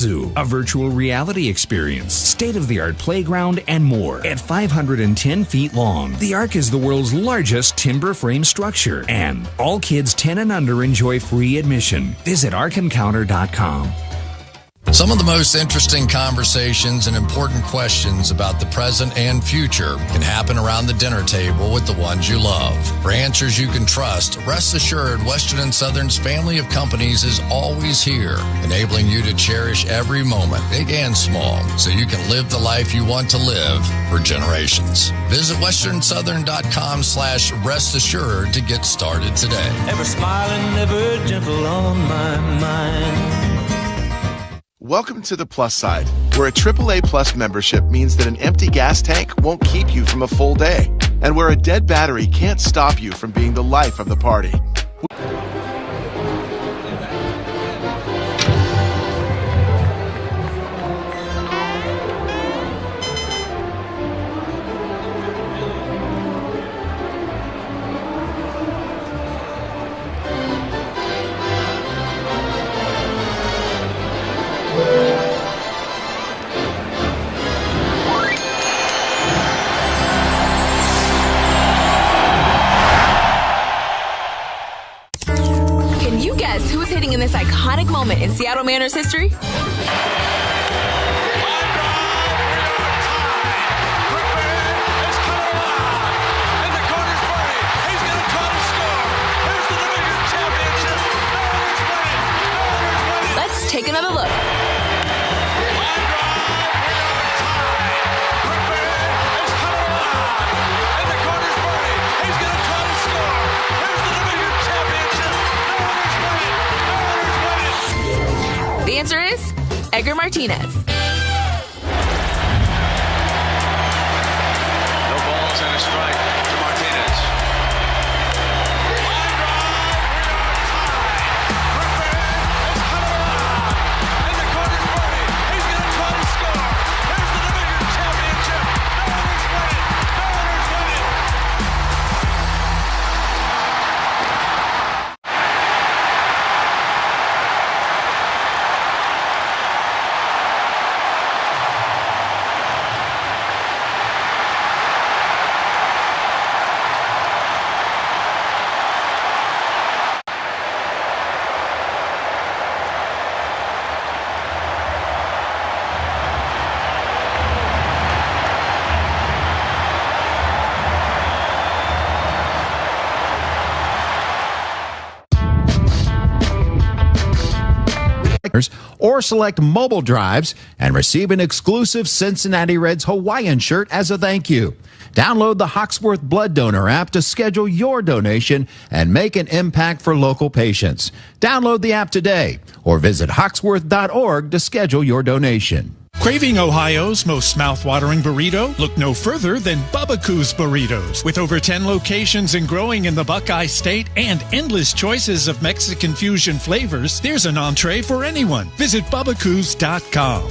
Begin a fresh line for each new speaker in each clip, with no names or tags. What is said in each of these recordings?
Zoo, a virtual reality experience, state-of-the-art playground, and more. At 510 feet long, the Ark is the world's largest timber frame structure, and all kids 10 and under enjoy free admission. Visit ArkEncounter.com.
Some of the most interesting conversations and important questions about the present and future can happen around the dinner table with the ones you love. For answers you can trust, rest assured Western & Southern's family of companies is always here, enabling you to cherish every moment, big and small, so you can live the life you want to live for generations. Visit westernsouthern.com/rest assured to get started today.
Ever smiling, ever gentle on my mind.
Welcome to the Plus side, where a AAA Plus membership means that an empty gas tank won't keep you from a full day, and where a dead battery can't stop you from being the life of the party.
In this iconic moment in Seattle Mariners history? Let's take another look. The answer is Edgar Martinez.
No balls and a strike to Martinez. Line drive, we are tied. Griffin is coming alive. And the corner's burning. He's going to try to score. Here's the division championship. Mariners win it. Mariners win it.
Or select mobile drives and receive an exclusive Cincinnati Reds Hawaiian shirt as a thank you. Download the Hawksworth Blood Donor app to schedule your donation and make an impact for local patients. Download the app today or visit hawksworth.org to schedule your donation.
Craving Ohio's most mouth-watering burrito? Look no further than Bubba-Coo's Burritos. With over 10 locations and growing in the Buckeye State and endless choices of Mexican fusion flavors, there's an entree for anyone. Visit Bubba-Coos.com.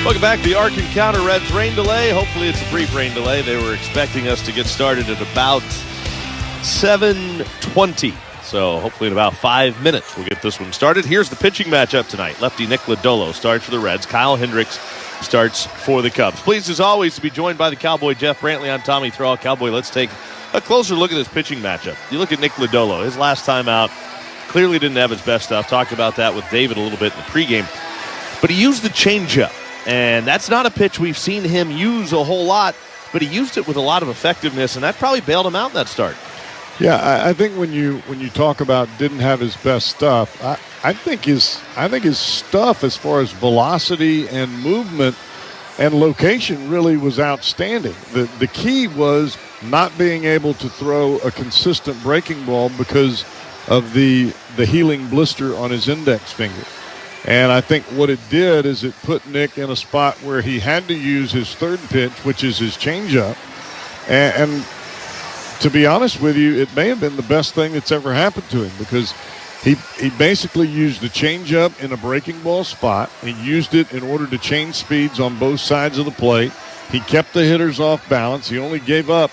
Welcome back to the Ark Encounter Reds rain delay. Hopefully it's a brief rain delay. They were expecting us to get started at about 7:20. So hopefully in about 5 minutes we'll get this one started. Here's the pitching matchup tonight. Lefty Nick Lodolo starts for the Reds. Kyle Hendricks starts for the Cubs. Pleased as always to be joined by the Cowboy Jeff Brantley. I'm Tommy Thrall. Cowboy, let's take a closer look at this pitching matchup. You look at Nick Lodolo. His last time out clearly didn't have his best stuff. Talked about that with David a little bit in the pregame. But he used the changeup, and that's not a pitch we've seen him use a whole lot, but he used it with a lot of effectiveness, and that probably bailed him out in that start.
Yeah, I think when you talk about didn't have his best stuff, I think his stuff as far as velocity and movement and location really was outstanding. The key was not being able to throw a consistent breaking ball because of the healing blister on his index finger. And I think what it did is it put Nick in a spot where he had to use his third pitch, which is his changeup, and to be honest with you, it may have been the best thing that's ever happened to him because he basically used the changeup in a breaking ball spot. He used it in order to change speeds on both sides of the plate. He kept the hitters off balance. He only gave up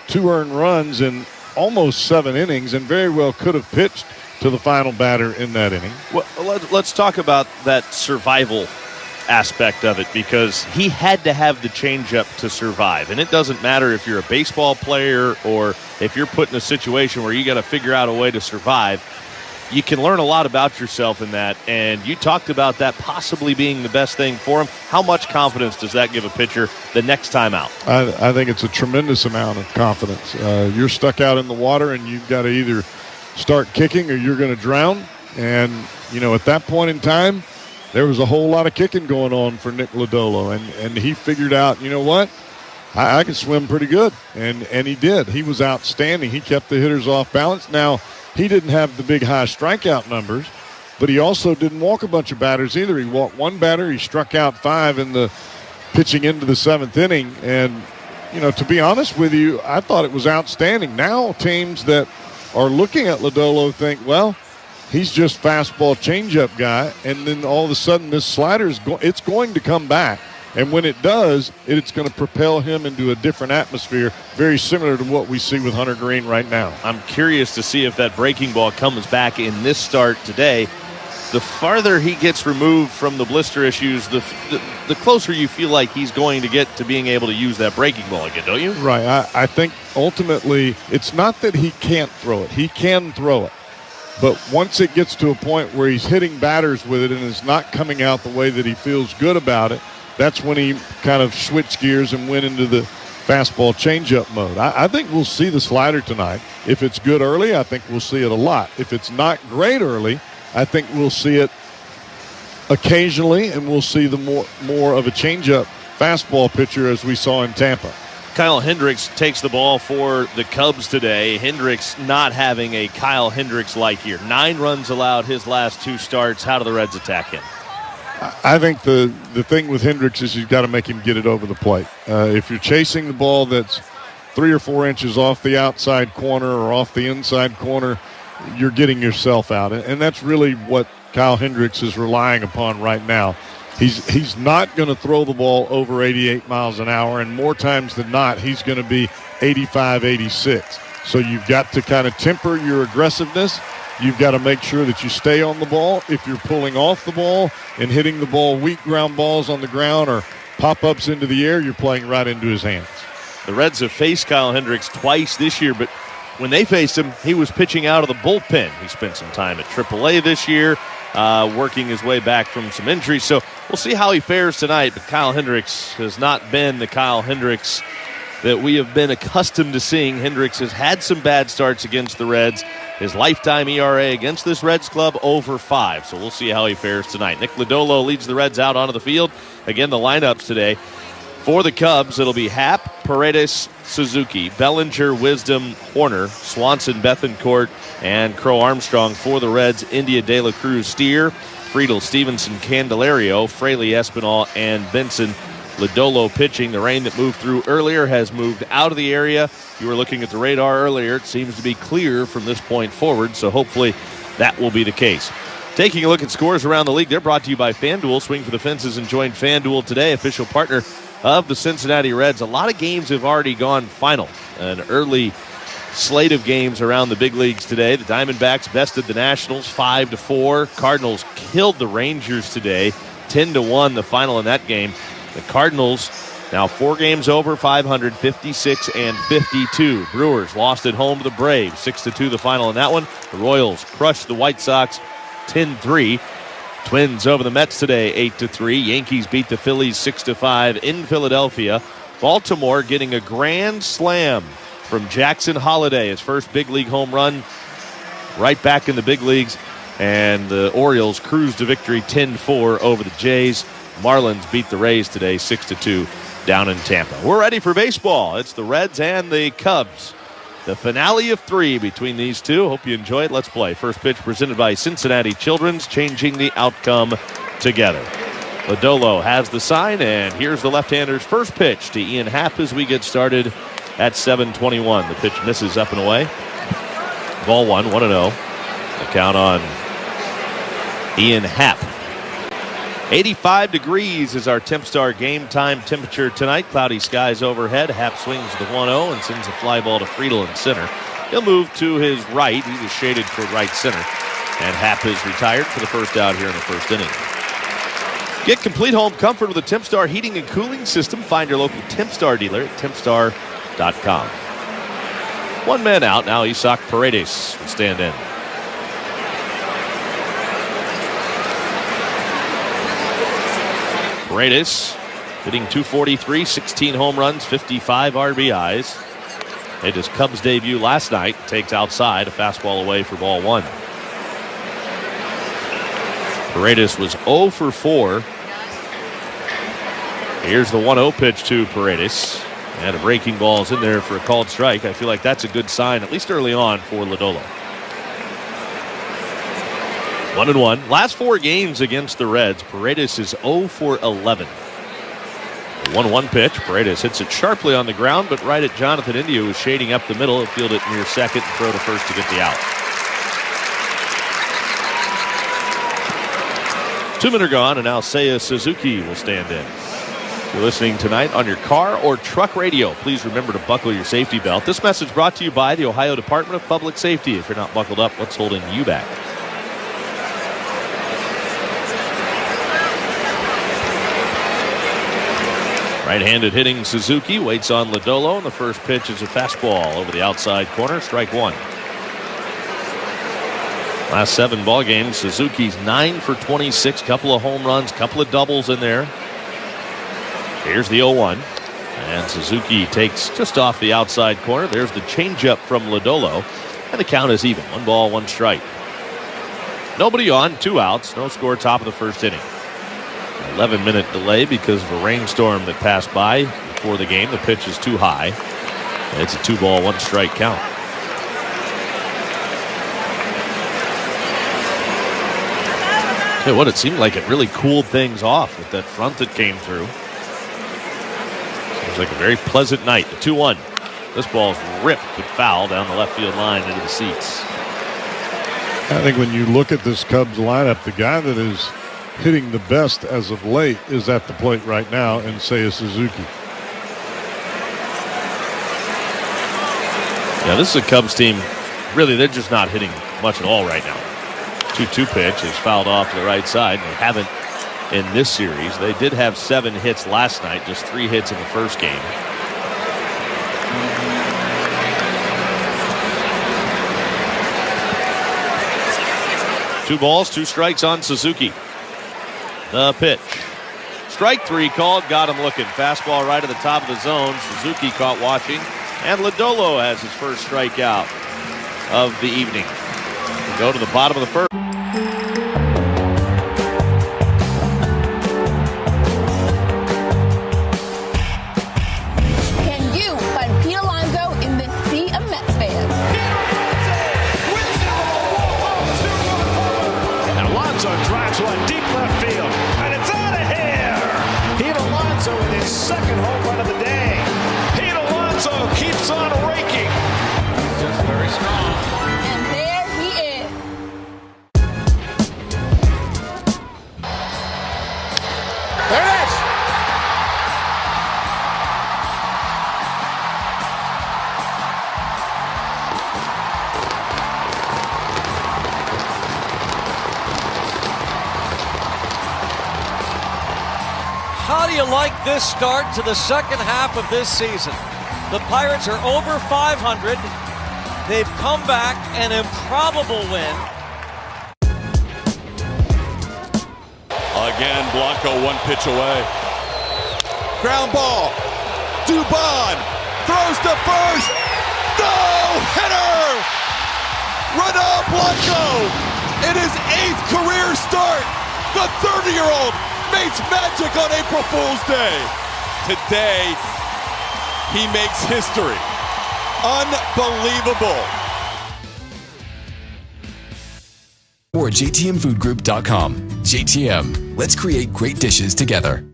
2 earned runs in almost 7 innings and very well could have pitched to the final batter in that inning.
Well, let's talk about that survival aspect of it, because he had to have the changeup to survive. And it doesn't matter if you're a baseball player or if you're put in a situation where you got to figure out a way to survive. You can learn a lot about yourself in that, and you talked about that possibly being the best thing for him. How much confidence does that give a pitcher the next time out?
I think it's a tremendous amount of confidence. You're stuck out in the water, and you've got to either start kicking or you're going to drown. And, at that point in time, there was a whole lot of kicking going on for Nick Lodolo, and he figured out, you know what, I can swim pretty good, and he did. He was outstanding. He kept the hitters off balance. Now, he didn't have the big high strikeout numbers, but he also didn't walk a bunch of batters either. He walked one batter. He struck out 5 in the pitching into the 7th inning. And, to be honest with you, I thought it was outstanding. Now teams that are looking at Lodolo think, well, he's just fastball changeup guy, and then all of a sudden this slider it's going to come back. And when it does, it's going to propel him into a different atmosphere, very similar to what we see with Hunter Green right now.
I'm curious to see if that breaking ball comes back in this start today. The farther he gets removed from the blister issues, the closer you feel like he's going to get to being able to use that breaking ball again, don't you?
Right. I think ultimately it's not that he can't throw it. He can throw it. But once it gets to a point where he's hitting batters with it and it's not coming out the way that he feels good about it, that's when he kind of switched gears and went into the fastball changeup mode. I think we'll see the slider tonight. If it's good early, I think we'll see it a lot. If it's not great early, I think we'll see it occasionally, and we'll see the more of a changeup fastball pitcher as we saw in Tampa.
Kyle Hendricks takes the ball for the Cubs today. Hendricks not having a Kyle Hendricks-like year. 9 runs allowed his last 2 starts. How do the Reds attack him?
I think the thing with Hendricks is you've got to make him get it over the plate. If you're chasing the ball that's 3 or 4 inches off the outside corner or off the inside corner, you're getting yourself out. And that's really what Kyle Hendricks is relying upon right now. He's not going to throw the ball over 88 miles an hour, and more times than not, he's going to be 85, 86. So you've got to kind of temper your aggressiveness. You've got to make sure that you stay on the ball. If you're pulling off the ball and hitting the ball weak ground balls on the ground or pop-ups into the air, you're playing right into his hands.
The Reds have faced Kyle Hendricks twice this year, but when they faced him, he was pitching out of the bullpen. He spent some time at AAA this year, working his way back from some injuries. So we'll see how he fares tonight, but Kyle Hendricks has not been the Kyle Hendricks that we have been accustomed to seeing. Hendricks has had some bad starts against the Reds. His lifetime ERA against this Reds club over 5. So we'll see how he fares tonight. Nick Lodolo leads the Reds out onto the field. Again, the lineups today. For the Cubs, it'll be Happ, Paredes, Suzuki, Bellinger, Wisdom, Horner, Swanson, Bethancourt, and Crow Armstrong. For the Reds, India, De La Cruz, Steer, Friedel, Stevenson, Candelario, Fraley, Espinal, and Benson. Lodolo pitching. The rain that moved through earlier has moved out of the area. You were looking at the radar earlier. It seems to be clear from this point forward, so hopefully that will be the case. Taking a look at scores around the league, they're brought to you by FanDuel. Swing for the fences and join FanDuel today, official partner of the Cincinnati Reds. A lot of games have already gone final. An early slate of games around the big leagues today. The Diamondbacks bested the Nationals 5-4. Cardinals killed the Rangers today, 10-1 the final in that game. The Cardinals now 4 games over 500, 56-52. Brewers lost at home to the Braves, 6-2 the final in that one. The Royals crushed the White Sox 10-3. Twins over the Mets today, 8-3. Yankees beat the Phillies 6-5 in Philadelphia. Baltimore getting a grand slam from Jackson Holliday, his first big league home run, right back in the big leagues. And the Orioles cruised to victory 10-4 over the Jays. Marlins beat the Rays today 6-2 down in Tampa. We're ready for baseball. It's the Reds and the Cubs. The finale of 3 between these two. Hope you enjoy it. Let's play. First pitch presented by Cincinnati Children's, changing the outcome together. Lodolo has the sign, and here's the left-hander's first pitch to Ian Happ as we get started at 7:21. The pitch misses up and away. Ball 1-0. The count on Ian Happ. 85 degrees is our TempStar game time temperature tonight. Cloudy skies overhead. Happ swings the 1-0 and sends a fly ball to Friedel in center. He'll move to his right. He was shaded toward right center. And Happ is retired for the first out here in the first inning. Get complete home comfort with a Tempstar heating and cooling system. Find your local Tempstar dealer at tempstar.com. One man out. Now Isaac Paredes will stand in. Paredes hitting .243, 16 home runs, 55 RBIs. Made his Cubs debut last night. Takes outside, a fastball away for ball one. Paredes was 0 for 4. Here's the 1-0 pitch to Paredes. And a breaking ball is in there for a called strike. I feel like that's a good sign, at least early on, for Lodolo. 1-1. Last 4 games against the Reds, Paredes is 0 for 11. 1-1 pitch. Paredes hits it sharply on the ground, but right at Jonathan India, who's shading up the middle. He'll field it near second and throw to first to get the out. 2 men are gone, and now Seiya Suzuki will stand in. If you're listening tonight on your car or truck radio, please remember to buckle your safety belt. This message brought to you by the Ohio Department of Public Safety. If you're not buckled up, what's holding you back? Right-handed hitting Suzuki waits on Lodolo, and the first pitch is a fastball over the outside corner, strike one. Last 7 ball games, Suzuki's 9 for 26, couple of home runs, couple of doubles in there. Here's the 0-1, and Suzuki takes just off the outside corner. There's the changeup from Lodolo, and the count is even. 1 ball, 1 strike. Nobody on, 2 outs, no score, top of the first inning. 11-minute delay because of a rainstorm that passed by before the game. The pitch is too high. It's a 2 ball, 1 strike count. Hey, what, it seemed like it really cooled things off with that front that came through. Seems like a very pleasant night. The 2-1. This ball's ripped but foul down the left field line into the seats.
I think when you look at this Cubs lineup, the guy that is hitting the best as of late is at the plate right now in Seiya Suzuki.
Yeah, this is a Cubs team. Really, they're just not hitting much at all right now. 2-2 pitch is fouled off to the right side. They haven't in this series. They did have 7 hits last night, just 3 hits in the first game. Two balls, 2 strikes on Suzuki. The pitch. Strike 3 called, got him looking. Fastball right at the top of the zone. Suzuki caught watching. And Lodolo has his first strikeout of the evening. We go to the bottom of the first.
Can you find Pete Alonso in this sea of Mets fans?
And Alonso drives one deep left field. And it's out of here. Pete Alonso with his second home run of the day. Pete Alonso keeps on raking. Just very strong.
And there he is.
There it is.
How do you like this start to the second half of this season? The Pirates are over 500. They've come back, an improbable win.
Again, Blanco 1 pitch away. Ground ball. Dubon throws to first. No hitter. Ronald Blanco in his 8th career start. The 30-year-old makes magic on April Fool's Day. Today, he makes history. Unbelievable.
Or JTMFoodGroup.com. JTM. Let's create great dishes together.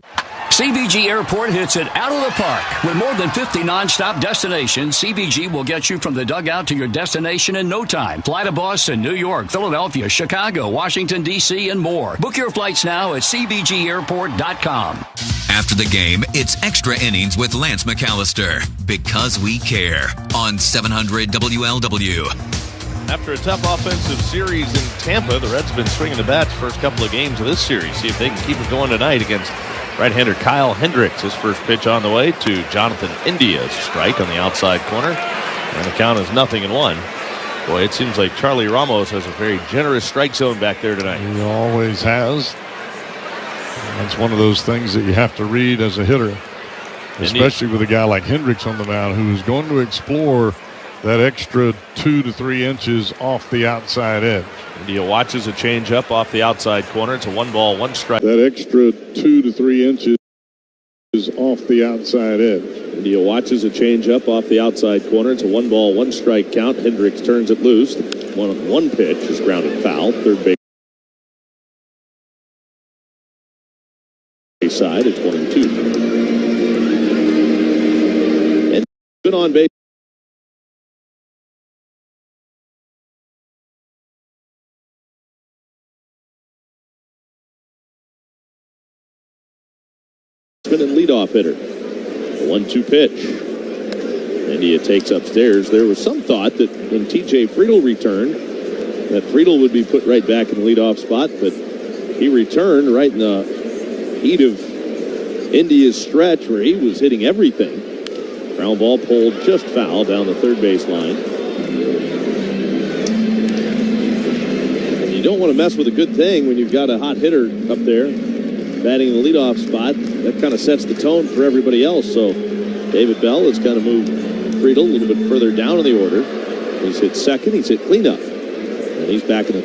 CVG Airport hits it out of the park. With more than 50 nonstop destinations, CVG will get you from the dugout to your destination in no time. Fly to Boston, New York, Philadelphia, Chicago, Washington, D.C., and more. Book your flights now at CVGAirport.com.
After the game, it's Extra Innings with Lance McAllister. Because we care. On 700 WLW.
After a tough offensive series in Tampa, the Reds have been swinging the bats first couple of games of this series. See if they can keep it going tonight against right-hander Kyle Hendricks. His first pitch on the way to Jonathan India's strike on the outside corner. And the count is 0-1. Boy, it seems like Charlie Ramos has a very generous strike zone back there tonight.
He always has. That's one of those things that you have to read as a hitter, especially with a guy like Hendricks on the mound who is going to explore that extra 2 to 3 inches off the outside edge.
India watches a changeup off the outside corner. It's a 1-1 strike.
That extra 2 to 3 inches off the outside edge.
India watches a changeup off the outside corner. It's a 1-1 strike count. Hendricks turns it loose. One pitch is grounded foul. Third base side at 22. And good on base. And leadoff hitter. A 1-2 pitch. India takes upstairs. There was some thought that when T.J. Friedl returned, that Friedl would be put right back in the leadoff spot, but he returned right in the heat of India's stretch where he was hitting everything. Ground ball pulled just foul down the third base line. And you don't want to mess with a good thing when you've got a hot hitter up there batting in the leadoff spot. That kind of sets the tone for everybody else. So David Bell has kind of moved Friedl a little bit further down in the order. He's hit second. He's hit cleanup. And he's back in the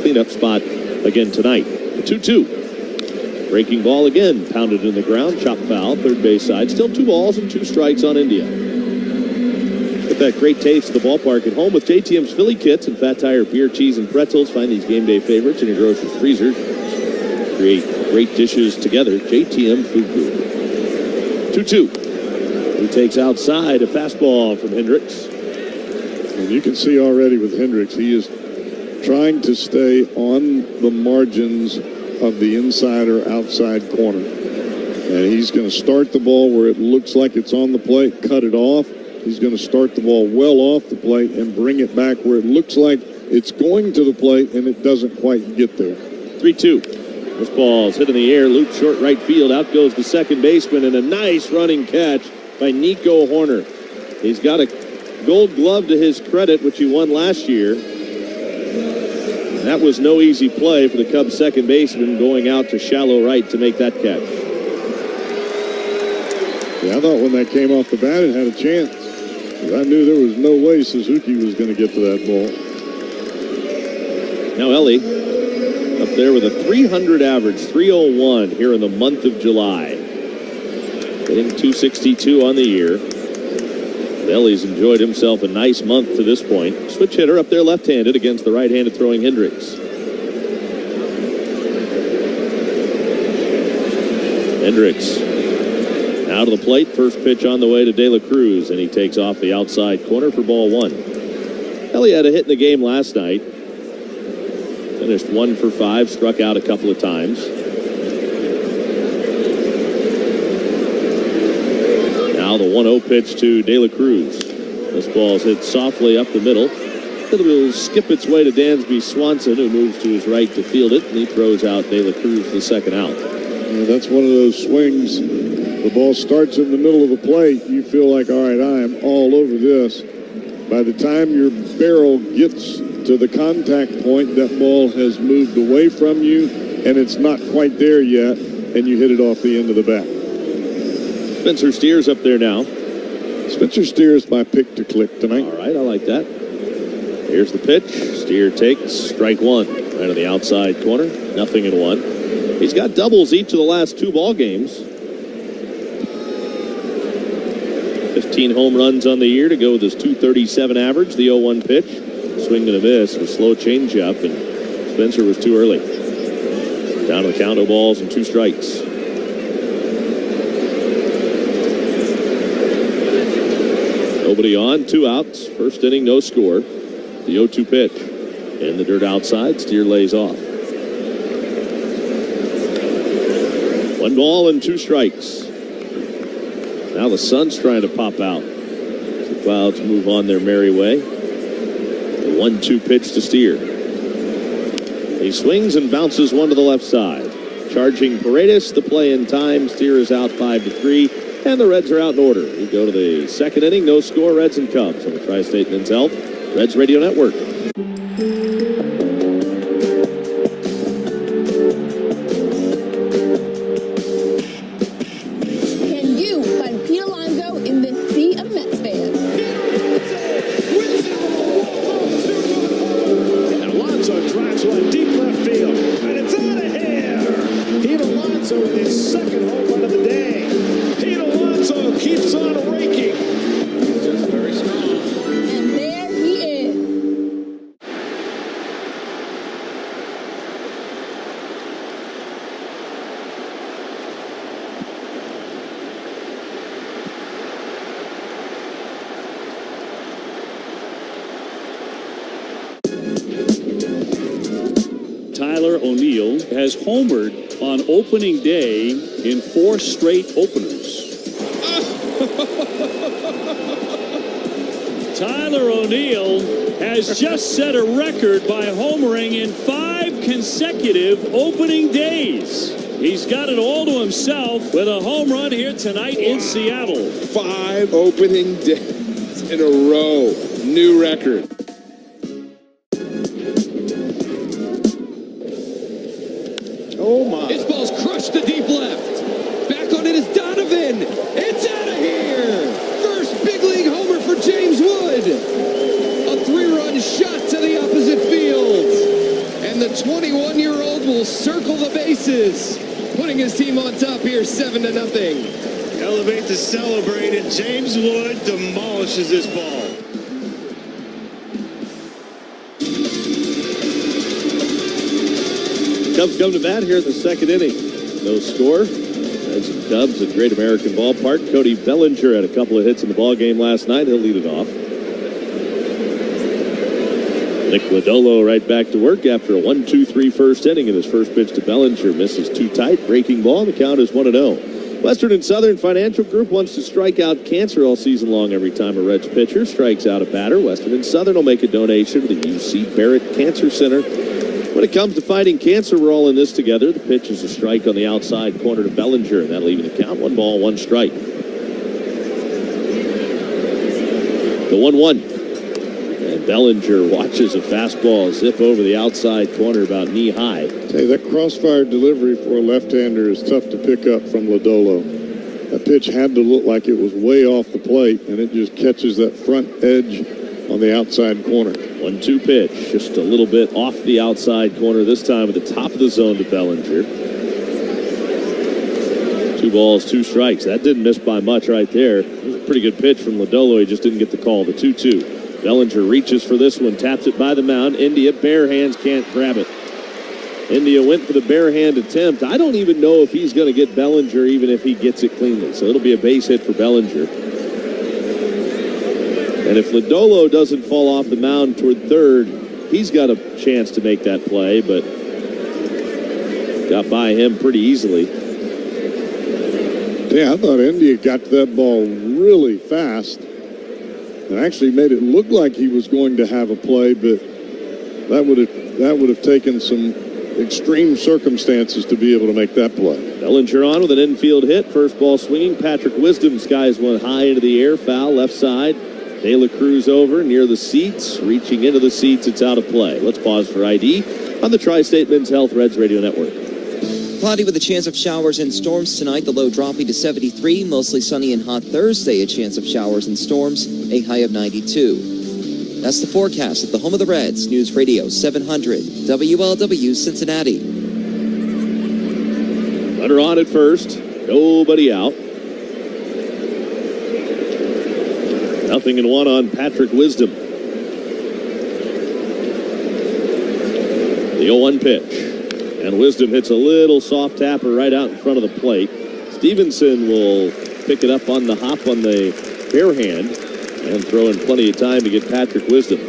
cleanup spot again tonight. The 2-2. Breaking ball again. Pounded in the ground. Chop foul. Third base side. Still 2 balls and 2 strikes on India. Get that great taste of the ballpark at home with JTM's Philly Kits and Fat Tire beer, cheese, and pretzels. Find these game day favorites in your grocer's freezer. Create great dishes together. JTM Food Group. 2-2. He takes outside a fastball from Hendricks.
And you can see already with Hendricks, he is trying to stay on the margins of the inside or outside corner. And he's going to start the ball where it looks like it's on the plate, cut it off. He's going to start the ball well off the plate and bring it back where it looks like it's going to the plate and it doesn't quite get there.
3-2. This ball's hit in the air, loop short right field. Out goes the second baseman, and a nice running catch by Nico Horner. He's got a gold glove to his credit, which he won last year. That was no easy play for the Cubs second baseman going out to shallow right to make that catch.
Yeah, I thought when that came off the bat, it had a chance. I knew there was no way Suzuki was going to get to that ball.
Now Ellie up there with a 300 average, 301 here in the month of July. Hitting 262 on the year. Ellie's enjoyed himself a nice month to this point. Switch hitter up there left-handed against the right-handed throwing Hendricks. Hendricks out of the plate. First pitch on the way to De La Cruz, and he takes off the outside corner for ball 1. Ellie had a hit in the game last night. Finished 1 for 5, struck out a couple of times. Now the 1-0 pitch to De La Cruz. This ball's hit softly up the middle. It will skip its way to Dansby Swanson, who moves to his right to field it, and he throws out De La Cruz for the second out.
Yeah, that's one of those swings. The ball starts in the middle of the plate. You feel like, all right, I am all over this. By the time your barrel gets to the contact point, that ball has moved away from you, and it's not quite there yet, and you hit it off the end of the bat.
Spencer Steer's up there now.
Spencer Steer's my pick to click tonight.
All right, I like that. Here's the pitch. Steer takes strike 1 right on the outside corner. 0-1. He's got doubles each of the last 2 ball games. 15 home runs on the year to go with his .237 average. The 0-1 pitch. Swing and a miss. A slow changeup, and Spencer was too early. Down to the count, 0 balls and 2 strikes. Nobody on, 2 outs. First inning, no score. The 0-2 pitch. In the dirt outside, Steer lays off. 1 ball and 2 strikes. Now the sun's trying to pop out. The clouds move on their merry way. The 1-2 pitch to Steer. He swings and bounces one to the left side. Charging Paredes, the play in time. Steer is out 5-3, and the Reds are out in order. We go to the second inning. No score, Reds and Cubs on the Tri-State Men's Health Reds Radio Network.
Can you find Pete Alonso in this sea of Mets fans?
And Alonso drives one deep left field, and it's out of here. Pete Alonso with his second home run of the day. Pete Alonso keeps on raking. Just very strong.
And there he is.
Tyler O'Neill has homered on opening day in 4 straight openers. Tyler O'Neill has just set a record by homering in 5 consecutive opening days. He's got it all to himself with a home run here tonight in Seattle.
5 opening days in a row. New record.
Oh my.
This ball's crushed to deep left. Back on it is Donovan. It's out of here. First big league homer for James Wood. A 3-run shot to the opposite field. And the 21-year-old will circle the bases, putting his team on top here 7-0.
Elevate to celebrate, and James Wood demolishes this ball.
Cubs come to bat here in the second inning. No score. Reds and Cubs at Great American Ballpark. Cody Bellinger had a couple of hits in the ball game last night. He'll lead it off. Nick Lodolo right back to work after a 1-2-3 first inning, and his first pitch to Bellinger misses too tight. Breaking ball, and the count is 1-0. Western and Southern Financial Group wants to strike out cancer all season long every time a Reds pitcher strikes out a batter. Western and Southern will make a donation to the UC Barrett Cancer Center. When it comes to fighting cancer, we're all in this together. The pitch is a strike on the outside corner to Bellinger, and that'll even the count. 1 ball, 1 strike. The 1-1. And Bellinger watches a fastball zip over the outside corner about knee high.
Hey, that crossfire delivery for a left-hander is tough to pick up from Lodolo. That pitch had to look like it was way off the plate, and it just catches that front edge on the outside corner.
1-2 pitch, just a little bit off the outside corner, this time at the top of the zone to Bellinger. 2 balls, 2 strikes. That didn't miss by much right there. It was a pretty good pitch from Lodolo. He just didn't get the call. The 2-2. Bellinger reaches for this one, taps it by the mound. India, bare hands, can't grab it. India went for the bare hand attempt. I don't even know if he's going to get Bellinger, even if he gets it cleanly. So it'll be a base hit for Bellinger. And if Lodolo doesn't fall off the mound toward third, he's got a chance to make that play, but got by him pretty easily.
Yeah, I thought India got to that ball really fast and actually made it look like he was going to have a play, but that would have taken some extreme circumstances to be able to make that play.
Bellinger on with an infield hit. First ball swinging. Patrick Wisdom skies one high into the air. Foul left side. De La Cruz over near the seats. Reaching into the seats. It's out of play. Let's pause for ID on the Tri-State Men's Health Reds Radio Network.
Cloudy with a chance of showers and storms tonight. The low dropping to 73. Mostly sunny and hot Thursday. A chance of showers and storms. A high of 92. That's the forecast at the home of the Reds. News Radio 700 WLW Cincinnati.
Runner on at first. Nobody out. 0-1 on Patrick Wisdom. The 0-1 pitch. And Wisdom hits a little soft tapper right out in front of the plate. Stevenson will pick it up on the hop on the bare hand and throw in plenty of time to get Patrick Wisdom.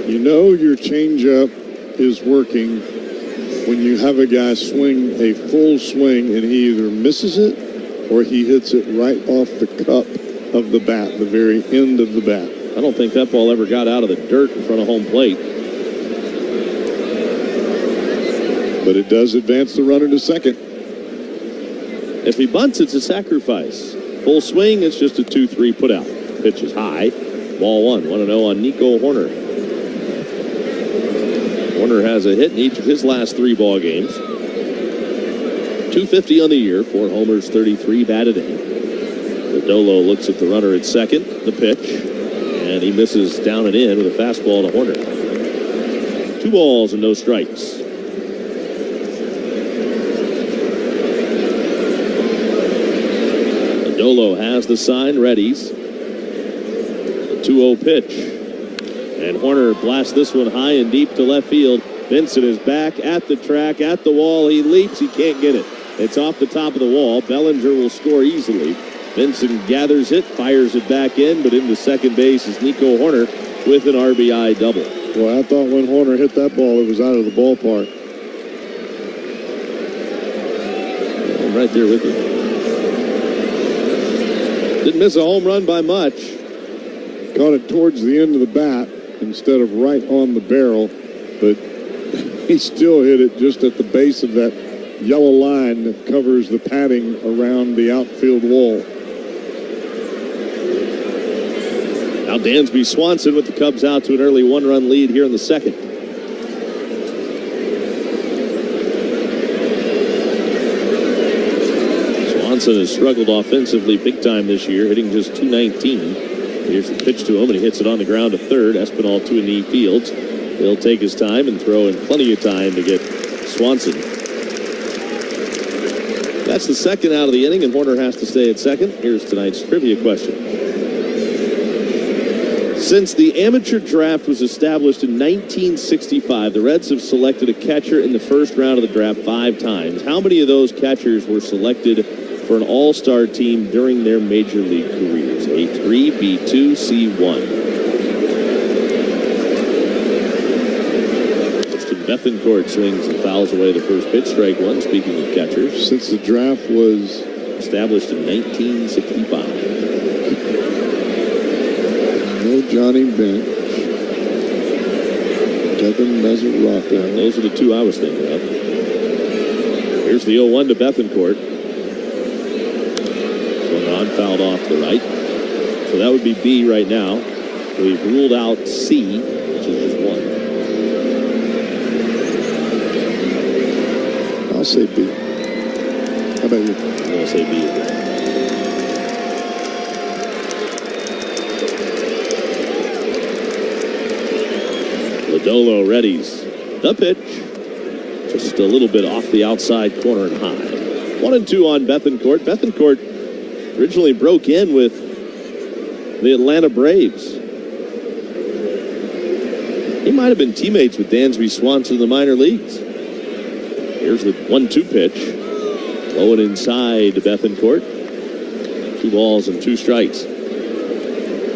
You know your changeup is working when you have a guy swing a full swing and he either misses it or he hits it right off the cup of the bat, the very end of the bat.
I don't think that ball ever got out of the dirt in front of home plate.
But it does advance the runner to second.
If he bunts, it's a sacrifice. Full swing, it's just a 2-3 put out. Pitch is high. Ball 1. 1-0 on Nico Horner. Horner has a hit in each of his last 3 ball games. 250 on the year, 4 homers, 33 batted in. Lodolo looks at the runner at second, the pitch, and he misses down and in with a fastball to Horner. 2 balls and no strikes. Lodolo has the sign, readies. The 2-0 pitch. And Horner blasts this one high and deep to left field. Vincent is back at the track, at the wall. He leaps, he can't get it. It's off the top of the wall. Bellinger will score easily. Vincent gathers it, fires it back in, but into second base is Nico Horner with an RBI double.
Well, I thought when Horner hit that ball, it was out of the ballpark.
I'm right there with you. Didn't miss a home run by much.
Caught it towards the end of the bat instead of right on the barrel, but he still hit it just at the base of that yellow line that covers the padding around the outfield wall.
Now Dansby Swanson with the Cubs out to an early 1-run lead here in the second. Swanson has struggled offensively big time this year, hitting just .219. Here's the pitch to him, and he hits it on the ground to third. Espinal to and E fields. He'll take his time and throw in plenty of time to get Swanson. That's the second out of the inning, and Horner has to stay at second. Here's tonight's trivia question. Since the amateur draft was established in 1965, the Reds have selected a catcher in the first round of the draft 5 times. How many of those catchers were selected for an all-star team during their major league careers? A3, B2, C1. Bethencourt swings and fouls away the first pitch, strike 1. Speaking of catchers,
since the draft was
established in 1965.
No Johnny Bench. Devin Mesoraco.
Those are the 2 I was thinking of. Here's the 0-1 to Bethencourt. Swung on, fouled off the right. So that would be B right now. We've ruled out C, which is just 1.
I'll say B. How about you?
I'm going to say B as well. Lodolo readies the pitch. Just a little bit off the outside corner and high. 1-2 on Bethencourt. Bethencourt originally broke in with the Atlanta Braves. He might have been teammates with Dansby Swanson in the minor leagues. Here's the 1-2 pitch. Low and inside to Bethencourt. 2 balls and 2 strikes.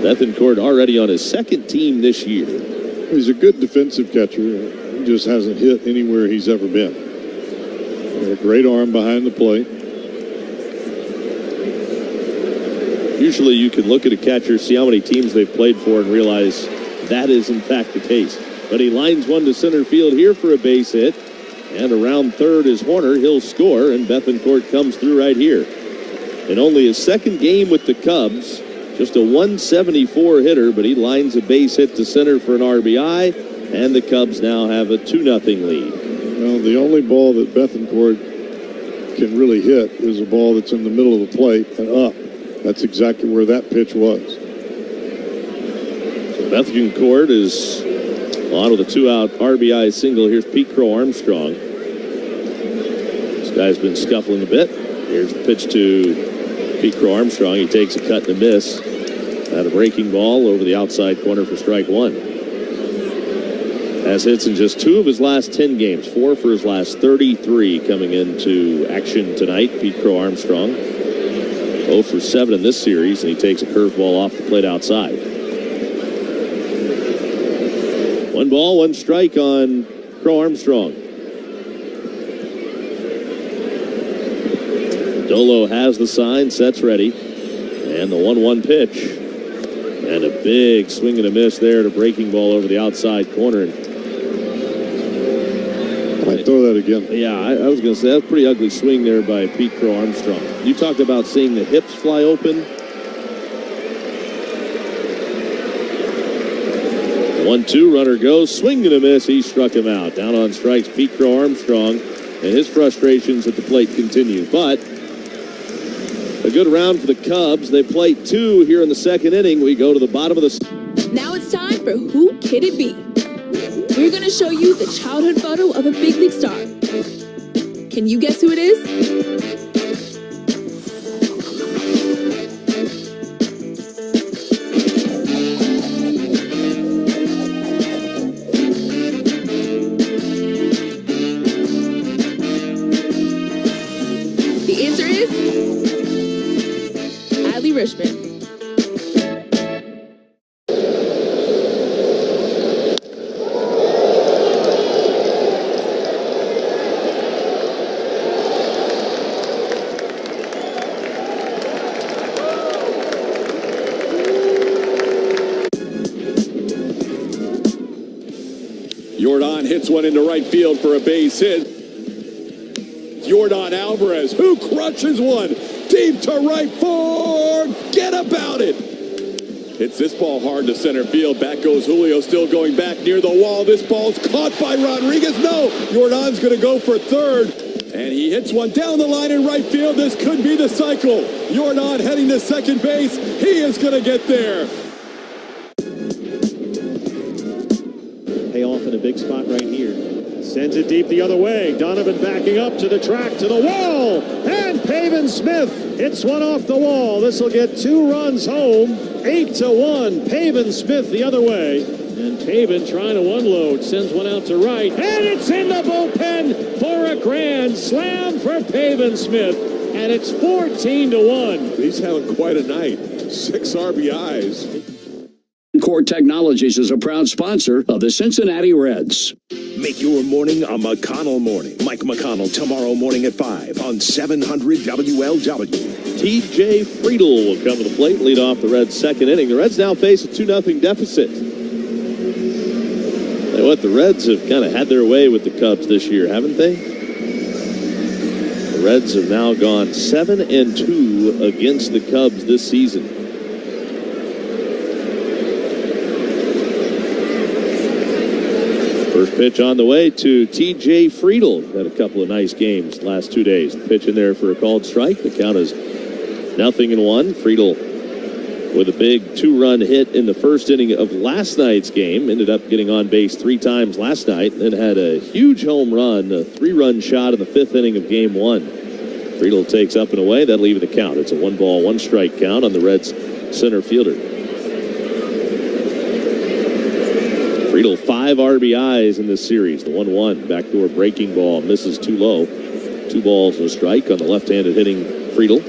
Bethencourt already on his second team this year.
He's a good defensive catcher. He just hasn't hit anywhere he's ever been. Got a great arm behind the plate.
Usually you can look at a catcher, see how many teams they've played for, and realize that is in fact the case. But he lines one to center field here for a base hit. And around third is Horner. He'll score, and Bethencourt comes through right here. In only his second game with the Cubs, just a 174 hitter, but he lines a base hit to center for an RBI, and the Cubs now have a 2-0 lead.
Well, the only ball that Bethencourt can really hit is a ball that's in the middle of the plate and up. That's exactly where that pitch was.
So Bethencourt is on with a 2-out RBI single. Here's Pete Crow Armstrong. This guy's been scuffling a bit. Here's the pitch to Pete Crow Armstrong. He takes a cut and a miss. At a breaking ball over the outside corner for strike 1. Has hits in just 2 of his last 10 games. 4 for his last 33 coming into action tonight. Pete Crow Armstrong 0 for 7 in this series, and he takes a curveball off the plate outside. 1 ball, 1 strike on Crow Armstrong. Dolo has the sign, sets ready, and the 1-1 pitch. And a big swing and a miss there to breaking ball over the outside corner.
I throw that again.
Yeah, I was going to say, that's a pretty ugly swing there by Pete Crow Armstrong. You talked about seeing the hips fly open. 1-2, runner goes, swing and a miss. He struck him out. Down on strikes, Pete Crow Armstrong, and his frustrations at the plate continue. But a good round for the Cubs. They plate 2 here in the second inning. We go to the bottom of the...
Now it's time for Who Could It Be? We're going to show you the childhood photo of a big league star. Can you guess who it is? The answer is Adley Rutschman.
Yordan hits one into right field for a base hit. Yordan Alvarez, who crunches one deep to right. Forget about it. Hits this ball hard to center field. Back goes Julio, still going back near the wall. This ball's caught by Rodriguez. No, Yordan's going to go for third. And he hits one down the line in right field. This could be the cycle. Yordan heading to second base. He is going to get there.
Payoff in a big spot right here. Sends it deep the other way. Donovan backing up to the track, to the wall. And Pavin Smith hits one off the wall. This will get 2 runs home. 8-1. Pavin Smith the other way. And Pavin trying to unload. Sends one out to right. And it's in the bullpen for a grand slam for Pavin Smith. And it's 14-1.
He's having quite a night. 6 RBIs.
Core Technologies is a proud sponsor of the Cincinnati Reds.
Make your morning a McConnell morning. Mike McConnell tomorrow morning at 5 on 700 WLW.
T.J. Friedel will come to the plate, lead off the Reds' second inning. The Reds now face a 2-0 deficit. Tell you what, the Reds have kind of had their way with the Cubs this year, haven't they? The Reds have now gone 7-2 against the Cubs this season. First pitch on the way to T.J. Friedel. Had a couple of nice games last 2 days. The pitch in there for a called strike. The count is 0-1. Friedel with a big 2-run hit in the first inning of last night's game. Ended up getting on base 3 times last night. Then had a huge home run, a 3-run shot in the 5th inning of game 1. Friedel takes up and away. That'll even the count. It's a 1-ball, 1-strike count on the Reds center fielder. Friedel 5 RBIs in this series. The 1-1 backdoor breaking ball misses too low. 2 balls and a strike on the left-handed hitting Friedel.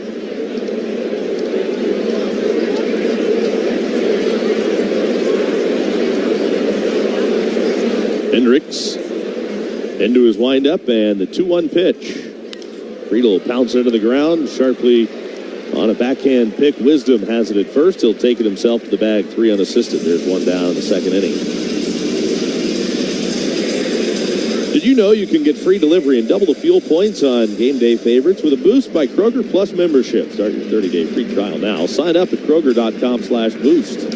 Hendricks into his windup and the 2-1 pitch. Friedel pounces into the ground sharply on a backhand pick. Wisdom has it at first. He'll take it himself to the bag, 3 unassisted. There's 1 down in the second inning. Did you know you can get free delivery and double the fuel points on game day favorites with a boost by Kroger Plus membership? Start your 30-day free trial now. Sign up at Kroger.com/boost.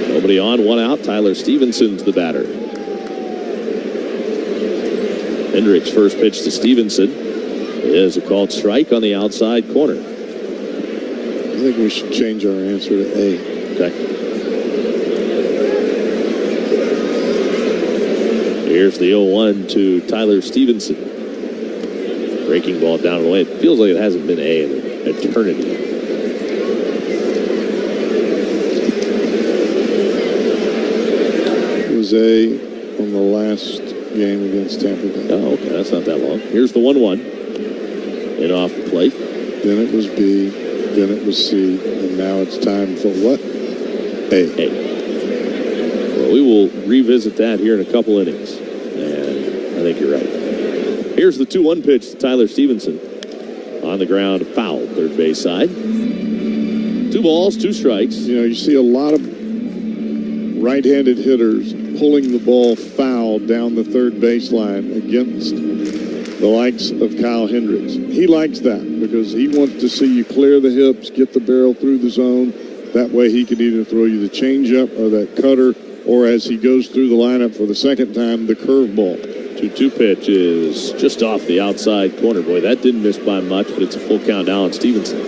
Nobody on, 1 out. Tyler Stevenson's the batter. Hendricks' first pitch to Stevenson is a called strike on the outside corner.
I think we should change our answer to A.
Okay. Here's the 0-1 to Tyler Stevenson. Breaking ball down and away. It feels like it hasn't been A in an eternity.
It was A on the last game against Tampa Bay.
Oh, okay. That's not that long. Here's the 1-1. And off the plate.
Then it was B. Then it was C. And now it's time for what? A.
Well, we will revisit that here in a couple innings. And I think you're right. Here's the 2-1 pitch to Tyler Stevenson. On the ground, foul, third base side.
2 balls, 2 strikes.
You know, you see a lot of right-handed hitters pulling the ball foul down the third baseline against the likes of Kyle Hendricks. He likes that because he wants to see you clear the hips, get the barrel through the zone. That way he can either throw you the changeup or that cutter, or as he goes through the lineup for the second time, the curveball.
2-2 pitch is just off the outside corner. Boy, that didn't miss by much, but it's a full count now on Stevenson.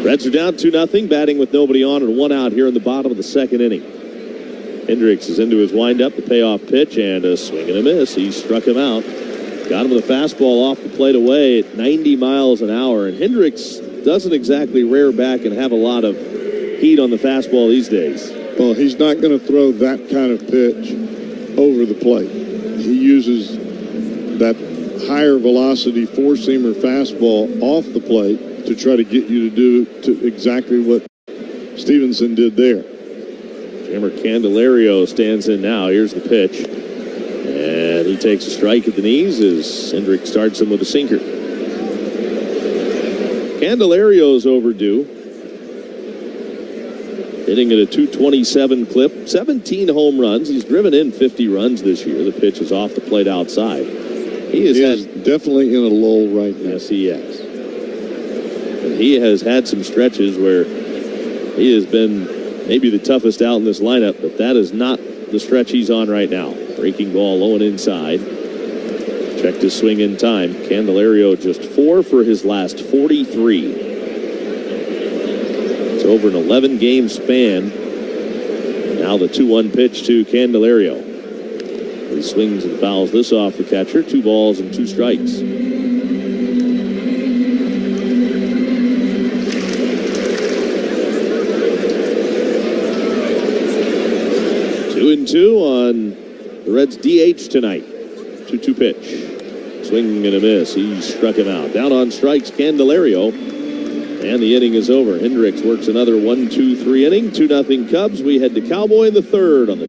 Reds are down 2-0, batting with nobody on and 1 out here in the bottom of the second inning. Hendricks is into his windup, the payoff pitch, and a swing and a miss. He struck him out. Got him with a fastball off the plate away at 90 miles an hour. And Hendricks doesn't exactly rear back and have a lot of heat on the fastball these days.
Well, he's not going to throw that kind of pitch over the plate. He uses that higher velocity four-seamer fastball off the plate to try to get you to do exactly what Stevenson did there.
Jammer Candelario stands in now. Here's the pitch. And he takes a strike at the knees as Hendrick starts him with a sinker. Candelario's overdue. Hitting at a 227 clip. 17 home runs. He's driven in 50 runs this year. The pitch is off the plate outside. He is
definitely in a lull right now.
Yes, he has. And he has had some stretches where he has been maybe the toughest out in this lineup, but that is not the stretch he's on right now. Breaking ball low and inside. Checked his swing in time. Candelario just 4 for his last 43. It's over an 11-game span. Now the 2-1 pitch to Candelario. He swings and fouls this off the catcher. 2 balls and 2 strikes. 2-2 on the Reds' DH tonight. 2-2 pitch. Swing and a miss. He struck him out. Down on strikes, Candelario. And the inning is over. Hendricks works another 1-2-3 inning. 2-0 Cubs. We head to Cowboy in the third on the...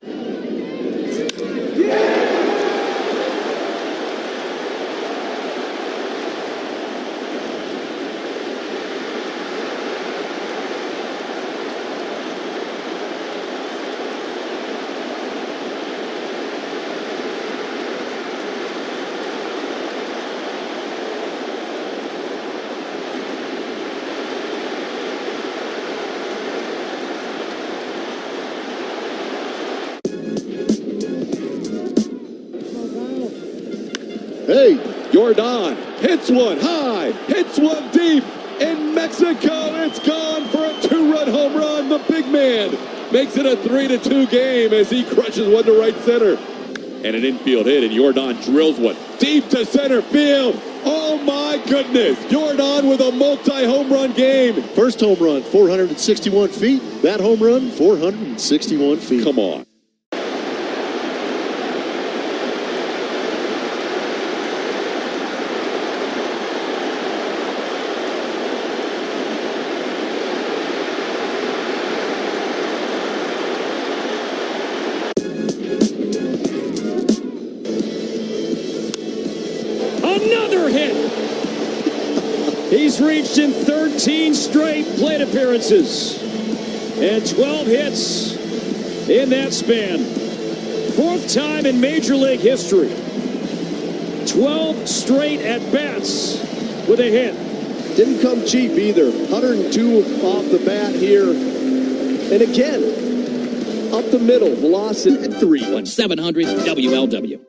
Hey, Jordan hits one high, hits one deep. In Mexico, it's gone for a 2-run home run. The big man makes it a 3-2 game as he crushes one to right center. And an infield hit, and Jordan drills one deep to center field. Oh my goodness, Jordan with a multi-home run game.
First home run, 461 feet. That home run, 461 feet.
Come on.
Another hit. He's reached in 13 straight plate appearances and 12 hits in that span. 4th time in Major League history. 12 straight at-bats with a hit.
Didn't come cheap either. 102 off the bat here. And again, up the middle, velocity at
3-1-700 WLW.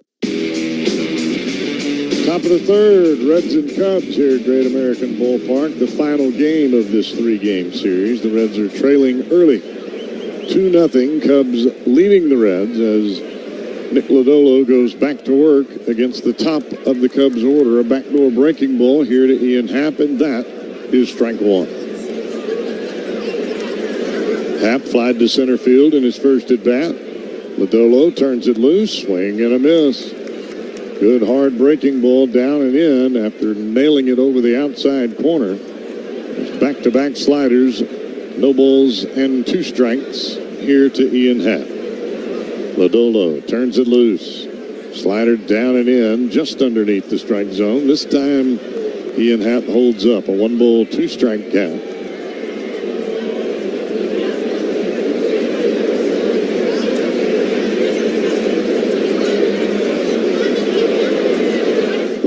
Top of the third, Reds and Cubs here at Great American Ballpark. The final game of this 3-game series. The Reds are trailing early. 2-0. Cubs leading the Reds as Nick Lodolo goes back to work against the top of the Cubs order. A backdoor breaking ball here to Ian Happ, and that is strike 1. Happ flied to center field in his first at-bat. Lodolo turns it loose, swing and a miss. Good hard breaking ball down and in after nailing it over the outside corner. There's back-to-back sliders, no balls and 2 strikes here to Ian Happ. Lodolo turns it loose. Slider down and in just underneath the strike zone. This time Ian Happ holds up a 1-ball, 2-strike count.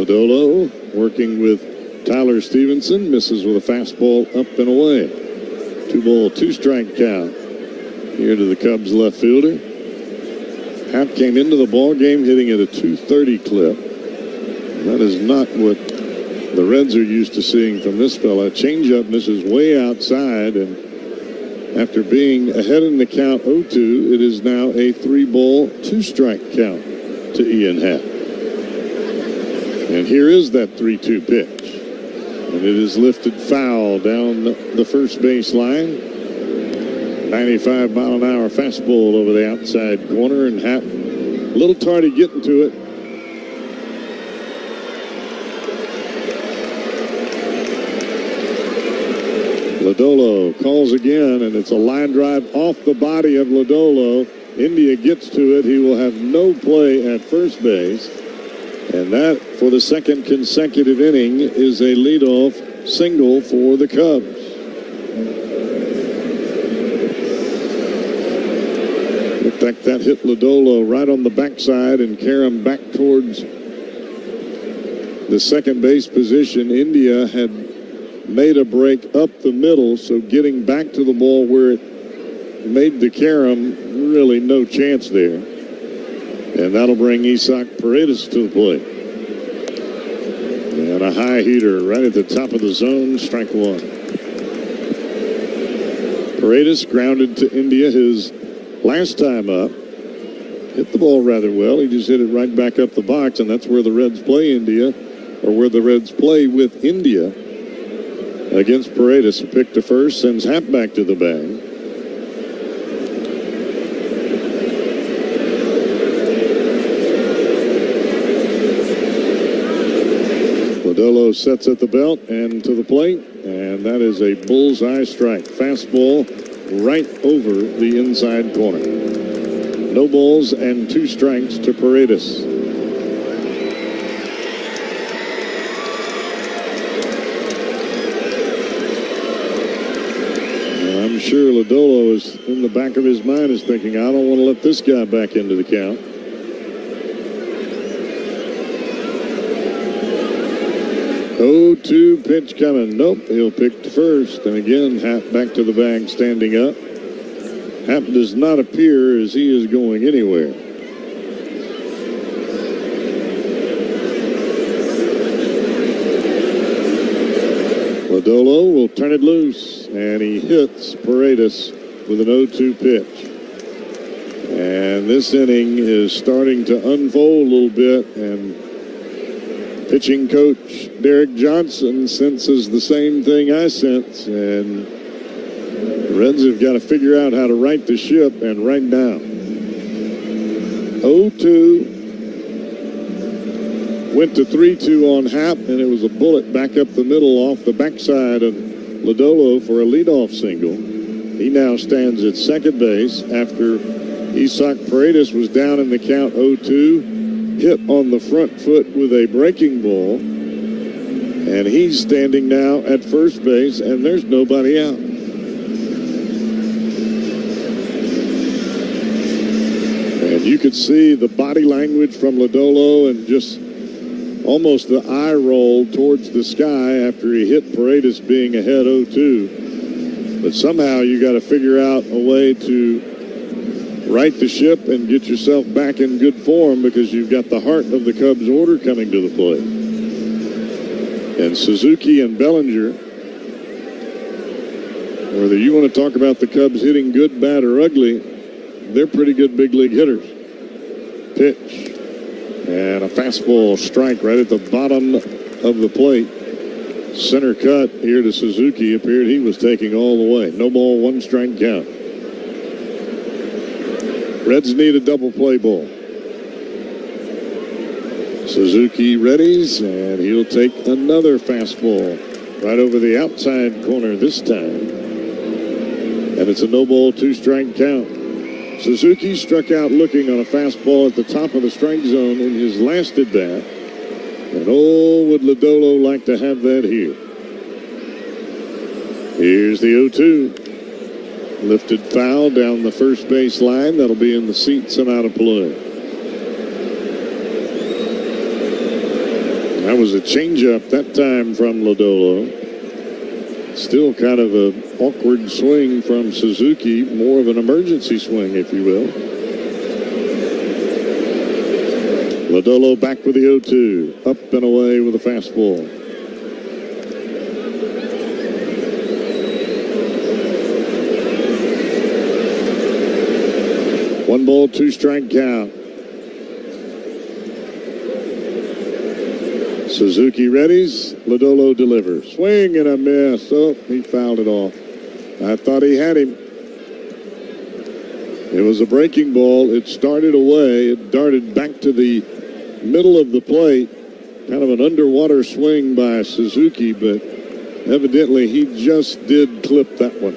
Lodolo working with Tyler Stevenson, misses with a fastball up and away. 2-ball, 2-strike count here to the Cubs left fielder. Happ came into the ball game hitting at a 230 clip. That is not what the Reds are used to seeing from this fella. Changeup misses way outside, and after being ahead in the count 0-2, it is now a 3-ball, 2-strike count to Ian Happ. And here is that 3-2 pitch. And it is lifted foul down the first base line. 95-mile-an-hour fastball over the outside corner, and Happ a little tardy getting to it. Lodolo calls again, and it's a line drive off the body of Lodolo. India gets to it. He will have no play at first base. And that, for the second consecutive inning, is a leadoff single for the Cubs. Looked like that hit Lodolo right on the backside and carry him back towards the second base position. India had made a break up the middle, so getting back to the ball where it made the carom, really no chance there. And that'll bring Isaac Paredes to the plate. And a high heater right at the top of the zone, strike one. Paredes grounded to India his last time up. Hit the ball rather well. He just hit it right back up the box, and that's where the Reds play India, or where the Reds play with India. Against Paredes, a pick to first, sends Happ back to the bag. Lodolo sets at the belt and to the plate, and that is a bullseye strike. Fastball right over the inside corner. No balls and 2 strikes to Paredes. I'm sure Lodolo is in the back of his mind is thinking, I don't want to let this guy back into the count. Oh, 2 pitch coming. Nope, he'll pick to first. And again, Happ back to the bag, standing up. Happ does not appear as he is going anywhere. Lodolo will turn it loose, and he hits Paredes with an 0-2 pitch. And this inning is starting to unfold a little bit, and pitching coach Derek Johnson senses the same thing I sense, and the Reds have got to figure out how to right the ship and right now. 0-2. Went to 3-2 on Happ, and it was a bullet back up the middle off the backside of Lodolo for a leadoff single. He now stands at second base after Isaac Paredes was down in the count 0-2. Hit on the front foot with a breaking ball, and he's standing now at first base, and there's nobody out. And you could see the body language from Lodolo and just almost the eye roll towards the sky after he hit Paredes being ahead 0-2. But somehow you got to figure out a way to right the ship and get yourself back in good form, because you've got the heart of the Cubs order coming to the plate. And Suzuki and Bellinger, whether you want to talk about the Cubs hitting good, bad, or ugly, they're pretty good big league hitters. Pitch. And a fastball strike right at the bottom of the plate. Center cut here to Suzuki. Appeared he was taking all the way. No ball, 1 strike count. Reds need a double play ball. Suzuki readies, and he'll take another fastball right over the outside corner this time. And it's a no ball, 2 strike count. Suzuki struck out looking on a fastball at the top of the strike zone in his last at bat. And oh, would Lodolo like to have that here. Here's the 0-2. Lifted foul down the first base line. That'll be in the seats and out of play. And that was a changeup that time from Lodolo. Still kind of an awkward swing from Suzuki, more of an emergency swing, if you will. Lodolo back with the 0-2, up and away with a fastball. One ball, two strike count. Suzuki readies. Lodolo delivers. Swing and a miss. Oh, he fouled it off. I thought he had him. It was a breaking ball. It started away. It darted back to the middle of the plate. Kind of an underwater swing by Suzuki, but evidently he just did clip that one.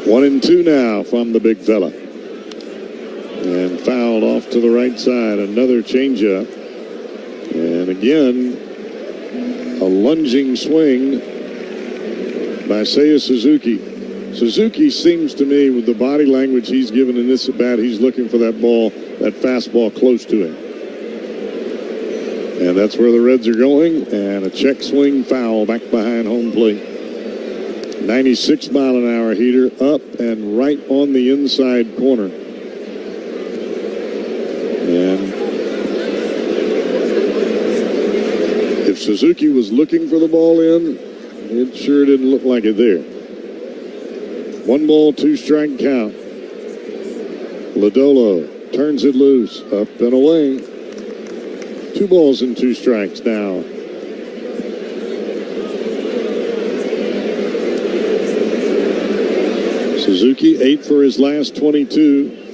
1-2 now from the big fella. And fouled off to the right side. Another changeup. And again, a lunging swing by Seiya Suzuki. Suzuki seems to me, with the body language he's given in this at bat, he's looking for that ball, that fastball close to him. And that's where the Reds are going. And a check swing foul back behind home plate. 96-mile-an-hour heater up and right on the inside corner. And if Suzuki was looking for the ball in, it sure didn't look like it there. 1 ball, 2 strike count. Lodolo turns it loose, up and away. 2 balls and 2 strikes now. Suzuki 8 for his last 22.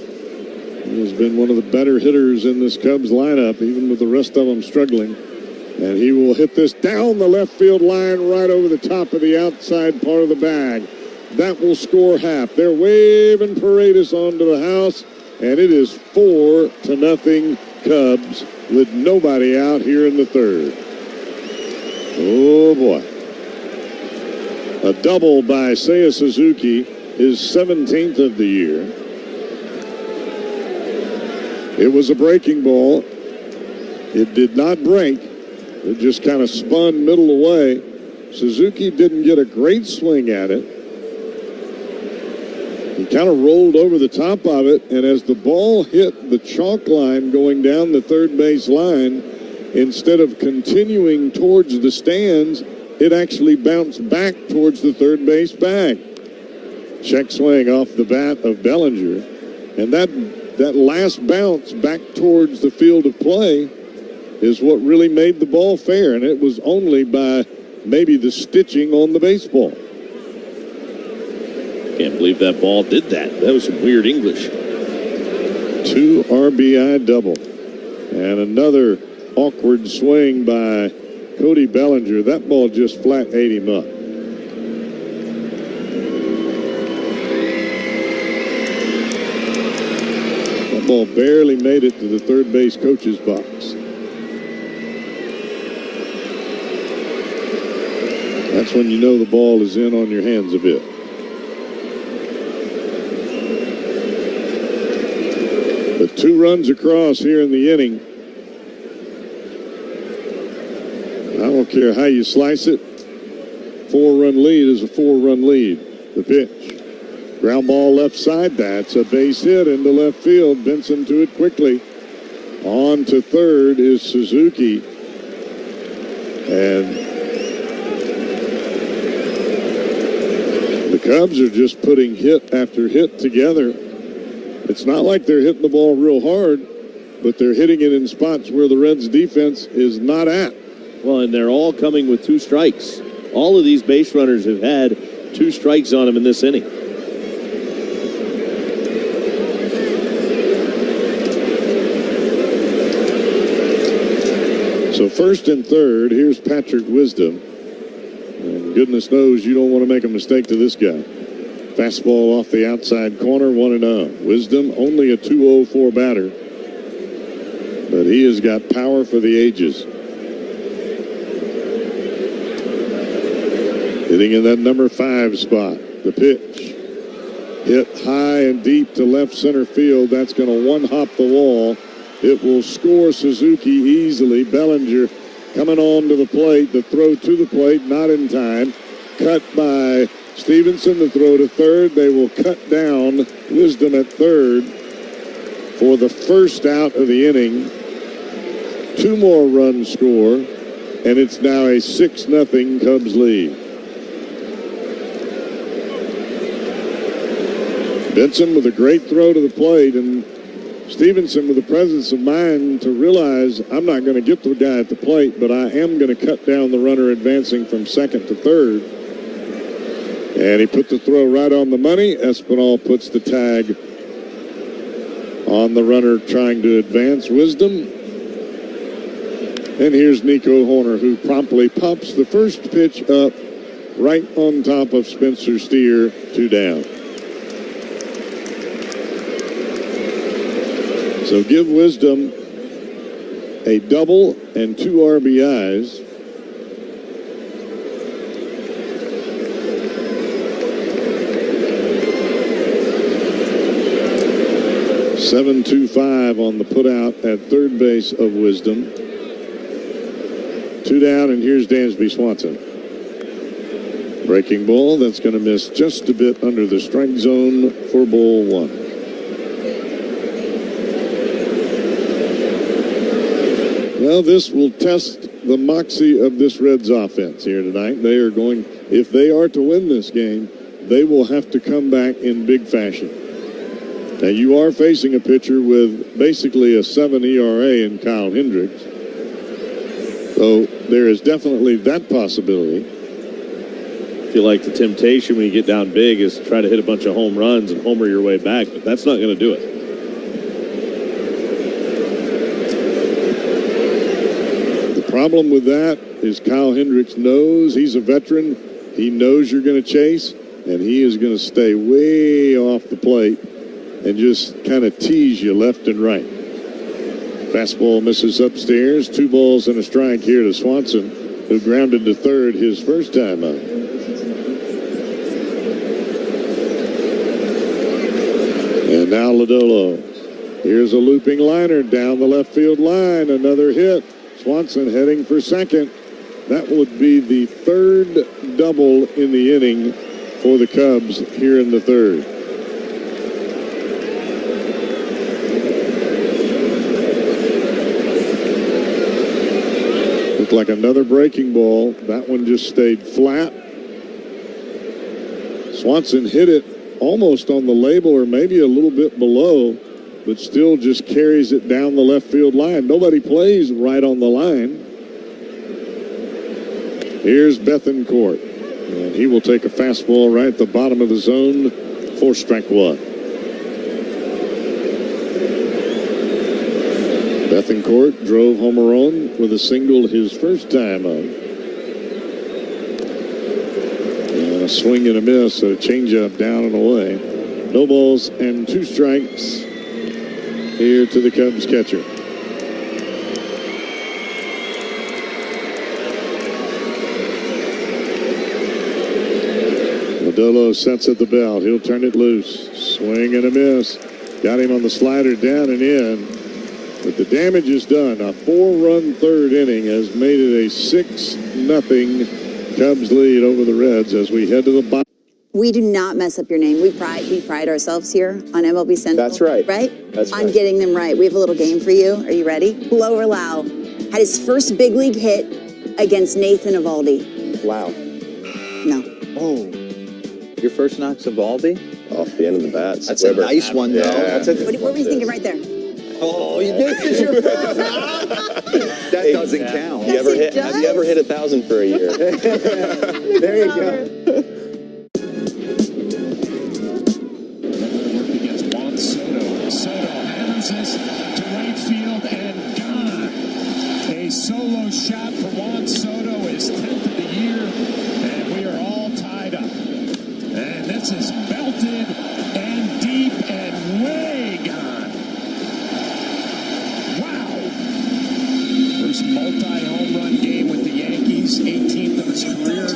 He has been one of the better hitters in this Cubs lineup, even with the rest of them struggling. And he will hit this down the left field line right over the top of the outside part of the bag. That will score half. They're waving Paredes onto the house, and it is 4-0 Cubs with nobody out here in the third. Oh, boy. A double by Seiya Suzuki, his 17th of the year. It was a breaking ball. It did not break. It just kind of spun middle away. Suzuki didn't get a great swing at it. He kind of rolled over the top of it, and as the ball hit the chalk line going down the third base line, instead of continuing towards the stands, it actually bounced back towards the third base bag. Check swing off the bat of Bellinger, and that last bounce back towards the field of play is what really made the ball fair, and it was only by maybe the stitching on the baseball.
Can't believe that ball did that. That was some weird English.
2 RBI double. And another awkward swing by Cody Bellinger. That ball just flat ate him up. That ball barely made it to the third base coach's box. That's when you know the ball is in on your hands a bit. But 2 runs across here in the inning. I don't care how you slice it. 4-run lead is a 4-run lead. The pitch. Ground ball left side. That's a base hit into left field. Benson to it quickly. On to third is Suzuki. And the Cubs are just putting hit after hit together. It's not like they're hitting the ball real hard, but they're hitting it in spots where the Reds' defense is not at.
Well, and they're all coming with 2 strikes. All of these base runners have had 2 strikes on them in this inning.
So first and third, here's Patrick Wisdom. And goodness knows you don't want to make a mistake to this guy. Fastball off the outside corner, 1-0. Wisdom, only a 204 batter. But he has got power for the ages. Hitting in that number 5 spot. The pitch. Hit high and deep to left center field. That's going to one-hop the wall. It will score Suzuki easily. Bellinger coming on to the plate. The throw to the plate, not in time. Cut by Stevenson. The throw to third. They will cut down Wisdom at third for the first out of the inning. 2 more runs score, and it's now a 6-0 Cubs lead. Benson with a great throw to the plate, and Stevenson with the presence of mind to realize I'm not going to get the guy at the plate, but I am going to cut down the runner advancing from second to third. And he put the throw right on the money. Espinal puts the tag on the runner trying to advance Wisdom. And here's Nico Horner, who promptly pops the first pitch up right on top of Spencer Steer, 2 down. So give Wisdom a double and 2 RBIs. .725 on the putout at third base of Wisdom. 2 down, and here's Dansby Swanson. Breaking ball, that's going to miss just a bit under the strike zone for ball 1. Well, this will test the moxie of this Reds offense here tonight. They are going, if they are to win this game, they will have to come back in big fashion. Now, you are facing a pitcher with basically a 7 ERA in Kyle Hendricks. So there is definitely that possibility.
I feel like the temptation when you get down big is to try to hit a bunch of home runs and homer your way back, but that's not going to do it.
The problem with that is Kyle Hendricks knows he's a veteran. He knows you're going to chase, and he is going to stay way off the plate and just kind of tease you left and right. Fastball misses upstairs. 2 balls and a strike here to Swanson, who grounded to third his first time out. And now Lodolo. Here's a looping liner down the left field line. Another hit. Swanson heading for second. That would be the 3rd double in the inning for the Cubs here in the 3rd. Looked like another breaking ball. That one just stayed flat. Swanson hit it almost on the label or maybe a little bit below, but still just carries it down the left field line. Nobody plays right on the line. Here's Bethancourt, and he will take a fastball right at the bottom of the zone for strike 1. Bethancourt drove Homeron with a single his first time out. And a swing and a miss, a changeup down and away. No balls and 2 strikes here to the Cubs catcher. Lodolo sets at the belt. He'll turn it loose. Swing and a miss. Got him on the slider down and in. But the damage is done. A 4-run 3rd inning has made it a 6-0 Cubs lead over the Reds as we head to the bottom.
We do not mess up your name. We pride ourselves here on MLB Central. That's right. Right? That's right. On getting them right. We have a little game for you. Are you ready? Blower Lau had his first big league hit against Nathan Eovaldi.
Wow.
No.
Oh. Your first knock's Eovaldi?
Off the end of the bats.
That's a nice one, though.
Yeah.
What were you thinking right there?
Oh, this is your first knock? That doesn't count.
Have you ever hit 1,000 for a year?
There you go.
Solo shot for Juan Soto, his 10th of the year, and we are all tied up. And this is belted and deep and way gone. Wow. First multi-home run game with the Yankees, 18th of his career.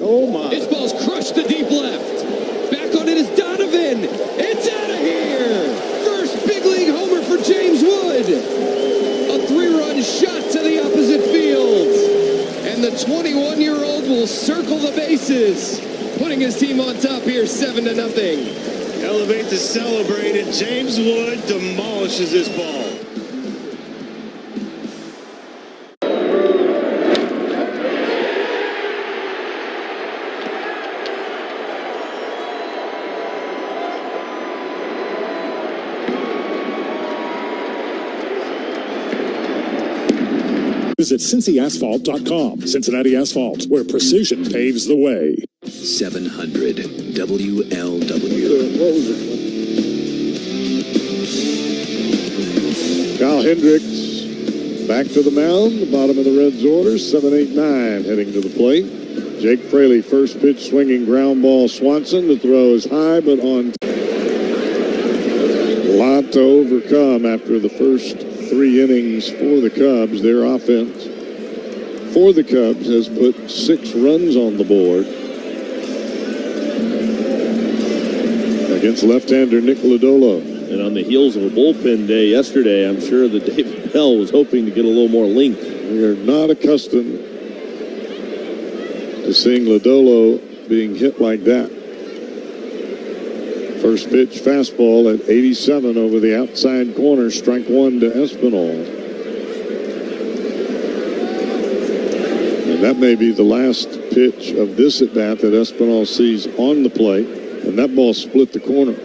Oh my. His ball's crushed to deep left. Back bases, putting his team on top here, 7-0.
Elevate to celebrate, and James Wood demolishes this ball.
Visit CincyAsphalt.com. Cincinnati Asphalt, where precision paves the way.
700 WLW.
Kyle Hendricks back to the mound. The bottom of the Reds' order, 7-8-9 heading to the plate. Jake Fraley, first pitch swinging ground ball. Swanson, the throw is high but on. A lot to overcome after the first 3 innings for the Cubs. Their offense for the Cubs has put 6 runs on the board against left-hander Nick Lodolo.
And on the heels of a bullpen day yesterday, I'm sure that David Bell was hoping to get a little more length.
We are not accustomed to seeing Lodolo being hit like that. First pitch fastball at 87 over the outside corner. Strike 1 to Espinal. And that may be the last pitch of this at bat that Espinal sees on the plate. And that ball split the corner.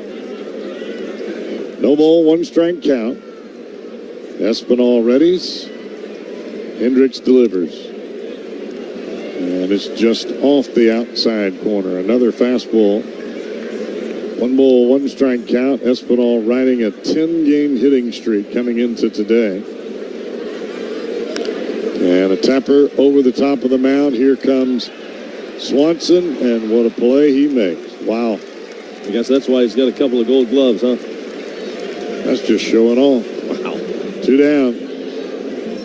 No ball, 1 strike count. Espinal readies. Hendricks delivers. And it's just off the outside corner. Another fastball. 1 ball, 1 strike count. Espinal riding a 10-game hitting streak coming into today. And a tapper over the top of the mound. Here comes Swanson, and what a play he makes. Wow.
I guess that's why he's got a couple of gold gloves, huh?
That's just showing off.
Wow.
2 down.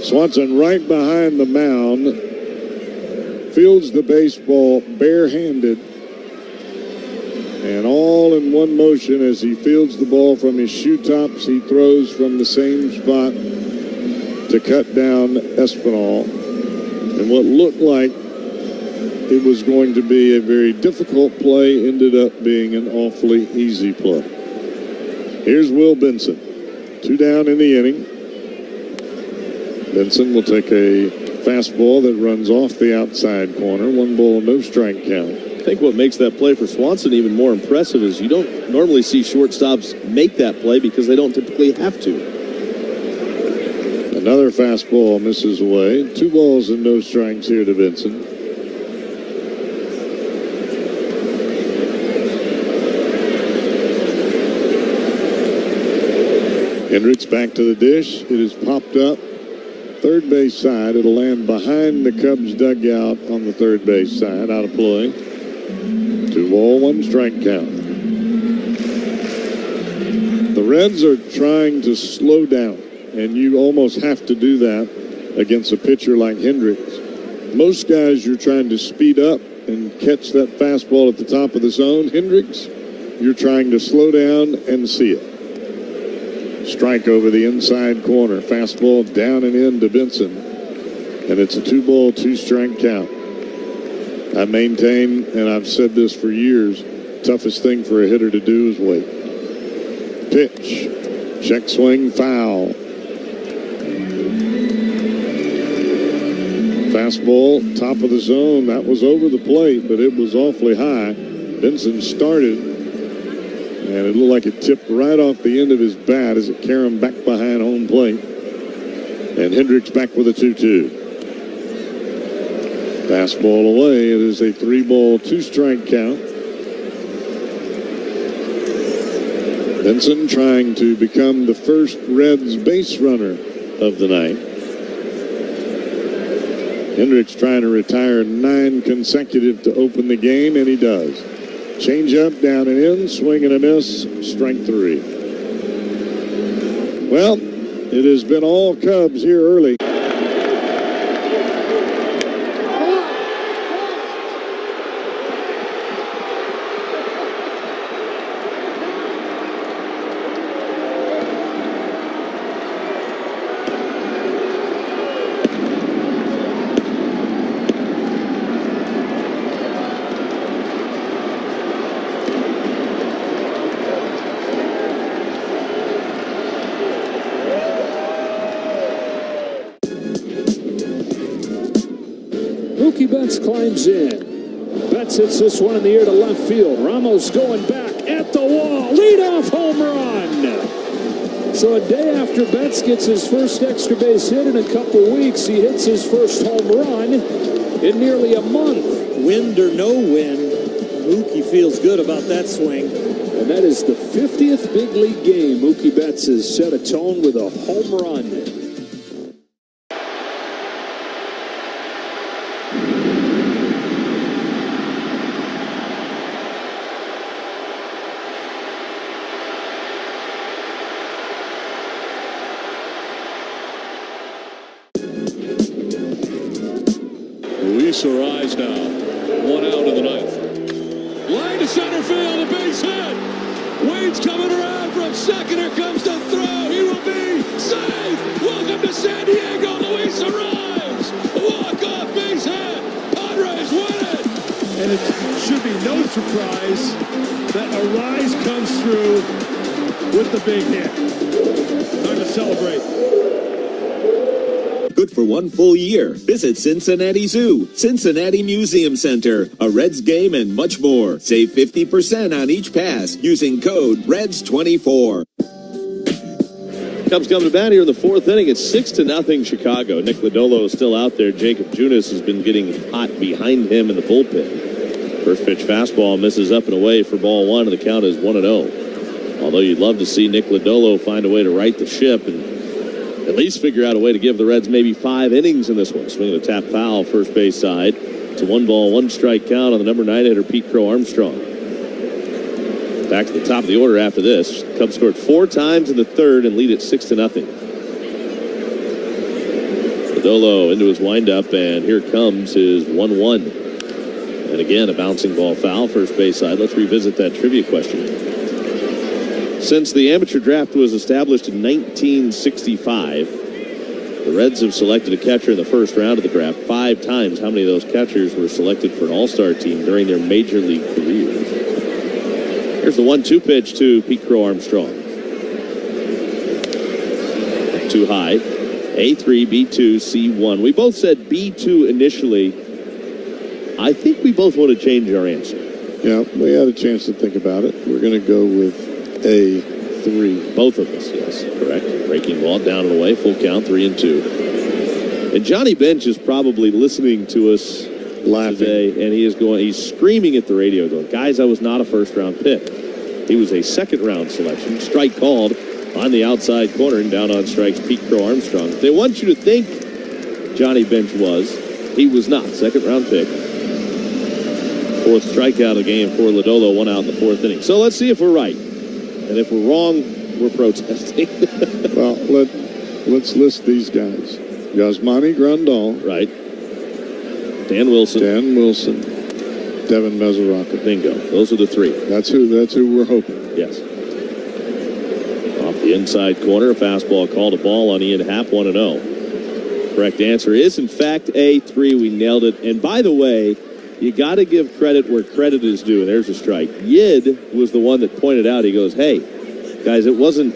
Swanson right behind the mound. Fields the baseball barehanded. And all in one motion as he fields the ball from his shoe tops, he throws from the same spot to cut down Espinal. And what looked like it was going to be a very difficult play ended up being an awfully easy play. Here's Will Benson. 2 down in the inning. Benson will take a fastball that runs off the outside corner. 1 ball, no strike count.
I think what makes that play for Swanson even more impressive is you don't normally see shortstops make that play because they don't typically have to.
Another fastball misses away. 2 balls and no strikes here to Benson. Hendricks back to the dish. It is popped up. Third base side. It'll land behind the Cubs dugout on the third base side. Out of play. 2 ball, 1 strike count. The Reds are trying to slow down, and you almost have to do that against a pitcher like Hendricks. Most guys you're trying to speed up and catch that fastball at the top of the zone. Hendricks, you're trying to slow down and see it. Strike over the inside corner. Fastball down and in to Benson. And it's a 2 ball, 2 strike count. I maintain, and I've said this for years, toughest thing for a hitter to do is wait. Pitch. Check swing, foul. Fastball, top of the zone. That was over the plate, but it was awfully high. Benson started, and it looked like it tipped right off the end of his bat as it carried him back behind home plate. And Hendricks back with a 2-2. Fastball away. It is a 3 ball, 2 strike count. Benson trying to become the first Reds base runner of the night. Hendricks trying to retire 9 consecutive to open the game, and he does. Change up, down and in, swing and a miss, strike 3. Well, it has been all Cubs here early.
Mookie Betts climbs in. Betts hits this one in the air to left field. Ramos going back at the wall. Leadoff home run. So a day after Betts gets his first extra base hit in a couple weeks, he hits his first home run in nearly a month.
Wind or no wind, Mookie feels good about that swing.
And that is the 50th big league game. Mookie Betts has set a tone with a home run.
Rise now. 1 out in the ninth. Line to center field, a base hit. Wade's coming around from second. Here comes the throw. He will be safe. Welcome to San Diego. Luis arrives. Walk-off base hit. Padres win it.
And it should be no surprise that Arise comes through with the big hit. Time to celebrate.
Good for one full year. Visit Cincinnati Zoo, Cincinnati Museum Center, a Reds game, and much more. Save 50% on each pass using code REDS24.
Cubs come to bat here in the fourth inning. It's 6-0 Chicago. Nick Lodolo is still out there. Jacob Junis has been getting hot behind him in the bullpen. First pitch fastball misses up and away for ball one, and the count is 1-0. Although you'd love to see Nick Lodolo find a way to right the ship and at least figure out a way to give the Reds maybe 5 innings in this one. Swinging a tap foul first base side. It's a 1-ball, 1-strike count on the number 9 hitter, Pete Crow Armstrong. Back to the top of the order after this. Cubs scored 4 times in the third and lead at 6-0. Lodolo into his windup, and here comes his 1-1. And again, a bouncing ball foul first base side. Let's revisit that trivia question. Since the amateur draft was established in 1965, the Reds have selected a catcher in the first round of the draft 5 times. How many of those catchers were selected for an all-star team during their major league careers? Here's the 1-2 pitch to Pete Crow Armstrong. Too high. A3, B2, C1. We both said B2 initially. I think we both want to change our answer.
Yeah, we had a chance to think about it. We're going to go with A3.
Both of us, yes, correct. Breaking ball down and away, full count, 3-2. And Johnny Bench is probably listening to us
laughing
today, and he's screaming at the radio, going, "Guys, I was not a first-round pick. He was a second-round selection." Strike called on the outside corner, and down on strikes Pete Crow Armstrong. They want you to think Johnny Bench was. He was not. Second-round pick. 4th strikeout of the game for Lodolo, 1 out in the 4th inning. So let's see if we're right. And if we're wrong, we're protesting.
Well, let's list these guys. Yasmani Grandal.
Right. Dan Wilson.
Devin Mesoraco.
Bingo. Those are the 3.
That's who we're hoping.
Yes. Off the inside corner, a fastball called a ball on Ian Happ, 1-0. Correct answer is, in fact, A3. We nailed it. And by the way, you got to give credit where credit is due. And there's a strike. Yid was the one that pointed out. He goes, "Hey, guys, it wasn't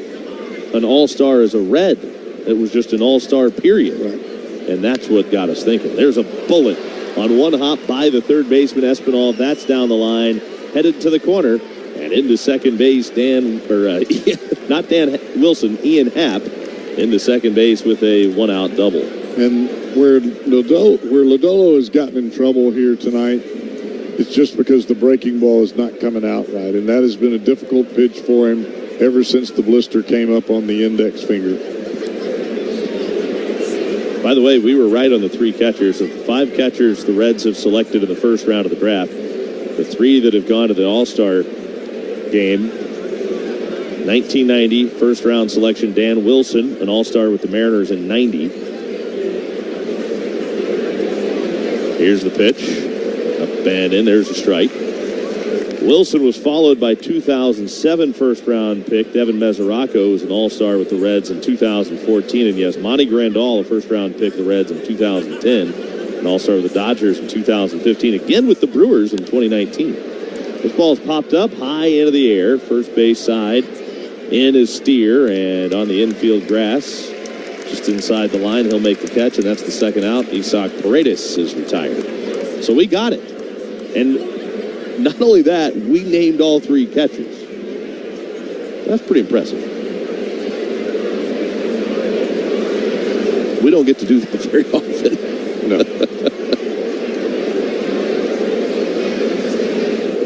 an all-star as a Red. It was just an all-star period." Right. And that's what got us thinking. There's a bullet on one hop by the third baseman, Espinal. That's down the line, headed to the corner, and into second base, not Dan Wilson, Ian Happ, into second base with a 1-out double.
And where Lodolo has gotten in trouble here tonight, it's just because the breaking ball is not coming out right. And that has been a difficult pitch for him ever since the blister came up on the index finger.
By the way, we were right on the 3 catchers. Of the 5 catchers the Reds have selected in the first round of the draft, the 3 that have gone to the All-Star game, 1990, first-round selection, Dan Wilson, an All-Star with the Mariners in 90. Here's the pitch. Up and in. There's a strike. Wilson was followed by 2007 first-round pick Devin Mesoraco, who was an all-star with the Reds in 2014. And yes, Monty Grandal, a first-round pick of the Reds in 2010, an all-star with the Dodgers in 2015, again with the Brewers in 2019. This ball's popped up high into the air, first base side. In is Steer, and on the infield grass, Just inside the line, he'll make the catch, and that's the second out. Isaac Paredes is retired. So we got it. And not only that, we named all 3 catchers. That's pretty impressive. We don't get to do that very often.
No.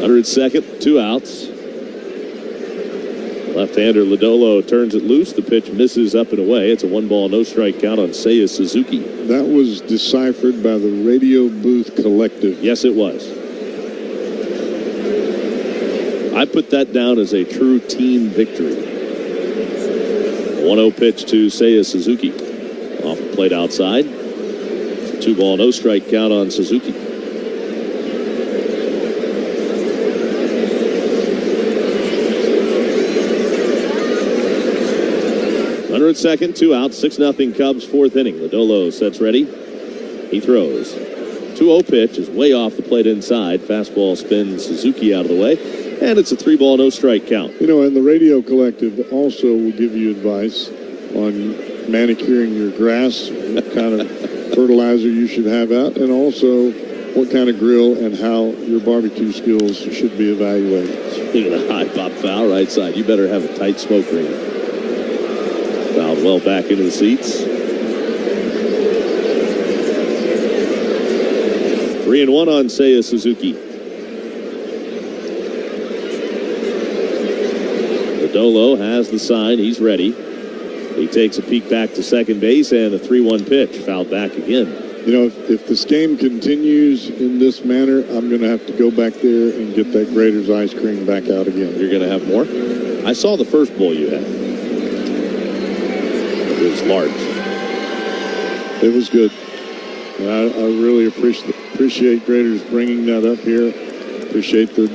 102nd, 2 outs. Left-hander Lodolo turns it loose. The pitch misses up and away. It's a 1-ball, no-strike count on Seiya Suzuki.
That was deciphered by the Radio Booth Collective.
Yes, it was. I put that down as a true team victory. 1-0 pitch to Seiya Suzuki. Off the plate outside. 2-ball, no-strike count on Suzuki. Second, 2 outs, 6-0 Cubs, 4th inning. Lodolo sets ready. He throws. 2-0 pitch is way off the plate inside. Fastball spins Suzuki out of the way. And it's a 3-ball, no-strike count.
You know, and the Radio Collective also will give you advice on manicuring your grass, what kind of fertilizer you should have out, and also what kind of grill and how your barbecue skills should be evaluated.
Speaking of the high pop foul, right side, you better have a tight smoke ring. Fouled well back into the seats. 3-1 on Seiya Suzuki. Lodolo has the sign. He's ready. He takes a peek back to second base, and a 3-1 pitch. Fouled back again.
You know, if this game continues in this manner, I'm going to have to go back there and get that Grater's ice cream back out again.
You're going to have more? I saw the first bowl you had. It was large.
It was good. I really appreciate Grater's bringing that up here. Appreciate the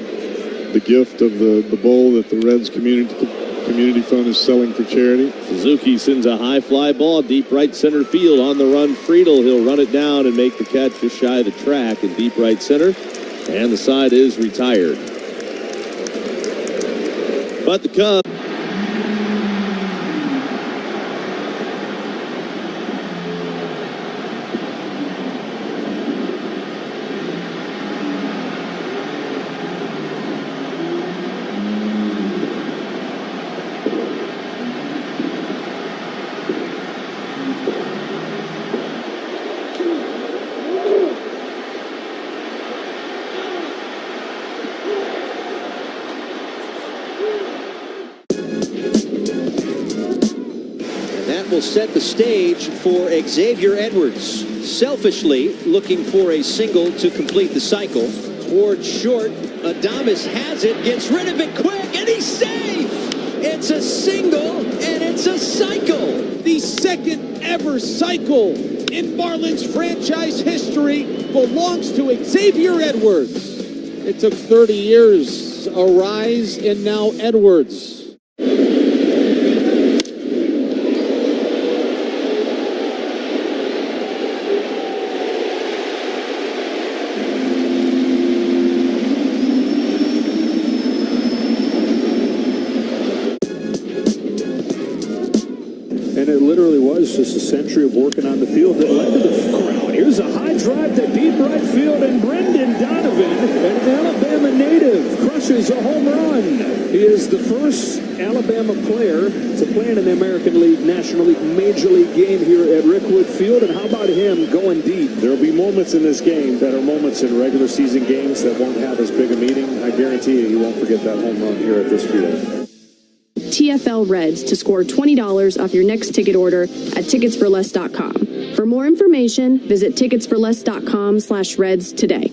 gift of the bowl that the Reds Community Fund is selling for charity.
Suzuki sends a high fly ball deep right center field. On the run, Friedel. He'll run it down and make the catch just shy of the track in deep right center. And the side is retired. But the Cubs.
Will set the stage for Xavier Edwards. Selfishly looking for a single to complete the cycle. Towards short, Adames has it, gets rid of it quick, and he's safe! It's a single, and it's a cycle!
The second ever cycle in Marlins franchise history belongs to Xavier Edwards. It took 30 years, a rise, and now Edwards.
Just a century of working on the field that led to the crowd. Here's a high drive to deep right field, and Brendan Donovan, an Alabama native, crushes a home run. He is the first Alabama player to play in an American League, National League, Major League game here at Rickwood Field. And how about him going deep?
There will be moments in this game that are moments in regular season games that won't have as big a meaning. I guarantee you won't forget that home run here at this field.
TFL Reds to score $20 off your next ticket order at ticketsforless.com. For more information, visit ticketsforless.com/Reds today.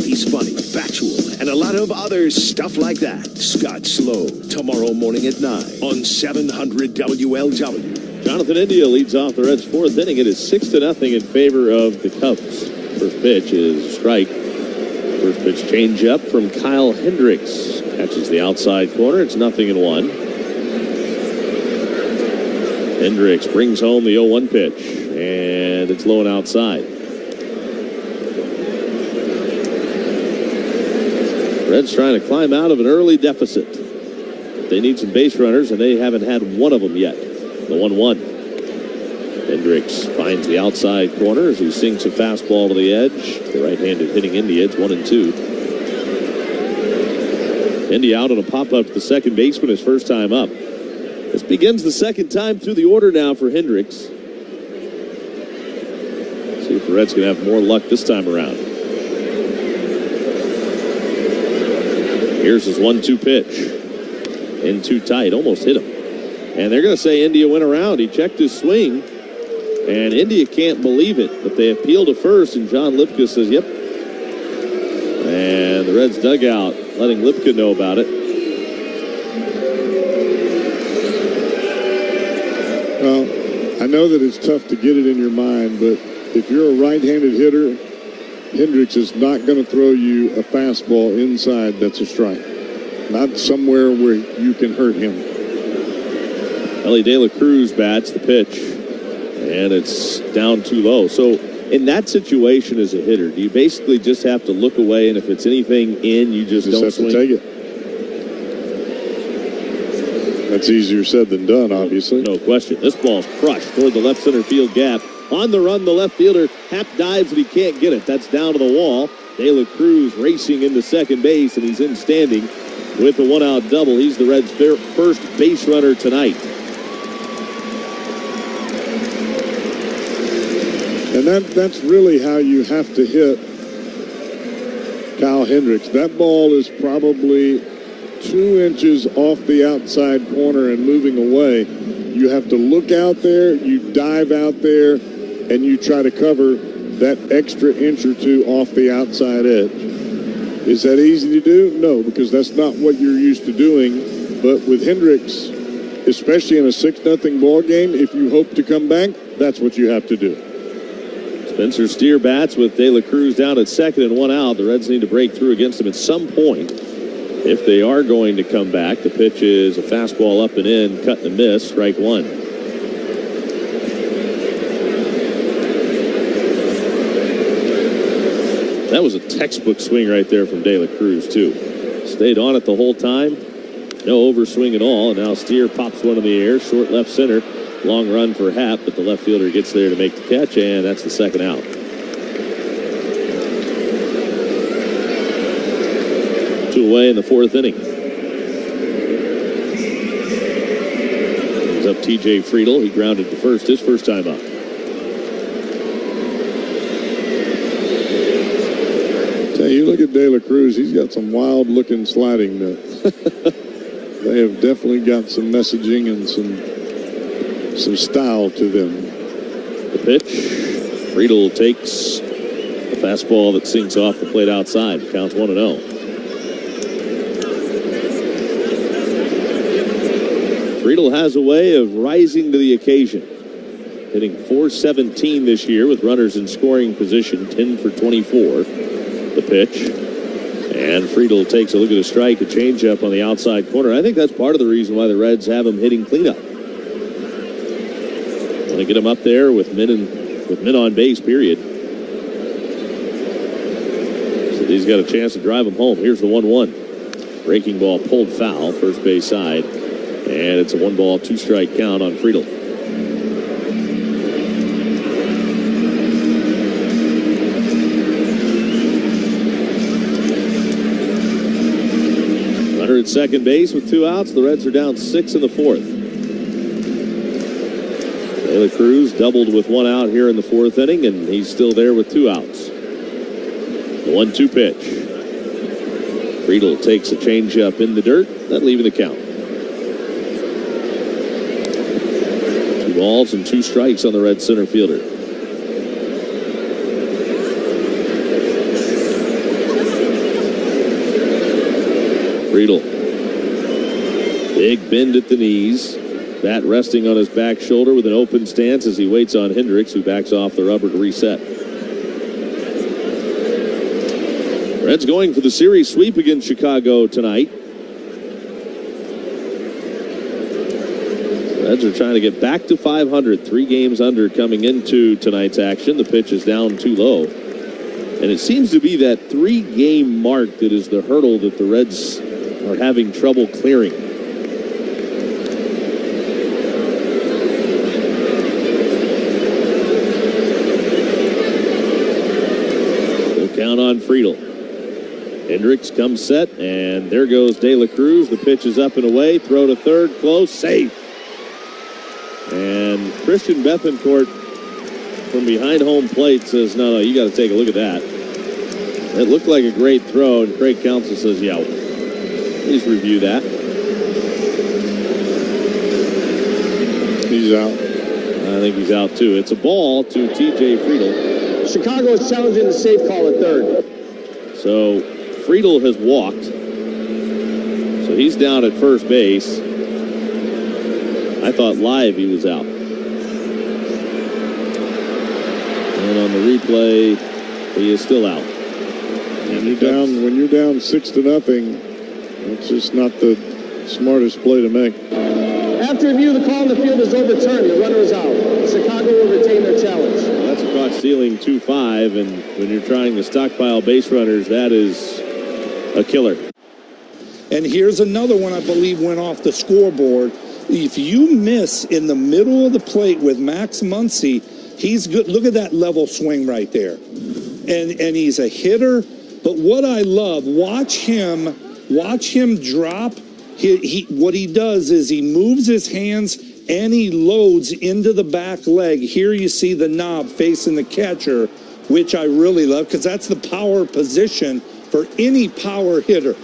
He's funny, factual, and a lot of other stuff like that. Scott Slow, tomorrow morning at 9 on 700 WLW.
Jonathan India leads off the Reds' 4th inning. It is 6-0 in favor of the Cubs. First pitch is strike. First pitch changeup from Kyle Hendricks. Catches the outside corner. It's 0-1. Hendricks brings home the 0-1 pitch, and it's low and outside. Reds trying to climb out of an early deficit. They need some base runners, and they haven't had one of them yet. The 1-1. Hendricks finds the outside corner as he sinks a fastball to the edge. The right-handed hitting India. It's 1-2. India out on a pop-up to the second baseman his first time up. This begins the second time through the order now for Hendricks. See if the Reds can have more luck this time around. Here's his 1-2 pitch. In too tight, almost hit him. And they're going to say India went around. He checked his swing, and India can't believe it. But they appeal to first, and John Lipka says, yep. And the Reds dugout letting Lipka know about it.
Well, I know that it's tough to get it in your mind, but if you're a right-handed hitter, Hendricks is not going to throw you a fastball inside that's a strike. Not somewhere where you can hurt him.
Ellie De La Cruz bats the pitch, and it's down too low. So in that situation as a hitter, do you basically just have to look away, and if it's anything in, you just don't
have
swing?
to take it. That's easier said than done, obviously.
No question. This ball's crushed toward the left center field gap. On the run, the left fielder Happ dives, and he can't get it. That's down to the wall. De La Cruz racing into second base, and he's in standing with a one-out double. He's the Reds' first base runner tonight.
And that's really how you have to hit Kyle Hendricks. That ball is probably 2 inches off the outside corner and moving away. You have to look out there, you dive out there, and you try to cover that extra inch or two off the outside edge. Is that easy to do? No, because that's not what you're used to doing. But with Hendricks, especially in a 6-0 ball game, if you hope to come back, that's what you have to do.
Spencer Steer bats with De La Cruz down at second and 1 out. The Reds need to break through against him at some point if they are going to come back. The pitch is a fastball up and in, cut and a miss, strike one. That was a textbook swing right there from De La Cruz, too. Stayed on it the whole time. No overswing at all, and now Steer pops one in the air, short left center. Long run for Happ, but the left fielder gets there to make the catch, and that's the second out. Two away in the fourth inning. Brings up T.J. Friedel. He grounded to first his first time up.
You look at De La Cruz, he's got some wild-looking sliding nuts. They have definitely got some messaging and some style to them.
The pitch. Friedel takes a fastball that sinks off the plate outside. Counts 1-0. Friedel has a way of rising to the occasion. Hitting .417 this year with runners in scoring position, 10 for 24. The pitch, and Friedel takes a look at a strike, a changeup on the outside corner. I think that's part of the reason why the Reds have him hitting cleanup. Want to get him up there with men on base, period. So he's got a chance to drive him home. Here's the 1-1. Breaking ball pulled foul, first base side, and it's a 1-ball, 2-strike count on Friedel. At second base with 2 outs. The Reds are down 6 in the fourth. De La Cruz doubled with 1 out here in the fourth inning, and he's still there with 2 outs. The 1-2 pitch. Friedel takes a changeup in the dirt, not leaving the count. 2 balls and 2 strikes on the Red center fielder. Friedel. Big bend at the knees. Bat resting on his back shoulder with an open stance as he waits on Hendricks, who backs off the rubber to reset. Reds going for the series sweep against Chicago tonight. Reds are trying to get back to 500. 3 games under coming into tonight's action. The pitch is down too low. And it seems to be that 3-game mark that is the hurdle that the Reds are having trouble clearing. on Friedel. Hendricks comes set, and there goes De La Cruz. The pitch is up and away. Throw to third, close, safe. And Christian Bethencourt from behind home plate says, no, you got to take a look at that. It looked like a great throw, and Craig Counsell says, yeah, please review that.
He's out.
I think he's out, too. It's a ball to T.J. Friedel.
Chicago is challenging the safe call at third.
So Friedel has walked. So he's down at first base. I thought live he was out. And on the replay, he is still out.
And when you're down 6-0, it's just not the smartest play to make.
After review, the call in the field is overturned. The runner is out. Chicago will retain their challenge.
Well, that's a caught stealing 2-5, and when you're trying to stockpile base runners, that is a killer.
And here's another one I believe went off the scoreboard. If you miss in the middle of the plate with Max Muncy, he's good. Look at that level swing right there. And he's a hitter. But what I love, watch him drop. What he does is he moves his hands and he loads into the back leg. Here you see the knob facing the catcher, which I really love because that's the power position for any power hitter.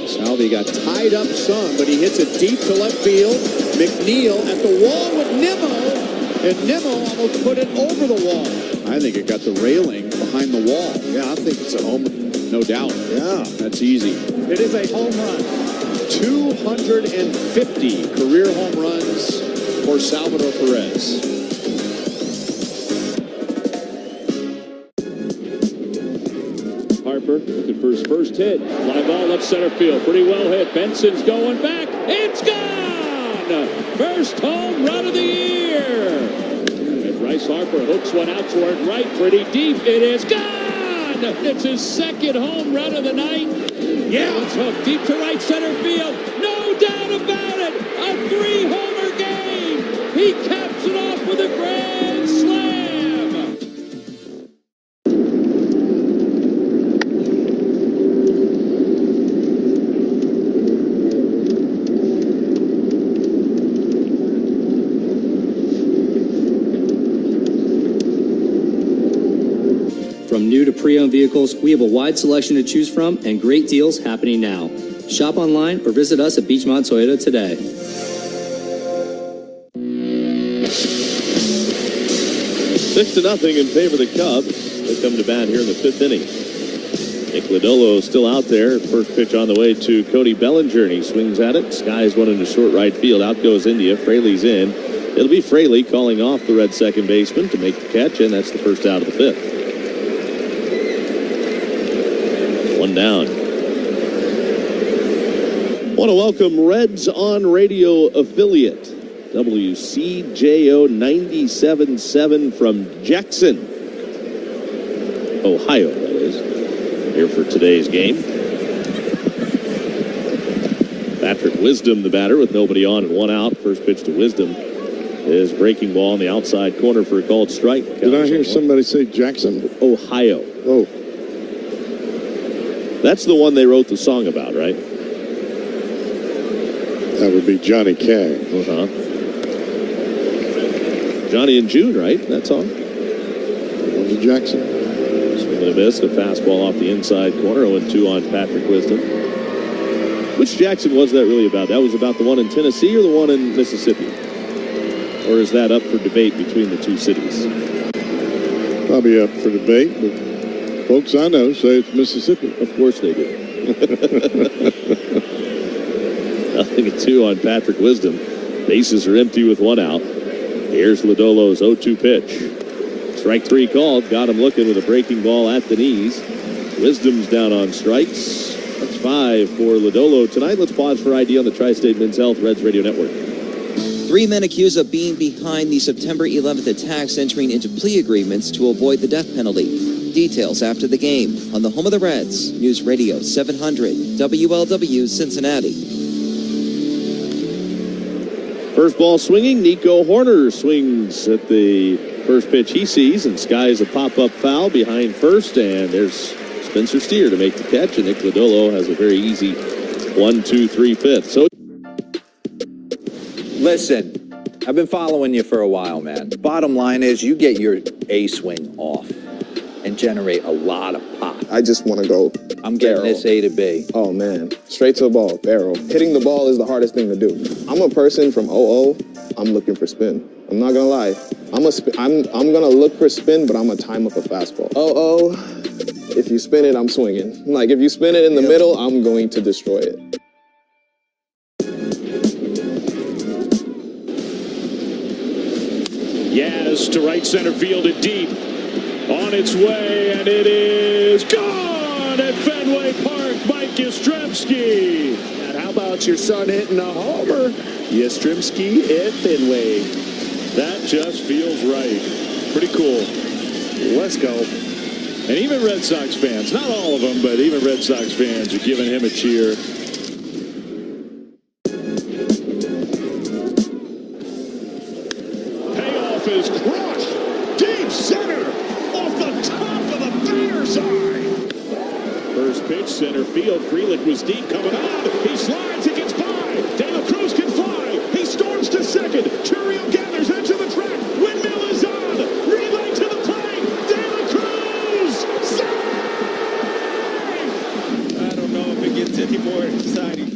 Salvi got tied up some, but he hits it deep to left field. McNeil at the wall with Nimmo, and Nimmo almost put it over the wall.
I think it got the railing behind the wall.
Yeah, I think it's a home.
No doubt.
Yeah.
That's easy.
It is a home run.
250 career home runs for Salvador Perez.
Harper looking for his first hit. Fly ball left center field. Pretty well hit. Benson's going back. It's gone! First home run of the year. And Bryce Harper hooks one out toward right. Pretty deep. It is gone! It's his second home run of the night. Yeah, it's hooked deep to right center field. No doubt about it. A 3-homer game. He caps it off with a grand slam.
From new to pre-owned vehicles, we have a wide selection to choose from and great deals happening now. Shop online or visit us at Beachmont Toyota today.
6-0 in favor of the Cubs. They come to bat here in the 5th inning. Nick Lodolo still out there. First pitch on the way to Cody Bellinger, and he swings at it. Skies one into short right field. Out goes India. Fraley's in. It'll be Fraley calling off the Red second baseman to make the catch, and that's the first out of the 5th. One down. Want to welcome Reds on Radio affiliate WCJO 97.7 from Jackson, Ohio, that is, here for today's game. Patrick Wisdom, the batter, with nobody on and one out. First pitch to Wisdom is breaking ball in the outside corner for a called strike.
Did I hear somebody say Jackson?
Ohio.
Oh.
That's the one they wrote the song about, right?
That would be Johnny Cash.
Uh-huh. Johnny and June, right? That song?
Was Jackson?
Swing and a miss. A fastball off the inside corner. 0-2 on Patrick Wisdom. Which Jackson was that really about? That was about the one in Tennessee or the one in Mississippi? Or is that up for debate between the two cities?
Probably up for debate, but folks I know say it's Mississippi.
Of course they do. 0-2 on Patrick Wisdom. Bases are empty with one out. Here's Lodolo's 0-2 pitch. Strike three called. Got him looking with a breaking ball at the knees. Wisdom's down on strikes. That's 5 for Lodolo tonight. Let's pause for ID on the Tri-State Men's Health Reds Radio Network.
3 men accused of being behind the September 11th attacks entering into plea agreements to avoid the death penalty. Details after the game on the home of the Reds, News Radio 700 WLW Cincinnati.
First ball swinging, Nico Horner swings at the first pitch he sees and skies a pop-up foul behind first, and there's Spencer Steer to make the catch, and Nick Lodolo has a very easy 1, 2, 3 fifth. So,
listen, I've been following you for a while, man. Bottom line is you get your A swing off and generate a lot of pop.
I just want to go.
I'm getting this A to B.
Oh man, straight to the ball, barrel. Hitting the ball is the hardest thing to do. I'm a person from 0-0. I'm looking for spin. I'm not gonna lie. I'm gonna look for spin, but I'm gonna time up a fastball. 0-0. If you spin it, I'm swinging. Like if you spin it in the middle, I'm going to destroy it.
Yaz to right center field and deep. On its way, and it is gone at Fenway Park. Mike Yastrzemski. And how about your son hitting a homer? Yastrzemski at Fenway. That just feels right. Pretty cool. Let's go. And even Red Sox fans, not all of them, but even Red Sox fans are giving him a cheer. Payoff is crushed. Deep center. First pitch, center field. Frelick was deep coming on. He slides, he gets by. De La Cruz can fly. He storms to second. Churriel gathers edge of the track. Windmill is on. Relay to the plate. De La Cruz. Save!
I don't know if it gets any more exciting.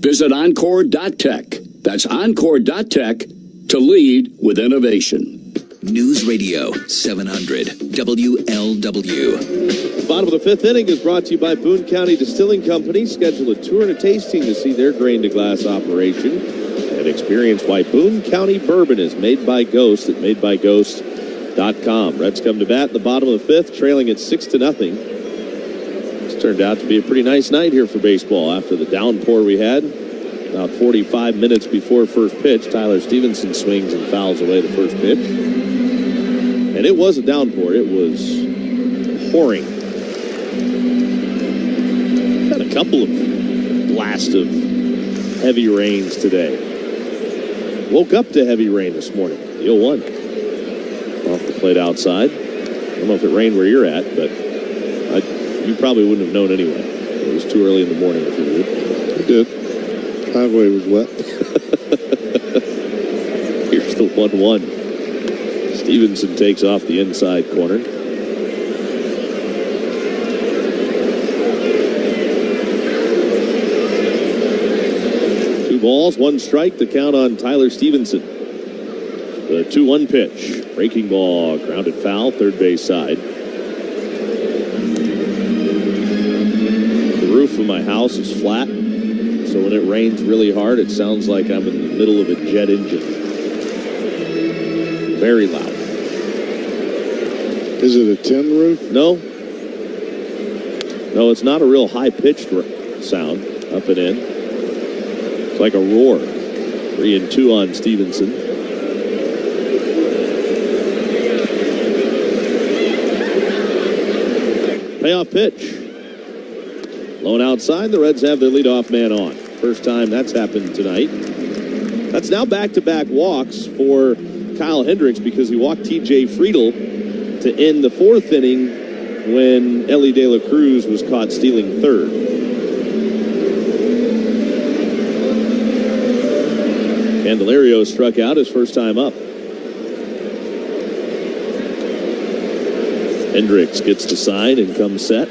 Visit Encore.tech. That's Encore.tech to lead with innovation.
News Radio 700 WLW.
Bottom of the fifth inning is brought to you by Boone County Distilling Company. Schedule a tour and a tasting to see their grain-to-glass operation and experience why Boone County bourbon is made by Ghost at madebyghost.com. Reds come to bat in the bottom of the fifth, trailing at 6-0. Turned out to be a pretty nice night here for baseball after the downpour we had. About 45 minutes before first pitch, Tyler Stevenson swings and fouls away the first pitch. And it was a downpour. It was pouring. Had a couple of blasts of heavy rains today. Woke up to heavy rain this morning. The 0-1 off the plate outside. I don't know if it rained where you're at, but you probably wouldn't have known anyway. It was too early in the morning if you would.
It did. Highway was wet.
Here's the 1-1. Stevenson takes off the inside corner. Two balls, one strike. The count on Tyler Stevenson. The 2-1 pitch. Breaking ball, grounded foul, third base side. The roof of my house is flat, so when it rains really hard, it sounds like I'm in the middle of a jet engine. Very loud.
Is it a tin roof?
No. No, it's not a real high-pitched sound up and in. It's like a roar. 3-2 on Stevenson. Payoff pitch. Low and outside, the Reds have their leadoff man on. First time that's happened tonight. That's now back-to-back walks for Kyle Hendricks because he walked T.J. Friedel to end the fourth inning when Ellie De La Cruz was caught stealing third. Candelario struck out his first time up. Hendricks gets to sign and comes set.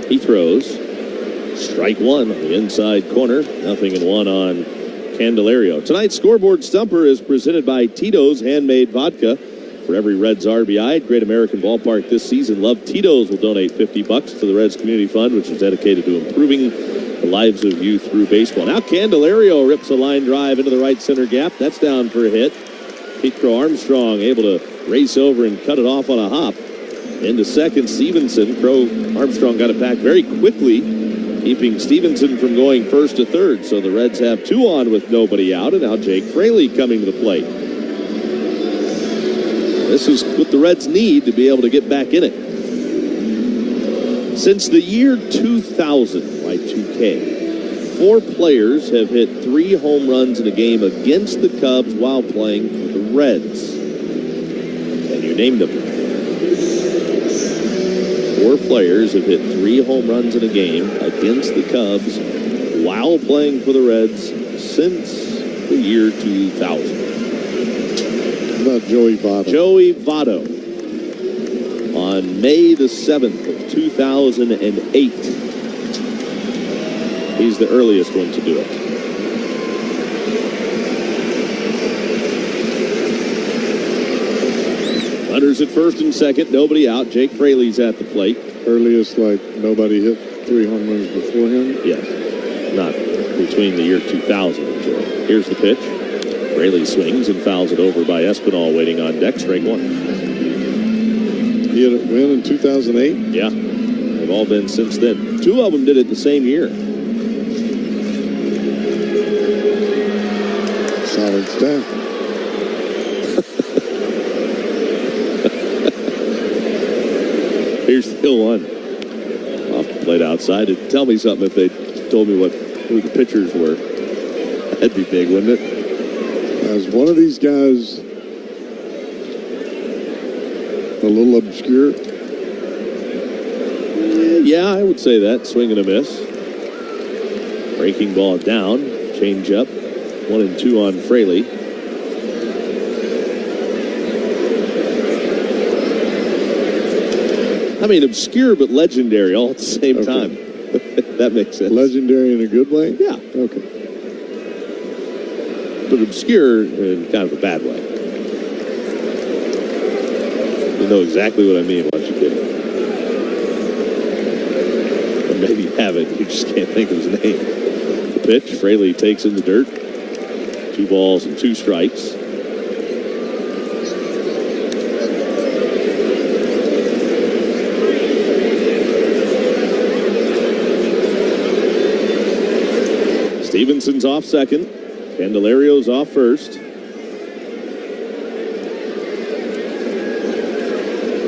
He throws. Strike one on the inside corner. 0-1 on Candelario. Tonight's scoreboard stumper is presented by Tito's Handmade Vodka. For every Reds RBI at Great American Ballpark this season, Love Tito's will donate $50 to the Reds Community Fund, which is dedicated to improving the lives of youth through baseball. Now Candelario rips a line drive into the right center gap. That's down for a hit. Pete Crow Armstrong able to race over and cut it off on a hop. Into second, Stevenson. Crow Armstrong got it back very quickly keeping Stevenson from going first to third. So the Reds have 2 on with nobody out, and now Jake Fraley coming to the plate. This is what the Reds need to be able to get back in it. Since the year 2000, Y2K, 4 players have hit 3 home runs in a game against the Cubs while playing for the Reds. And you named them. 4 players have hit 3 home runs in a game against the Cubs while playing for the Reds since the year 2000.
How about Joey Votto?
Joey Votto on May the 7th of 2008. He's the earliest one to do it. Runners at first and second, nobody out. Jake Fraley's at the plate.
Earliest, like nobody hit 3 home runs before him?
Yes. Not between the year 2000 and Joey. Here's the pitch. Fraley swings and fouls it over by Espinal, waiting on deck, strike 1.
He had a win in 2008?
Yeah. They've all been since then. 2 of them did it the same year.
Solid stuff.
Here's the 1. Off the plate outside. It'd tell me something if they told me who the pitchers were. That'd be big, wouldn't it?
As one of these guys a little obscure?
Yeah, I would say that. Swing and a miss. Breaking ball down. Change up. 1 and 2 on Fraley. I mean, obscure but legendary all at the same time. That makes sense.
Legendary in a good way?
Yeah.
Okay.
But obscure in kind of a bad way. You know exactly what I mean, why don't you get it? Or maybe you have it, you just can't think of his name. The pitch, Fraley takes in the dirt. 2 balls and 2 strikes. Stevenson's off second. Candelario's off first.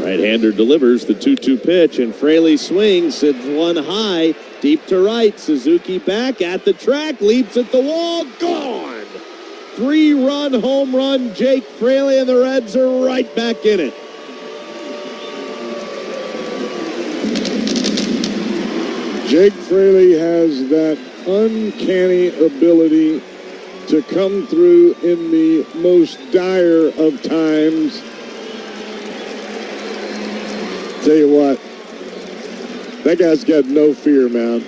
Right-hander delivers the 2-2 pitch, and Fraley swings, sends one high, deep to right. Suzuki back at the track, leaps at the wall, gone! 3-run home run, Jake Fraley, and the Reds are right back in it.
Jake Fraley has that uncanny ability to come through in the most dire of times. Tell you what, that guy's got no fear, man.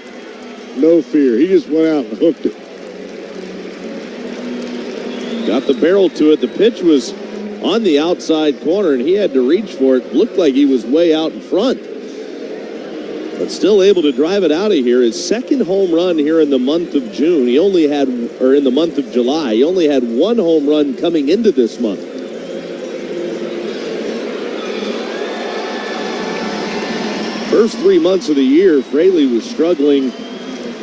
No fear. He just went out and hooked it.
Got the barrel to it. The pitch was on the outside corner, and he had to reach for it. Looked like he was way out in front. But still able to drive it out of here. His second home run here in the month of June. He only had, or in the month of July, he only had 1 home run coming into this month. First 3 months of the year, Fraley was struggling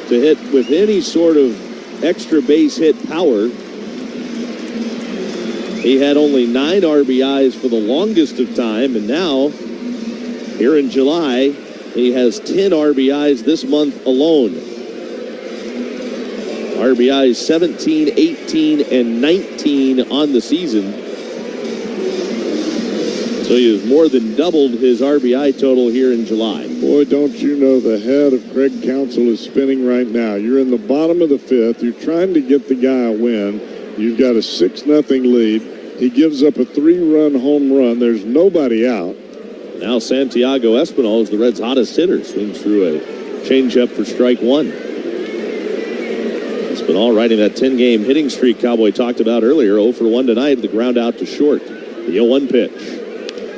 to hit with any sort of extra base hit power. He had only 9 RBIs for the longest of time, and now, here in July, he has 10 RBIs this month alone. RBIs 17, 18, and 19 on the season. So he has more than doubled his RBI total here in July.
Boy, don't you know the head of Craig Counsell is spinning right now. You're in the bottom of the 5th. You're trying to get the guy a win. You've got a 6-0 lead. He gives up a 3-run home run. There's nobody out.
Now Santiago Espinal is the Reds' hottest hitter. Swings through a changeup for strike 1. Espinal riding that 10-game hitting streak Cowboy talked about earlier. 0 for 1 tonight. The ground out to short. The 0-1 pitch.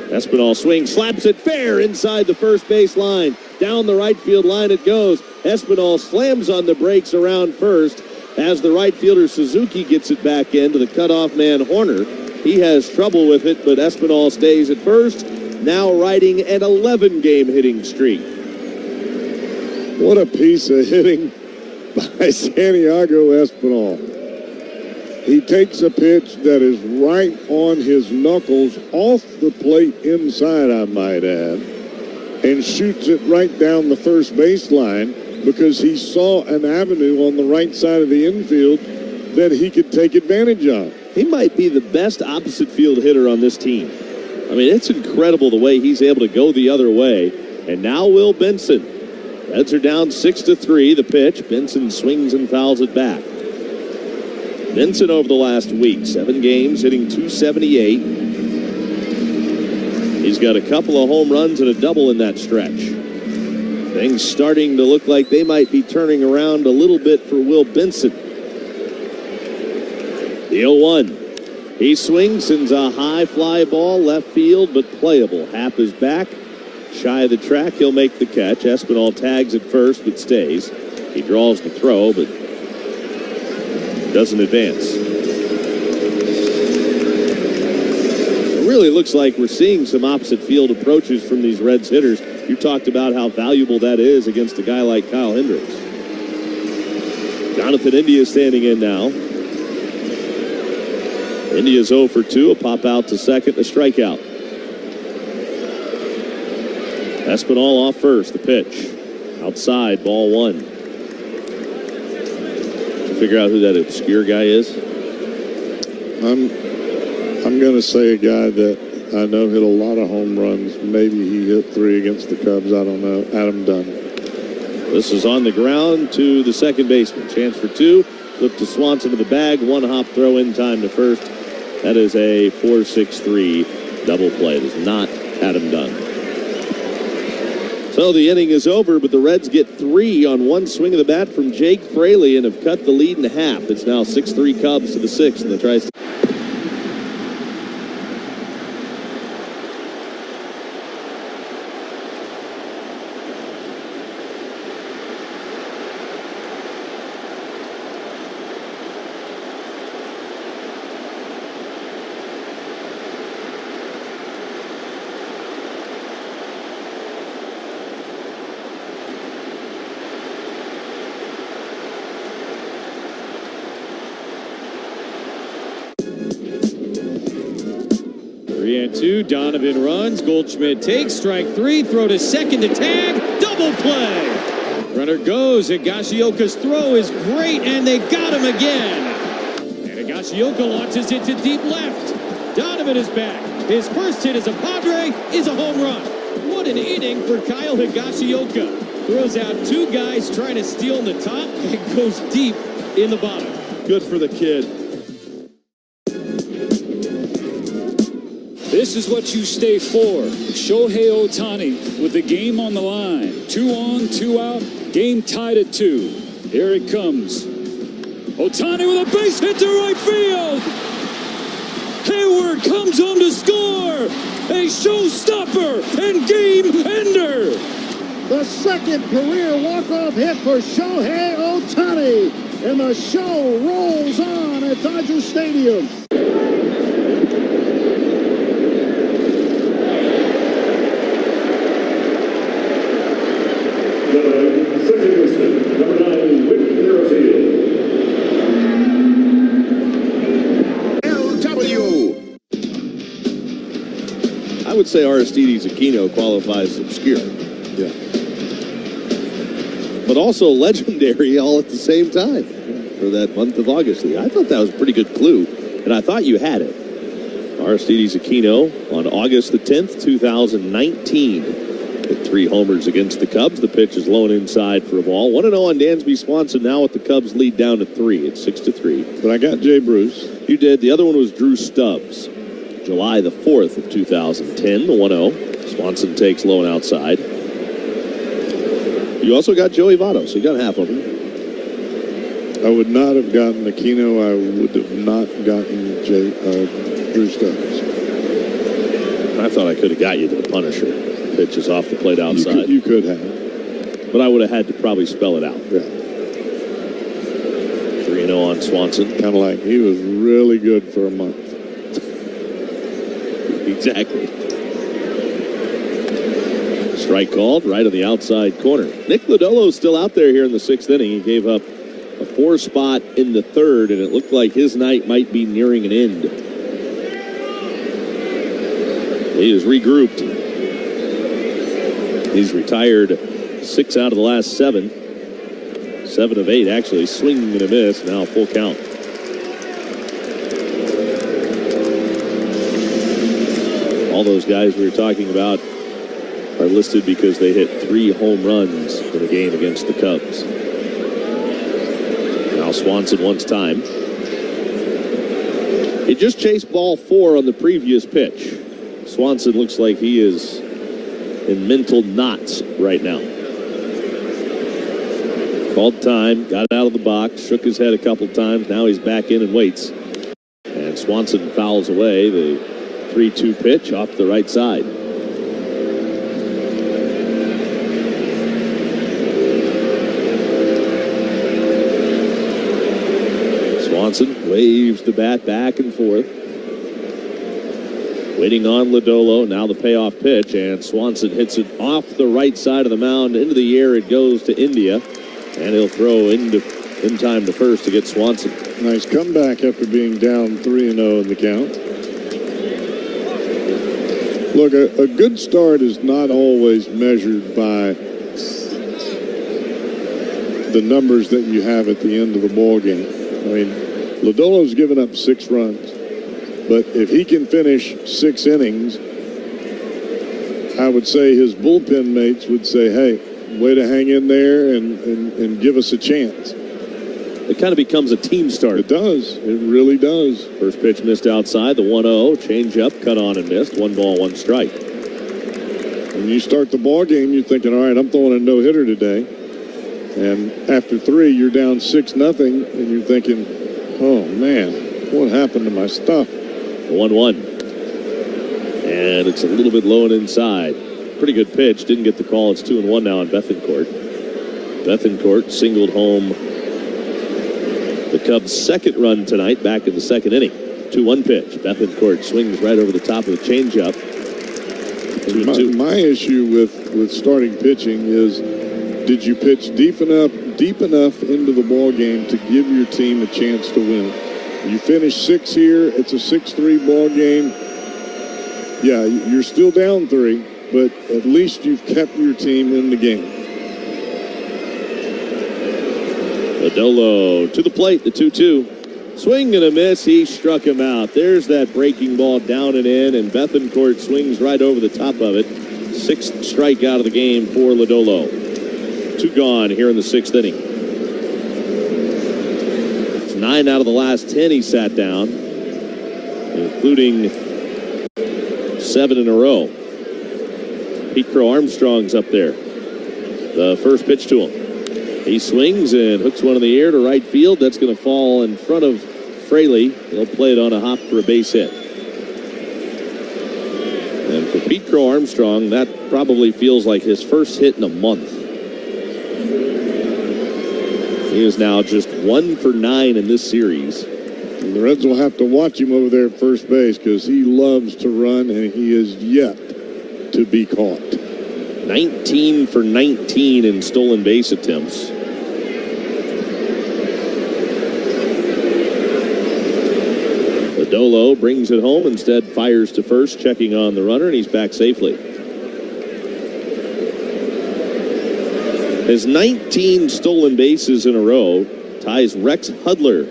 Espinal swings, slaps it fair inside the first base line. Down the right field line it goes. Espinal slams on the brakes around first as the right fielder Suzuki gets it back in to the cutoff man Horner. He has trouble with it, but Espinal stays at first. Now riding an 11-game hitting streak.
What a piece of hitting by Santiago Espinal. He takes a pitch that is right on his knuckles, off the plate inside, I might add, and shoots it right down the first baseline because he saw an avenue on the right side of the infield that he could take advantage of.
He might be the best opposite field hitter on this team. I mean, it's incredible the way he's able to go the other way. And now Will Benson. Reds are down 6-3. The pitch. Benson swings and fouls it back. Benson over the last week, 7 games, hitting .278. He's got a couple of home runs and a double in that stretch. Things starting to look like they might be turning around a little bit for Will Benson. The 0-1. He swings, sends a high fly ball left field, but playable. Happ is back. Shy of the track, he'll make the catch. Espinal tags at first, but stays. He draws the throw, but doesn't advance. It really looks like we're seeing some opposite field approaches from these Reds hitters. You talked about how valuable that is against a guy like Kyle Hendricks. Jonathan India standing in now. India's 0 for 2, a pop out to second, a strikeout. Espinal off first, the pitch. Outside, ball 1. Figure out who that obscure guy is?
I'm going to say a guy that I know hit a lot of home runs. Maybe he hit 3 against the Cubs. I don't know. Adam Dunn.
This is on the ground to the second baseman. Chance for 2. Flip to Swanson to the bag. 1 hop throw in time to first. That is a 4-6-3 double play. It is not Adam Dunn. So the inning is over, but the Reds get 3 on 1 swing of the bat from Jake Fraley and have cut the lead in half. It's now 6-3 Cubs to the 6th, and the tries.
Donovan runs. Goldschmidt takes strike 3. Throw to second to tag. Double play. Runner goes. Higashioka's throw is great, and they got him again. And Higashioka launches it to deep left. Donovan is back. His first hit as a Padre is a home run. What an inning for Kyle Higashioka. Throws out 2 guys trying to steal in the top and goes deep in the bottom.
Good for the kid. This is what you stay for. Shohei Ohtani with the game on the line. 2 on, 2 out. Game tied at 2. Here it comes. Ohtani with a base hit to right field. Hayward comes home to score. A showstopper and game ender.
The second career walk-off hit for Shohei Ohtani. And the show rolls on at Dodger Stadium.
I would say Aristides Aquino qualifies obscure.
Yeah.
But also legendary all at the same time for that month of August. I thought that was a pretty good clue, and I thought you had it. Aristides Aquino on August the 10th, 2019. Hit 3 homers against the Cubs. The pitch is low and inside for a ball. 1-0 on Dansby Swanson now with the Cubs lead down to 3. It's 6-3.
But I got Jay Bruce.
You did. The other one was Drew Stubbs. July the 4th of 2010, the 1-0. Swanson takes low and outside. You also got Joey Votto, so you got half of them.
I would not have gotten Aquino. I would have not gotten Drew Stubbs.
I thought I could have got you to the Punisher. Pitch is off the plate outside.
You could have.
But I would have had to probably spell it out.
Yeah.
3-0 on Swanson.
Kind of like he was really good for a month.
Exactly. Strike called right on the outside corner. Nick Lodolo's still out there here in the 6th inning. He gave up a 4 spot in the 3rd, and it looked like his night might be nearing an end. He is regrouped. He's retired 6 out of the last 7. 7 of 8, actually. Swing and a miss. Now a full count. All those guys we were talking about are listed because they hit 3 home runs in a game against the Cubs. Now Swanson wants time. He just chased ball 4 on the previous pitch. Swanson looks like he is in mental knots right now. Called time, got out of the box, shook his head a couple times. Now he's back in and waits. And Swanson fouls away the 3-2 pitch off the right side. Swanson waves the bat back and forth. Waiting on Lodolo. Now the payoff pitch, and Swanson hits it off the right side of the mound. Into the air it goes to India, and he'll throw in time to first to get Swanson.
Nice comeback after being down 3-0 in the count. Look, a good start is not always measured by the numbers that you have at the end of the ball game. I mean, Lodolo's given up 6 runs, but if he can finish 6 innings, I would say his bullpen mates would say, hey, way to hang in there and give us a chance.
It kind of becomes a team start.
It does. It really does.
First pitch missed outside, the 1-0. Change up, cut on and missed. 1 ball, 1 strike.
When you start the ball game, you're thinking, all right, I'm throwing a no-hitter today. And after 3, you're down 6-0, and you're thinking, oh, man, what happened to my stuff?
1-1. And it's a little bit low and inside. Pretty good pitch. Didn't get the call. It's 2-1 now on Bethencourt. Bethencourt singled home the Cubs' 2nd run tonight back in the 2nd inning. 2-1 pitch. Bethencourt swings right over the top of the changeup.
My issue with starting pitching is, did you pitch deep enough into the ball game to give your team a chance to win? You finish 6 here. It's a 6-3 ball game. Yeah, you're still down 3, but at least you've kept your team in the game.
Lodolo to the plate, the 2-2. Swing and a miss. He struck him out. There's that breaking ball down and in, and Bethencourt swings right over the top of it. 6th strikeout of the game for Lodolo. 2 gone here in the 6th inning. It's 9 out of the last 10 he sat down, including 7 in a row. Pete Crow Armstrong's up there. The first pitch to him. He swings and hooks one in the air to right field. That's going to fall in front of Fraley. He'll play it on a hop for a base hit. And for Pete Crow Armstrong, that probably feels like his first hit in a month. He is now just 1 for 9 in this series.
And the Reds will have to watch him over there at first base because he loves to run, and he is yet to be caught.
19 for 19 in stolen base attempts. Lodolo brings it home, instead fires to first, checking on the runner, and he's back safely. His 19 stolen bases in a row ties Rex Hudler,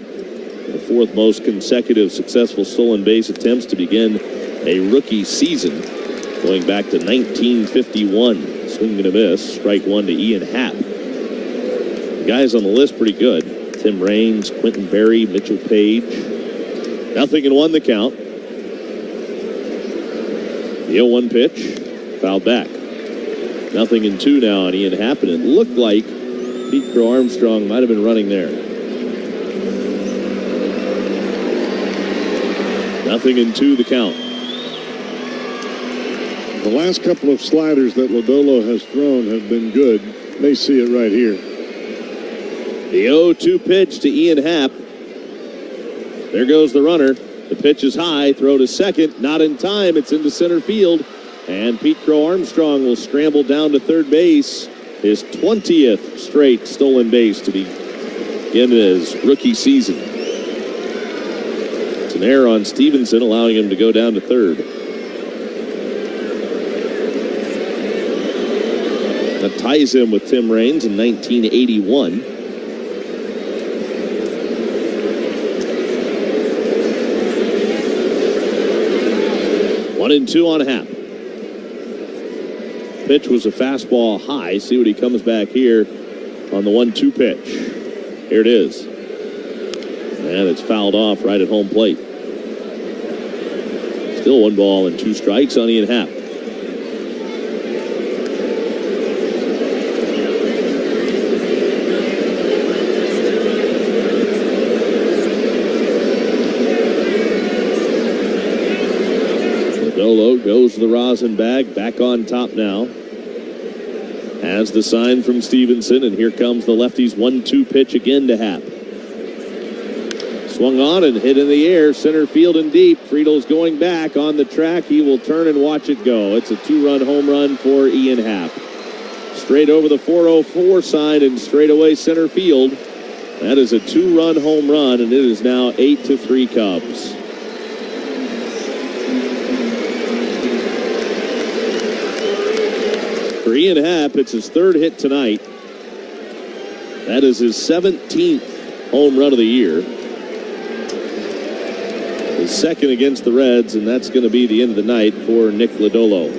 the 4th most consecutive successful stolen base attempts to begin a rookie season, going back to 1951. Swing and a miss. Strike 1 to Ian Happ. The guys on the list pretty good. Tim Raines, Quentin Berry, Mitchell Page. 0-1 the count. The 0-1 pitch. Fouled back. 0-2 now on Ian Happ, and it looked like Pete Crow Armstrong might have been running there. 0-2 the count.
The last couple of sliders that Lodolo has thrown have been good. They see it right here.
The 0-2 pitch to Ian Happ. There goes the runner. The pitch is high. Throw to second. Not in time. It's into center field. And Pete Crow Armstrong will scramble down to third base. His 20th straight stolen base to begin his rookie season. It's an error on Stevenson, allowing him to go down to third. That ties him with Tim Raines in 1981. One and two on Happ. Pitch was a fastball high. See what he comes back here on the 1-2 pitch. Here it is. And it's fouled off right at home plate. Still 1 ball and 2 strikes on Ian Happ. Lodolo goes to the rosin bag, back on top now. Has the sign from Stevenson, and here comes the lefty's 1-2 pitch again to Happ. Swung on and hit in the air, center field and deep. Friedel's going back on the track. He will turn and watch it go. It's a 2-run home run for Ian Happ. Straight over the 404 sign and straight away center field. That is a 2-run home run, and it is now 8-3 Cubs. For Ian Happ, it's his 3rd hit tonight. That is his 17th home run of the year. His 2nd against the Reds, and that's going to be the end of the night for Nick Lodolo.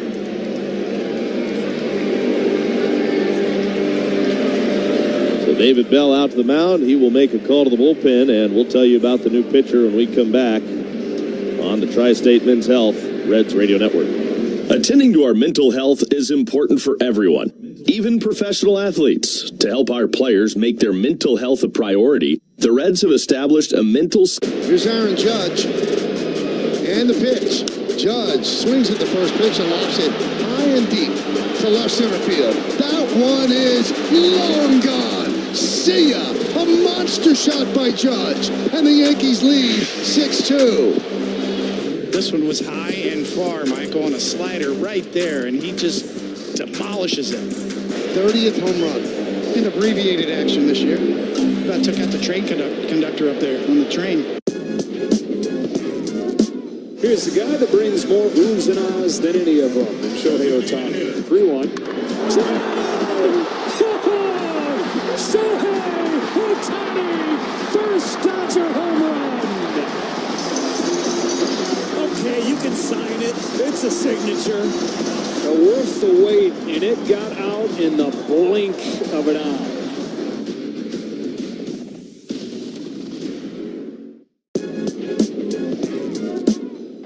So David Bell out to the mound. He will make a call to the bullpen, and we'll tell you about the new pitcher when we come back on the Tri-State Men's Health Reds Radio Network.
Attending to our mental health is important for everyone, even professional athletes. To help our players make their mental health a priority, the Reds have established a mental...
Here's Aaron Judge, and the pitch. Judge swings at the first pitch and lofts it high and deep to left center field. That one is long gone. See ya! A monster shot by Judge, and the Yankees lead 6-2.
This one was high and far, Michael, on a slider right there, and he just demolishes it.
30th home run in abbreviated action this year.
About took out the train conductor up there on the train.
Here's the guy that brings more oohs and ahs than any of them, Shohei Ohtani. 3-1.
Shohei Ohtani, first Dodger home run. Okay, you can sign it. It's a signature.
Worth the wait, and it got out in the blink of an eye.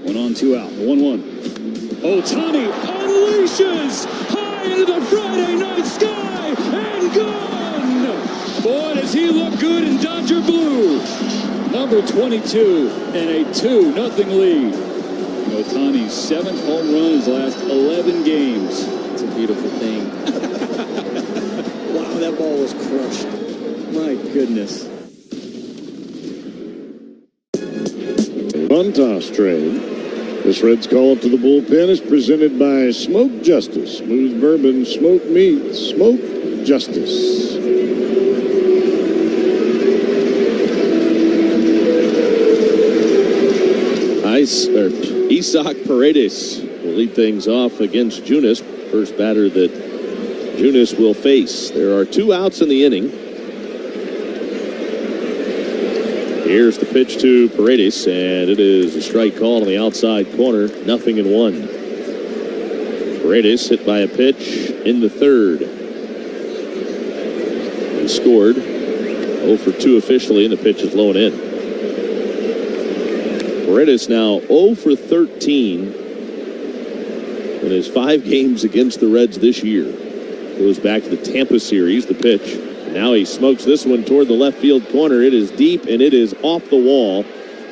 One on, 2 out. 1-1. Ohtani unleashes high into the Friday night sky and gone. Boy, does he look good in Dodger blue. Number 22 and a 2-0 lead. Ohtani's 7th home run in his last 11 games. It's a beautiful thing.
Wow, that ball was crushed.
My goodness.
One toss trade. This Reds call to the bullpen is presented by Smoke Justice. Smooth bourbon, smoked meat, Smoke Justice.
Isaac Paredes will lead things off against Junis. First batter that Junis will face. There are 2 outs in the inning. Here's the pitch to Paredes, and it is a strike call on the outside corner. 0-1. Paredes hit by a pitch in the 3rd. He scored 0 for 2 officially, and the pitch is low and in. Paredes now 0 for 13 in his 5 games against the Reds this year. Goes back to the Tampa series, the pitch. Now he smokes this one toward the left field corner. It is deep, and it is off the wall,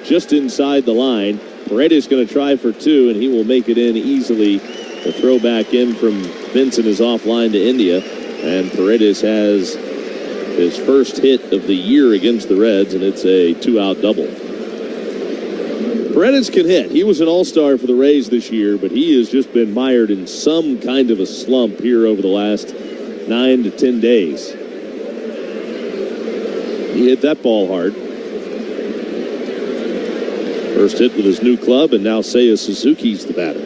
just inside the line. Paredes going to try for 2, and he will make it in easily. The throw back in from Vincent is offline to India, and Paredes has his first hit of the year against the Reds, and it's a 2-out double. Paredes can hit. He was an all-star for the Rays this year, but he has just been mired in some kind of a slump here over the last 9 to 10 days. He hit that ball hard. First hit with his new club, and now Seiya Suzuki's the batter.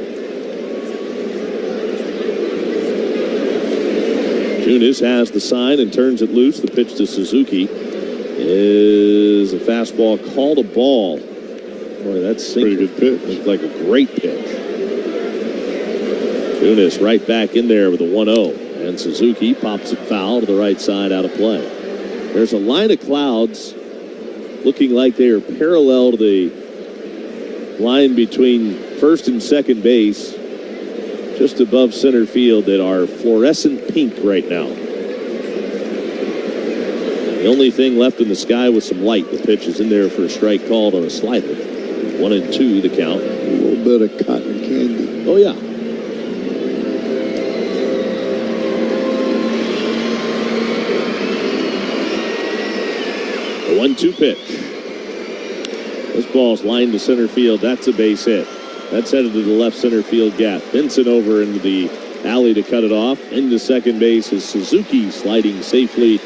Junis has the sign and turns it loose. The pitch to Suzuki is a fastball called a ball. Boy, that's
pretty good pitch.
Looks like a great pitch. Junis right back in there with a 1-0. And Suzuki pops it foul to the right side out of play. There's a line of clouds looking like they are parallel to the line between first and second base, just above center field, that are fluorescent pink right now. The only thing left in the sky with some light. The pitch is in there for a strike called on a slider. 1-2 the count.
A little bit of cotton candy.
Oh, yeah. The 1-2 pitch. This ball's lined to center field. That's a base hit. That's headed to the left center field gap. Benson over into the alley to cut it off. Into second base is Suzuki sliding safely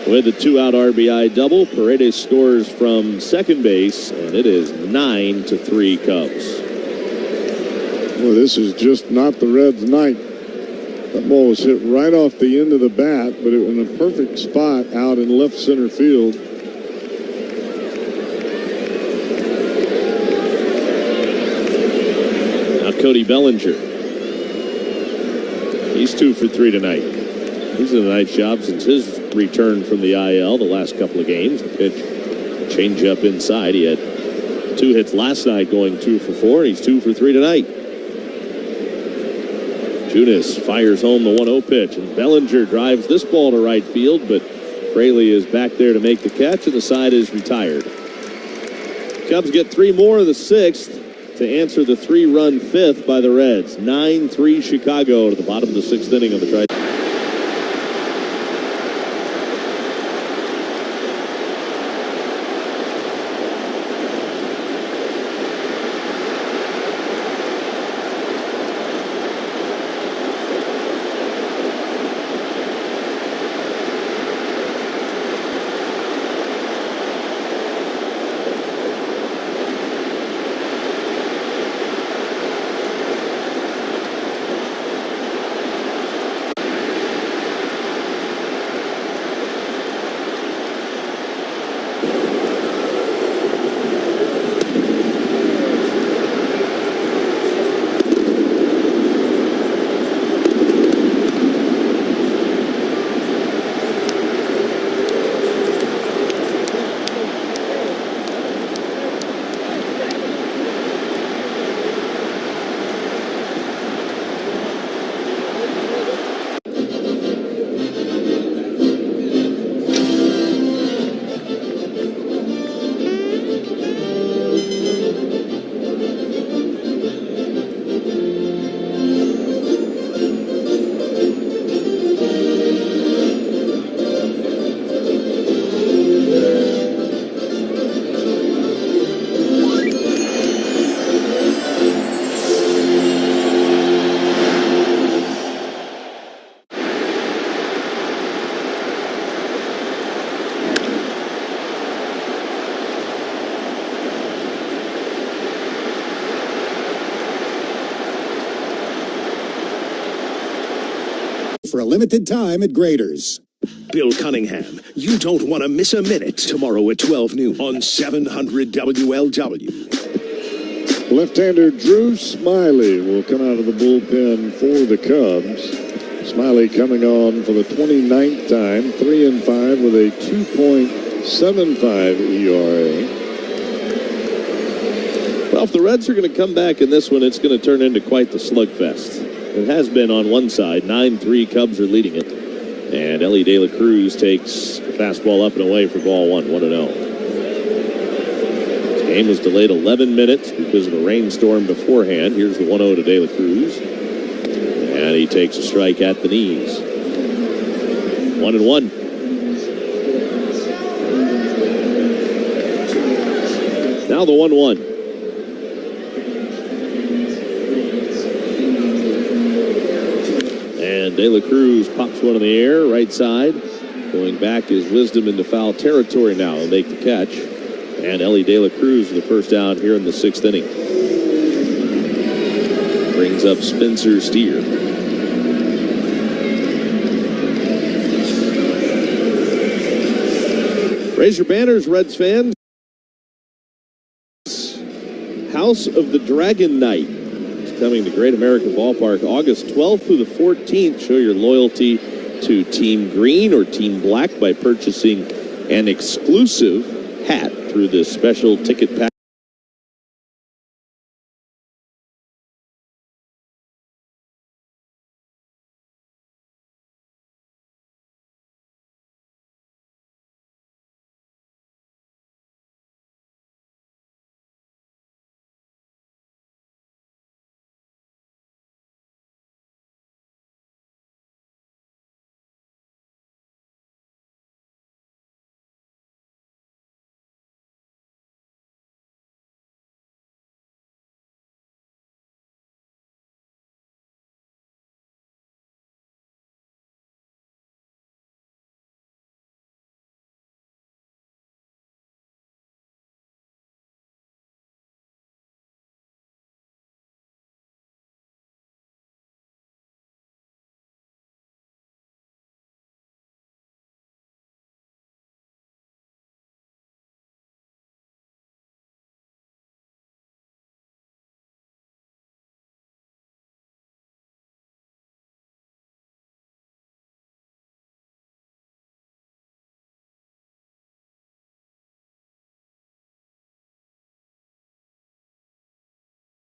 with a 2-out RBI double. Paredes scores from second base, and it is 9-3 Cubs.
Well, this is just not the Reds' night. That ball was hit right off the end of the bat, but it was in a perfect spot out in left center field.
Cody Bellinger. He's 2 for 3 tonight. He's done a nice job since his return from the IL the last couple of games. The pitch, change up inside. He had 2 hits last night, going 2 for 4. He's 2 for 3 tonight. Junis fires home the 1-0 pitch, and Bellinger drives this ball to right field, but Fraley is back there to make the catch, and the side is retired. Cubs get 3 more of the 6th to answer the 3-run 5th by the Reds. 9-3 Chicago to the bottom of the 6th inning of the Tri.
For a limited time at Grader's.
Bill Cunningham, you don't want to miss a minute tomorrow at 12 noon on 700 WLW.
Left-hander Drew Smiley will come out of the bullpen for the Cubs. Smiley coming on for the 29th time, 3-5 with a 2.75 ERA.
Well, if the Reds are going to come back in this one, it's going to turn into quite the slugfest. It has been on one side. 9-3 Cubs are leading it. And Ellie De La Cruz takes a fastball up and away for ball 1, 1-0. This game was delayed 11 minutes because of a rainstorm beforehand. Here's the 1-0 to De La Cruz. And he takes a strike at the knees. 1-1. Now the 1-1. And De La Cruz pops one in the air, right side. Going back is Wisdom into foul territory now. He'll make the catch. And Ellie De La Cruz with the first down here in the 6th inning. Brings up Spencer Steer. Raise your banners, Reds fans. House of the Dragon Knight is coming to Great American Ballpark August 12th through the 14th. Show your loyalty to Team Green or Team Black by purchasing an exclusive hat through this special ticket pack.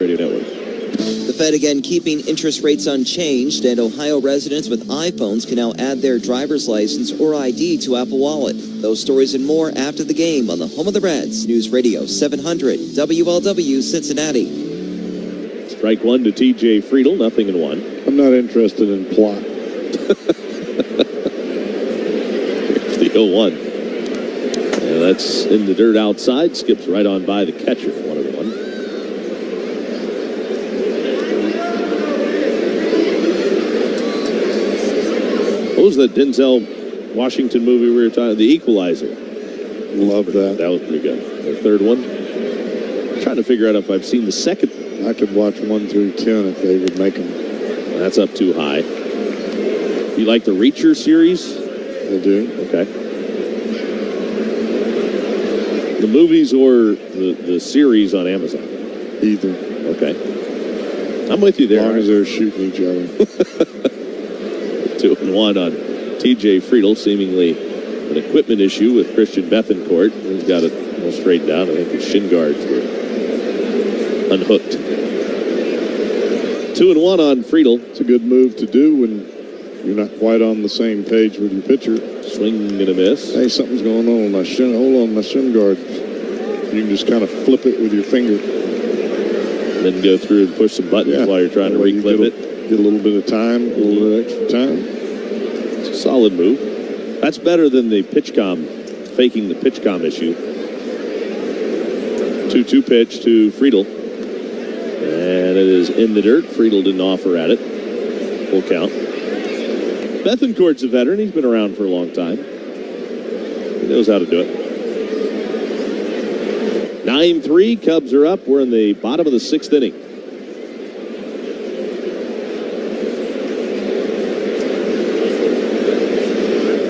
Radio Network.
The Fed again keeping interest rates unchanged, and Ohio residents with iPhones can now add their driver's license or ID to Apple Wallet. Those stories and more after the game on the home of the Reds, News Radio 700 WLW Cincinnati.
Strike one to TJ Friedel, 0-1.
I'm not interested in plot.
Here's the 0-1. And that's in the dirt outside. Skips right on by the catcher. 1-1. What was that Denzel Washington movie we were talking? The Equalizer.
Love that.
That was pretty good. The third one. I'm trying to figure out if I've seen the second.
I could watch 1 through 10 if they would make them.
That's up too high. You like the Reacher series?
I do.
Okay. The movies or the series on Amazon?
Either.
Okay. I'm with you there.
As long as they're shooting each other.
2-1 on TJ Friedel, seemingly an equipment issue with Christian Bethencourt. He's got it all straightened out. I think his shin guards were unhooked. 2-1 on Friedel.
It's a good move to do when you're not quite on the same page with your pitcher.
Swing and a miss.
Hey, something's going on. Hold on, my shin guard. You can just kind of flip it with your finger.
Then go through and push some buttons while you're trying to reclip it.
Get a little bit of time, a little bit of extra time.
It's a solid move. That's better than the pitchcom, faking the pitchcom issue. 2-2 pitch to Friedel. And it is in the dirt. Friedel didn't offer at it. Full count. Bethencourt's a veteran. He's been around for a long time. He knows how to do it. 9-3. Cubs are up. We're in the bottom of the 6th inning.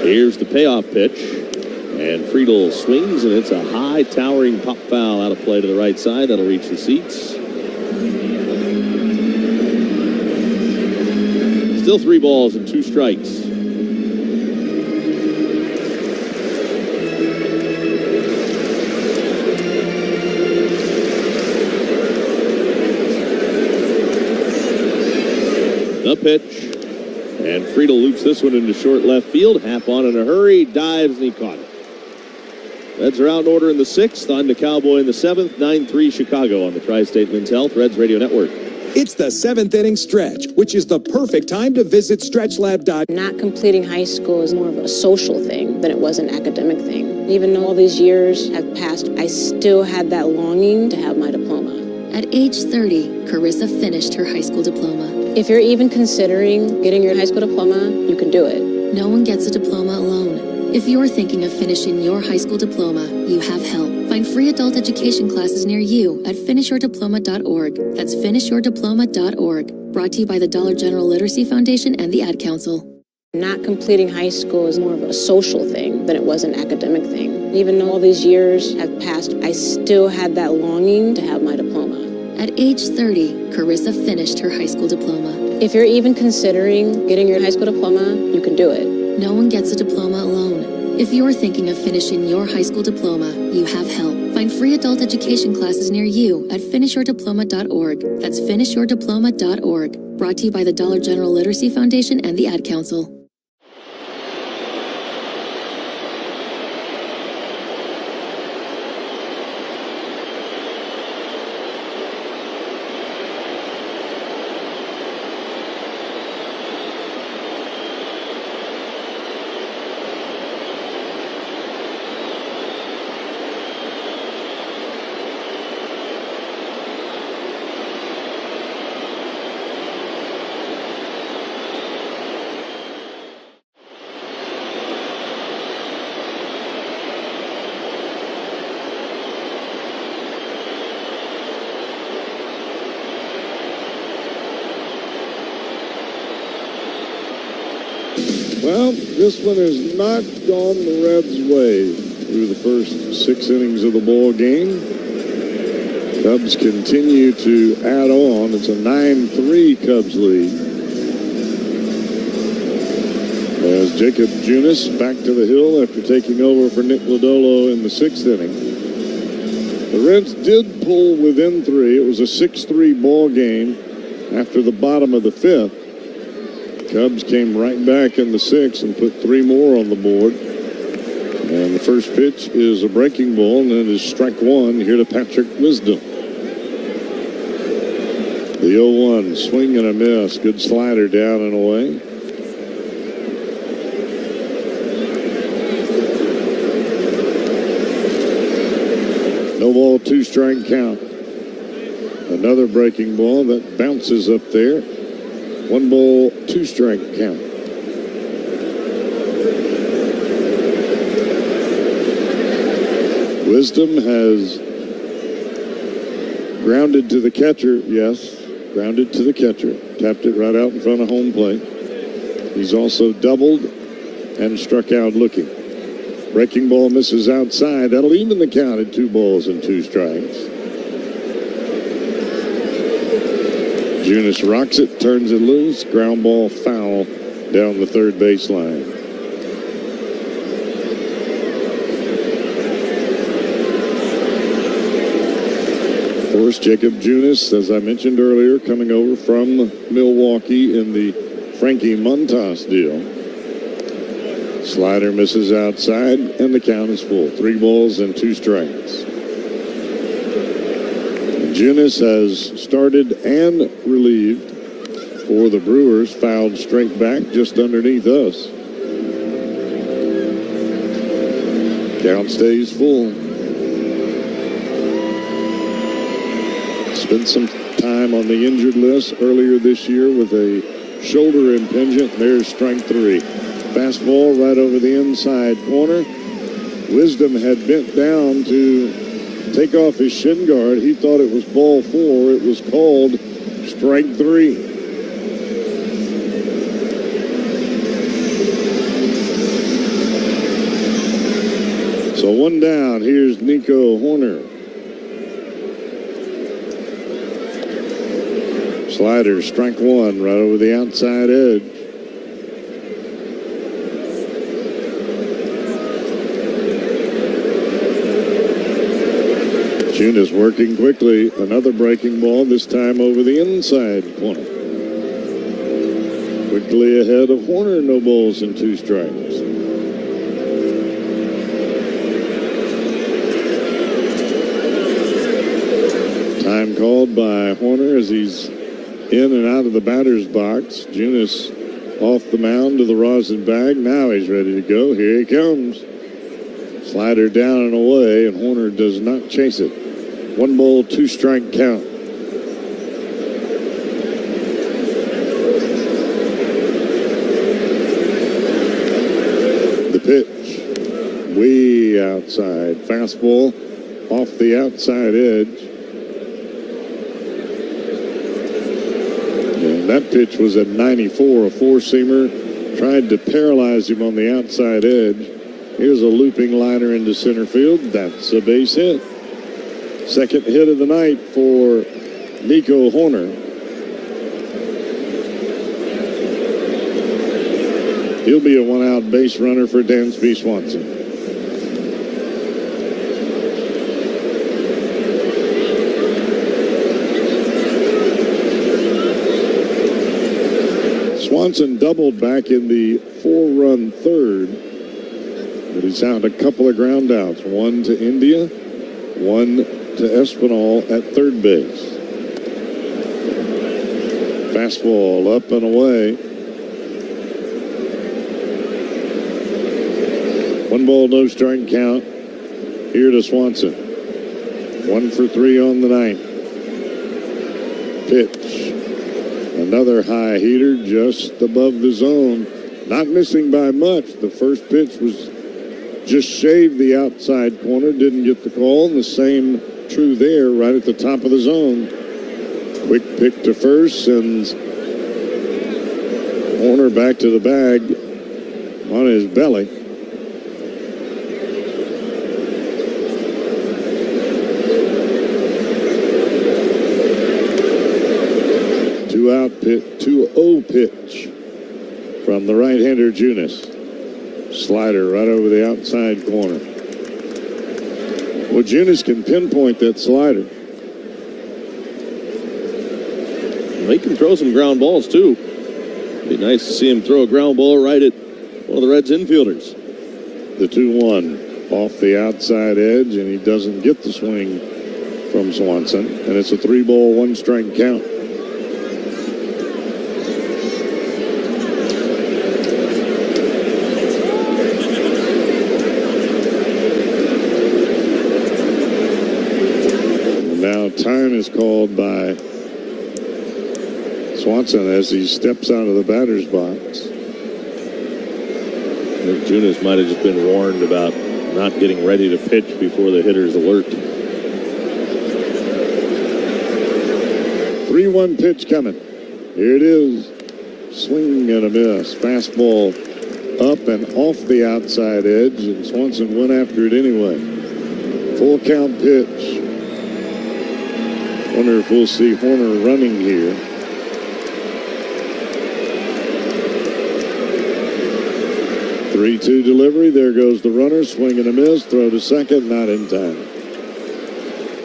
Here's the payoff pitch, and Friedel swings, and it's a high, towering pop foul out of play to the right side. That'll reach the seats. Still 3 balls and 2 strikes. The pitch. And Friedel loops this one into short left field. Happ on in a hurry, dives, and he caught it. Reds are out in order in the 6th, on to Cowboy in the 7th. 9-3 Chicago on the Tri-State Men's Health Reds Radio Network.
It's the 7th inning stretch, which is the perfect time to visit StretchLab.com.
Not completing high school is more of a social thing than it was an academic thing. Even though all these years have passed, I still had that longing to have my diploma.
At age 30, Carissa finished her high school diploma.
If you're even considering getting your high school diploma, you can do it.
No one gets a diploma alone. If you're thinking of finishing your high school diploma, you have help. Find free adult education classes near you at finishyourdiploma.org. That's finishyourdiploma.org. Brought to you by the Dollar General Literacy Foundation and the Ad Council.
Not completing high school is more of a social thing than it was an academic thing. Even though all these years have passed, I still had that longing to have my diploma.
At age 30, Carissa finished her high school diploma.
If you're even considering getting your high school diploma, you can do it.
No one gets a diploma alone. If you're thinking of finishing your high school diploma, you have help. Find free adult education classes near you at finishyourdiploma.org. That's finishyourdiploma.org. Brought to you by the Dollar General Literacy Foundation and the Ad Council.
Well, this one has not gone the Reds' way through the first 6 innings of the ball game. Cubs continue to add on. It's a 9-3 Cubs lead. As Jacob Junis back to the hill after taking over for Nick Lodolo in the 6th inning. The Reds did pull within 3. It was a 6-3 ball game after the bottom of the 5th. Cubs came right back in the 6th and put 3 more on the board. And the first pitch is a breaking ball, and it is strike 1 here to Patrick Wisdom. The 0-1 swing and a miss. Good slider down and away. No ball, 2 strike count. Another breaking ball that bounces up there. 1 ball, 2 strike count. Wisdom has grounded to the catcher. Yes, grounded to the catcher. Tapped it right out in front of home plate. He's also doubled and struck out looking. Breaking ball misses outside. That'll even the count at 2 balls and 2 strikes. Junis rocks it, turns it loose, ground ball foul down the third baseline. Of course, Jacob Junis, as I mentioned earlier, coming over from Milwaukee in the Frankie Montas deal. Slider misses outside, and the count is full. 3 balls and 2 strikes. Junis has started and relieved for the Brewers, fouled straight back just underneath us. Count stays full. Spent some time on the injured list earlier this year with a shoulder impingement. There's strike 3. Fastball right over the inside corner. Wisdom had bent down to take off his shin guard. He thought it was ball 4. It was called strike 3. So 1 down. Here's Nico Horner. Slider, strike 1, right over the outside edge. Junis working quickly. Another breaking ball, this time over the inside corner. Quickly ahead of Horner, no balls and 2 strikes. Time called by Horner as he's in and out of the batter's box. Junis off the mound to the rosin bag. Now he's ready to go. Here he comes. Slider down and away, and Horner does not chase it. 1 ball, 2 strike count. pitch. Way outside. Fastball off the outside edge. And that pitch was at 94, a four-seamer. Tried to paralyze him on the outside edge. Here's a looping liner into center field. That's a base hit. Second hit of the night for Nico Horner. He'll be a one-out base runner for Dansby Swanson. Swanson doubled back in the 4-run third, but he's out a couple of ground outs. One to India, one to Espinal at third base. Fastball up and away. 1 ball, no strike count here to Swanson. 1 for 3 on the night. Pitch. Another high heater just above the zone. Not missing by much. The first pitch was just shaved the outside corner. Didn't get the call. And the same true there right at the top of the zone. Quick pick to first. Sends Horner back to the bag on his belly. Two-out pitch, 2-0 pitch from the right-hander Junis. Slider right over the outside corner. Well, Junis can pinpoint that slider.
He can throw some ground balls, too. Be nice to see him throw a ground ball right at one of the Reds' infielders.
The 2-1 off the outside edge, and he doesn't get the swing from Swanson. And it's a 3-ball, 1-strike count. Time is called by Swanson as he steps out of the batter's box.
Junis might have just been warned about not getting ready to pitch before the hitter's alert.
3-1 pitch coming. Here it is. Swing and a miss. Fastball up and off the outside edge, and Swanson went after it anyway. Full count pitch. Wonder if we'll see Horner running here. Three-two delivery. There goes the runner. Swing and a miss. Throw to second. Not in time.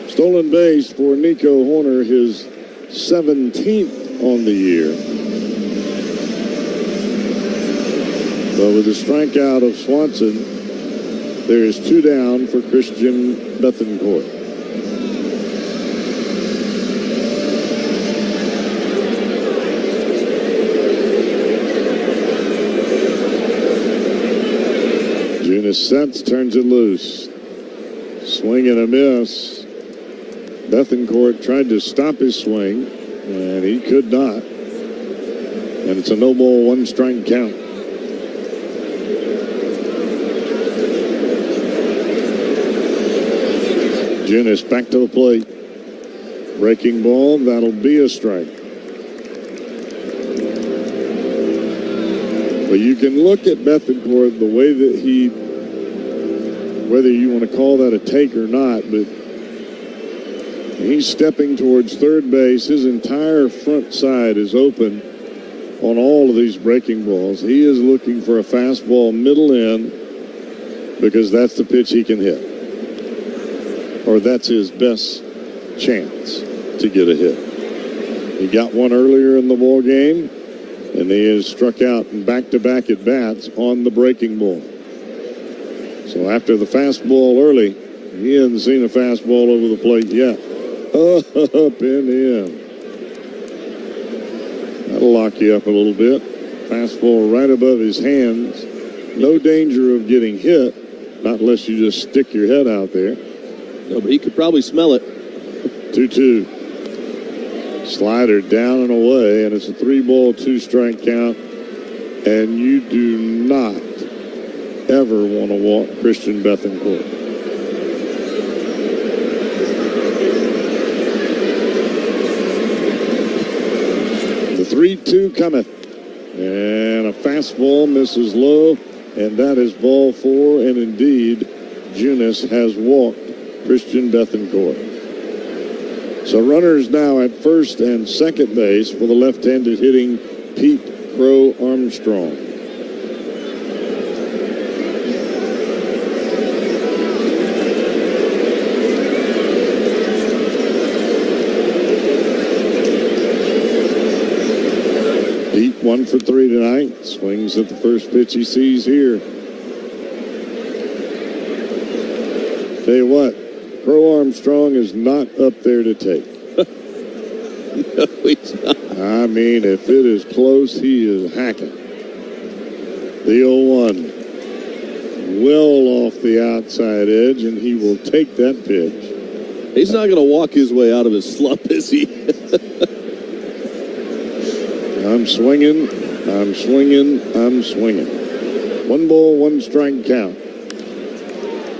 Stolen base for Nico Horner, his 17th on the year. But with the strikeout of Swanson, there is 2 down for Christian Bethancourt. Junis sets, turns it loose. Swing and a miss. Bethancourt tried to stop his swing, and he could not. And it's a no-ball, 1-strike count. Junis back to the plate. Breaking ball, that'll be a strike. But you can look at Bethancourt the way that he, whether you want to call that a take or not, but he's stepping towards third base. His entire front side is open on all of these breaking balls. He is looking for a fastball middle in because that's the pitch he can hit. Or that's his best chance to get a hit. He got one earlier in the ball game, and he has struck out in back-to-back at-bats on the breaking ball. So after the fastball early, he hasn't seen a fastball over the plate yet. Up and in. That'll lock you up a little bit. Fastball right above his hands. No danger of getting hit, not unless you just stick your head out there.
No, but he could probably smell it.
2-2. Slider down and away, and it's a 3-ball, 2-strike count. And you do not ever want to walk Christian Bethancourt. The 3-2 cometh. And a fastball misses low. And that is ball 4. And indeed, Junis has walked Christian Bethancourt. So runners now at first and second base for the left-handed hitting Pete Crow Armstrong. Pete 1 for 3 tonight. Swings at the first pitch he sees here. Tell you what, Crow Armstrong is not up there to take.
No, he's not.
I mean, if it is close, he is hacking. The 0-1. Well off the outside edge, and he will take that pitch.
He's not going to walk his way out of his slump, is he?
I'm swinging. I'm swinging. I'm swinging. 1 ball, 1 strike count.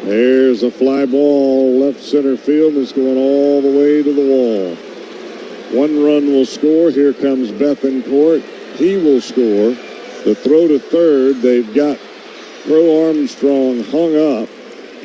There's a fly ball left center field. It's going all the way to the wall. 1 run will score. Here comes Bethancourt. He will score. The throw to third. They've got Crow Armstrong hung up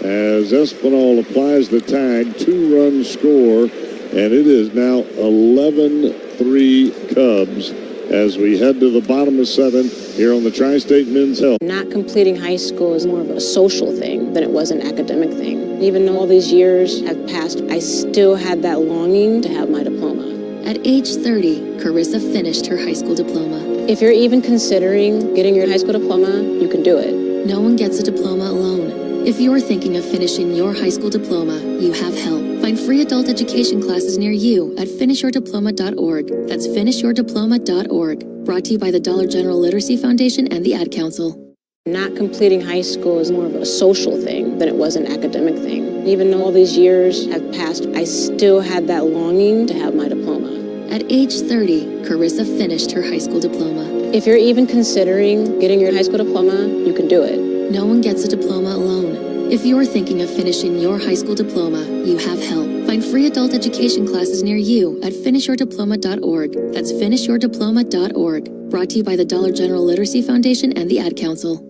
as Espinal applies the tag. 2 runs score, and it is now 11-3 Cubs as we head to the bottom of 7 here on the Tri-State Men's Health.
Not completing high school is more of a social thing than it was an academic thing. Even though all these years have passed, I still had that longing to have my diploma.
At age 30, Carissa finished her high school diploma.
If you're even considering getting your high school diploma, you can do it.
No one gets a diploma alone. If you're thinking of finishing your high school diploma, you have help. Find free adult education classes near you at finishyourdiploma.org. That's finishyourdiploma.org. Brought to you by the Dollar General Literacy Foundation and the Ad Council.
Not completing high school is more of a social thing than it was an academic thing. Even though all these years have passed, I still had that longing to have my diploma.
At age 30, Carissa finished her high school diploma.
If you're even considering getting your high school diploma, you can do it.
No one gets a diploma alone. If you're thinking of finishing your high school diploma, you have help. Find free adult education classes near you at finishyourdiploma.org. That's finishyourdiploma.org. Brought to you by the Dollar General Literacy Foundation and the Ad Council.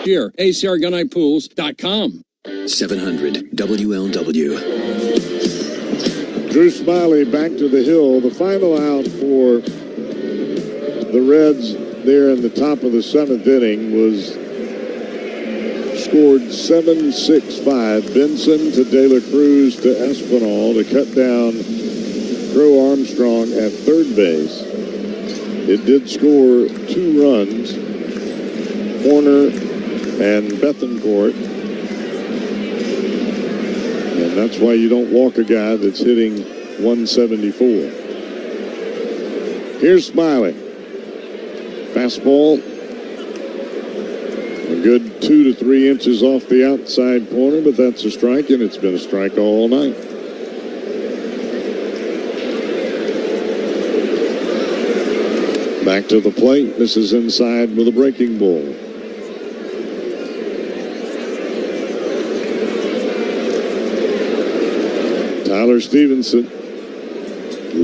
Here, acrgunitepools.com.
700 WLW.
Drew Smiley back to the hill. The final out for the Reds there in the top of the 7th inning was scored 7-6-5. Benson to De La Cruz to Espinal to cut down Crow Armstrong at third base. It did score 2 runs. Horner and Bethancourt. And that's why you don't walk a guy that's hitting 174. Here's Smiley. Fastball. A good 2 to 3 inches off the outside corner, but that's a strike, and it's been a strike all night. Back to the plate. This is inside with a breaking ball. Tyler Stevenson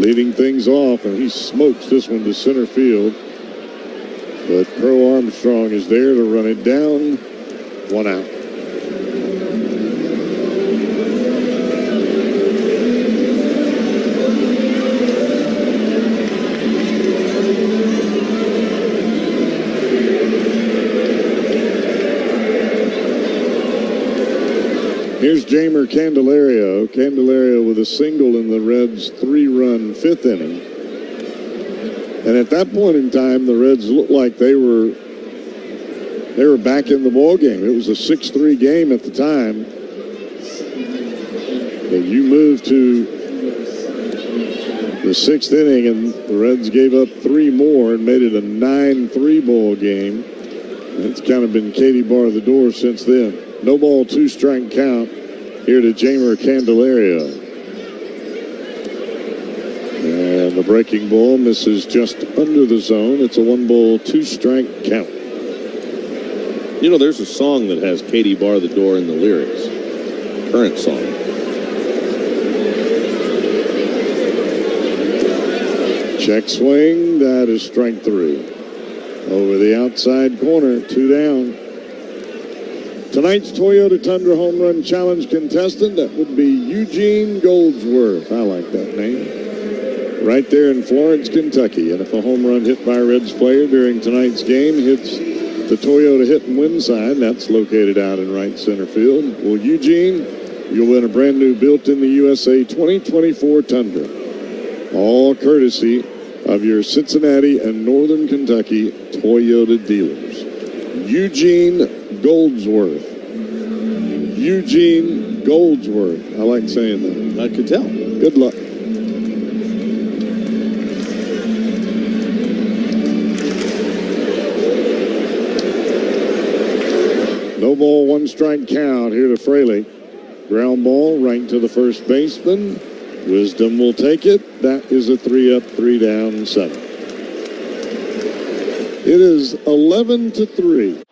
leading things off, and he smokes this one to center field. But Crow Armstrong is there to run it down. 1 out. Here's Jeimer Candelario. Candelario with a single in the Reds' 3-run 5th inning. And at that point in time, the Reds looked like they were back in the ball game. It was a 6-3 game at the time. And you move to the 6th inning, and the Reds gave up 3 more and made it a 9-3 ball game. It's kind of been Katie bar the door since then. No ball, 2-strike count here to Jeimer Candelario. And the breaking ball misses just under the zone. It's a 1-ball, 2-strike count.
You know, there's a song that has Katie bar the door in the lyrics. Current song.
Check swing. That is strike 3. Over the outside corner, 2 down. Tonight's Toyota Tundra Home Run Challenge contestant, that would be Eugene Goldsworth. I like that name. Right there in Florence, Kentucky. And if a home run hit by a Reds player during tonight's game hits the Toyota hit and win sign, that's located out in right center field. Well, Eugene, you'll win a brand new built in the USA 2024 Tundra. All courtesy of your Cincinnati and Northern Kentucky Toyota dealers. Eugene Goldsworth. Eugene Goldsworth. I like saying that.
I could tell.
Good luck. No ball, 1-strike count here to Fraley. Ground ball right to the first baseman. Wisdom will take it. That is a 3-up, 3-down 7. It is 11-3.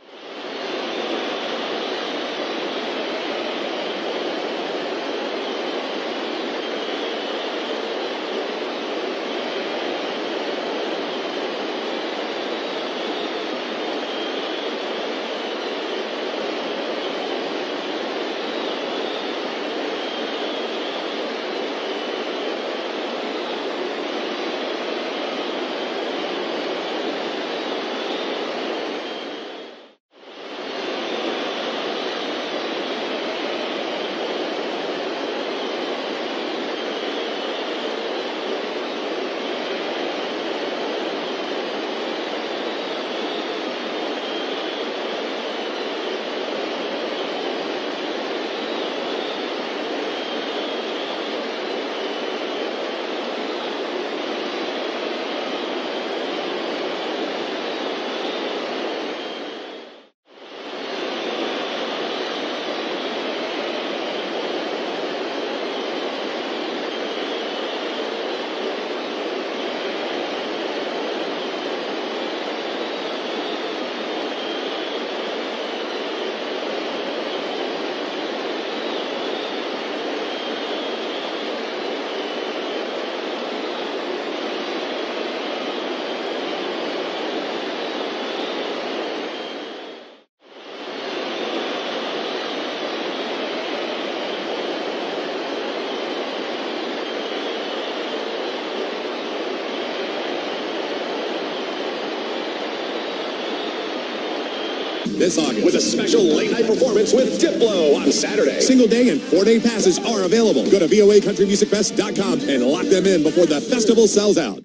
This August with a special late-night performance with Diplo on Saturday. Single-day and 4-day passes are available. Go to voacountrymusicfest.com and lock them in before the festival sells out.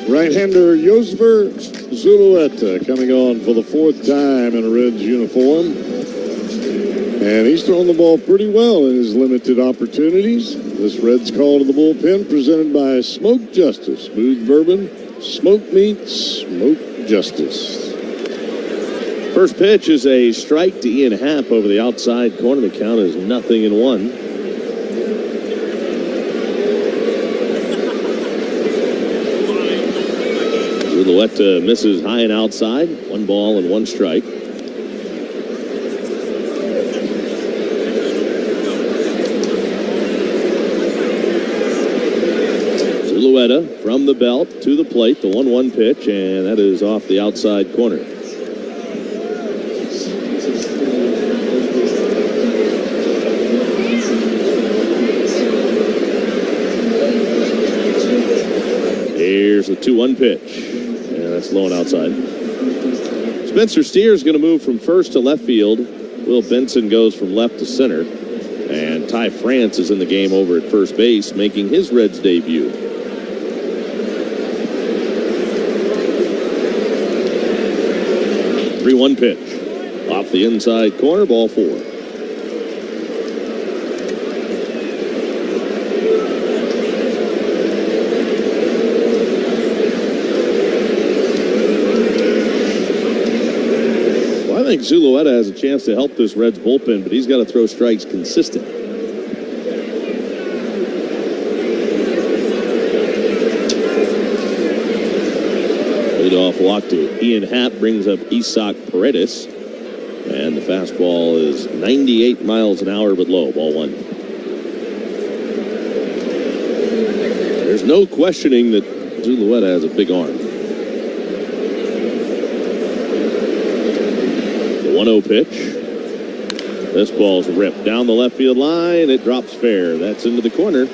Right-hander Josver Zulueta coming on for the 4th time in a Reds uniform. And he's thrown the ball pretty well in his limited opportunities. This Reds call to the bullpen presented by Smoke Justice. Smooth bourbon, smoked meat, Smoke Justice.
First pitch is a strike to Ian Happ over the outside corner. The count is 0-1. Zulueta misses high and outside. 1 ball and 1 strike. Zulueta from the belt to the plate. The 1-1 pitch, and that is off the outside corner. Here's the 2-1 pitch. And that's low and outside. Spencer Steer is going to move from first to left field. Will Benson goes from left to center. And Ty France is in the game over at first base, making his Reds debut. The 3-1 pitch. Off the inside corner, ball 4. Well, I think Zulueta has a chance to help this Reds bullpen, but he's got to throw strikes consistent. Leadoff walk to Ian Happ brings up Isaac Paredes. And the fastball is 98 miles an hour, but low. Ball 1. There's no questioning that Zulueta has a big arm. The 1-0 pitch. This ball's ripped down the left field line. It drops fair. That's into the corner.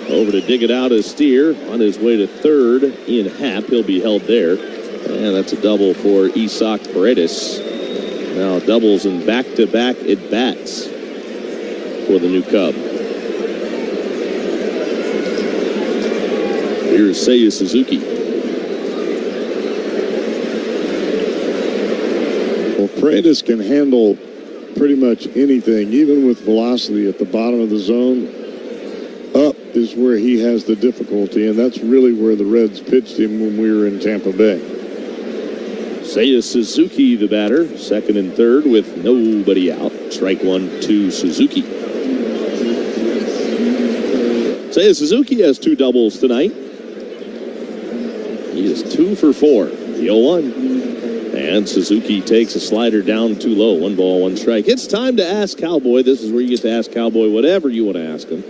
Over to dig it out is Steer. On his way to third, Ian Happ. He'll be held there. And that's a double for Isaac Paredes. Now doubles and back-to-back at-bats for the new Cub. Here's Seiya Suzuki.
Well, Paredes can handle pretty much anything, even with velocity at the bottom of the zone. Up is where he has the difficulty, and that's really where the Reds pitched him when we were in Tampa Bay.
Seiya Suzuki, the batter, second and third with nobody out. Strike 1 to Suzuki. Seiya Suzuki has 2 doubles tonight. He is 2 for 4. The 0-1. And Suzuki takes a slider down too low. 1 ball, 1 strike. It's time to ask Cowboy. This is where you get to ask Cowboy whatever you want to ask him.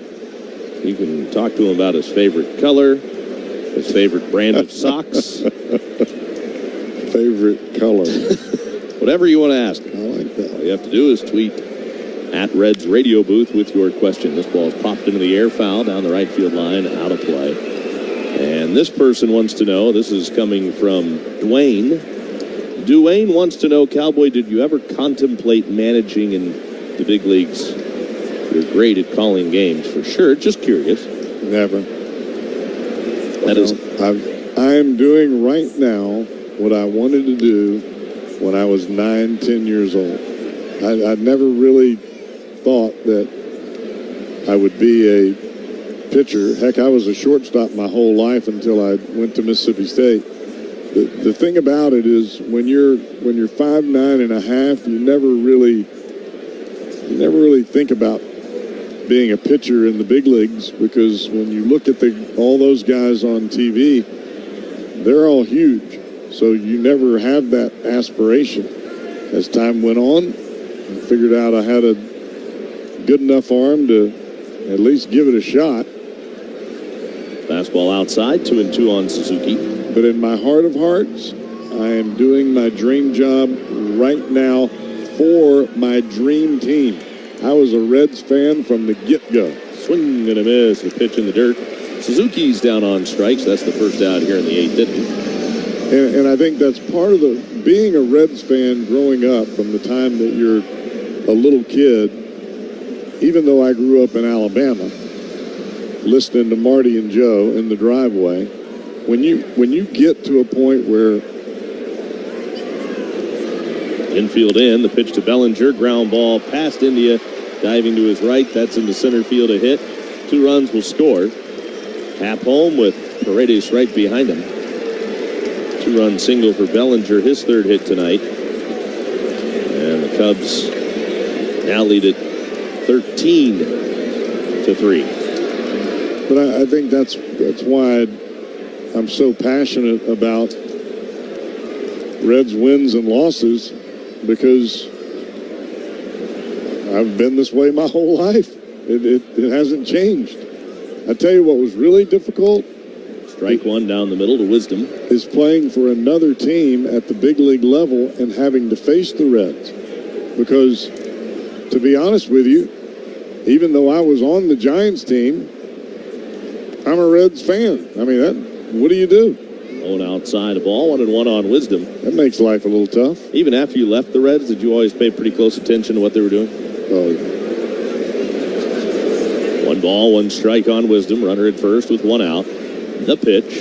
You can talk to him about his favorite color, his favorite brand of socks.
Favorite color.
Whatever you want to ask.
I like that.
All you have to do is tweet at Reds Radio Booth with your question. This ball is popped into the air, foul down the right field line, out of play. And this person wants to know, this is coming from Dwayne. Dwayne wants to know, Cowboy, did you ever contemplate managing in the big leagues? You're great at calling games, for sure. Just curious.
Never.
That is.
I'm doing right now what I wanted to do when I was 9, 10 years old. I never really thought that I would be a pitcher. Heck, I was a shortstop my whole life until I went to Mississippi State. The thing about it is when you're 5'9" and a half, you never really think about being a pitcher in the big leagues, because when you look at all those guys on TV, they're all huge. So you never have that aspiration. As time went on, I figured out I had a good enough arm to at least give it a shot.
Fastball outside, 2-2 on Suzuki.
But in my heart of hearts, I am doing my dream job right now for my dream team. I was a Reds fan from the get-go.
Swing and a miss, the pitch in the dirt. Suzuki's down on strikes. That's the first out here in the 8th inning.
And I think that's part of being a Reds fan growing up from the time that you're a little kid. Even though I grew up in Alabama, listening to Marty and Joe in the driveway, when you get to a point where
infield in, the pitch to Bellinger, ground ball past India, diving to his right. That's into center field, a hit. 2 runs will score. Happ home with Paredes right behind him. 2-run single for Bellinger, his 3rd hit tonight. And the Cubs now lead it 13-3.
But I think that's why I'm so passionate about Reds wins and losses, because I've been this way my whole life. It hasn't changed. I tell you what was really difficult.
Strike 1 down the middle to Wisdom.
Is playing for another team at the big league level and having to face the Reds. Because, to be honest with you, even though I was on the Giants team, I'm a Reds fan. I mean, what do you do?
Going outside the ball, 1-1 on Wisdom.
That makes life a little tough.
Even after you left the Reds, did you always pay pretty close attention to what they were doing?
Oh, yeah.
1 ball, 1 strike on Wisdom. Runner at first with 1 out. The pitch.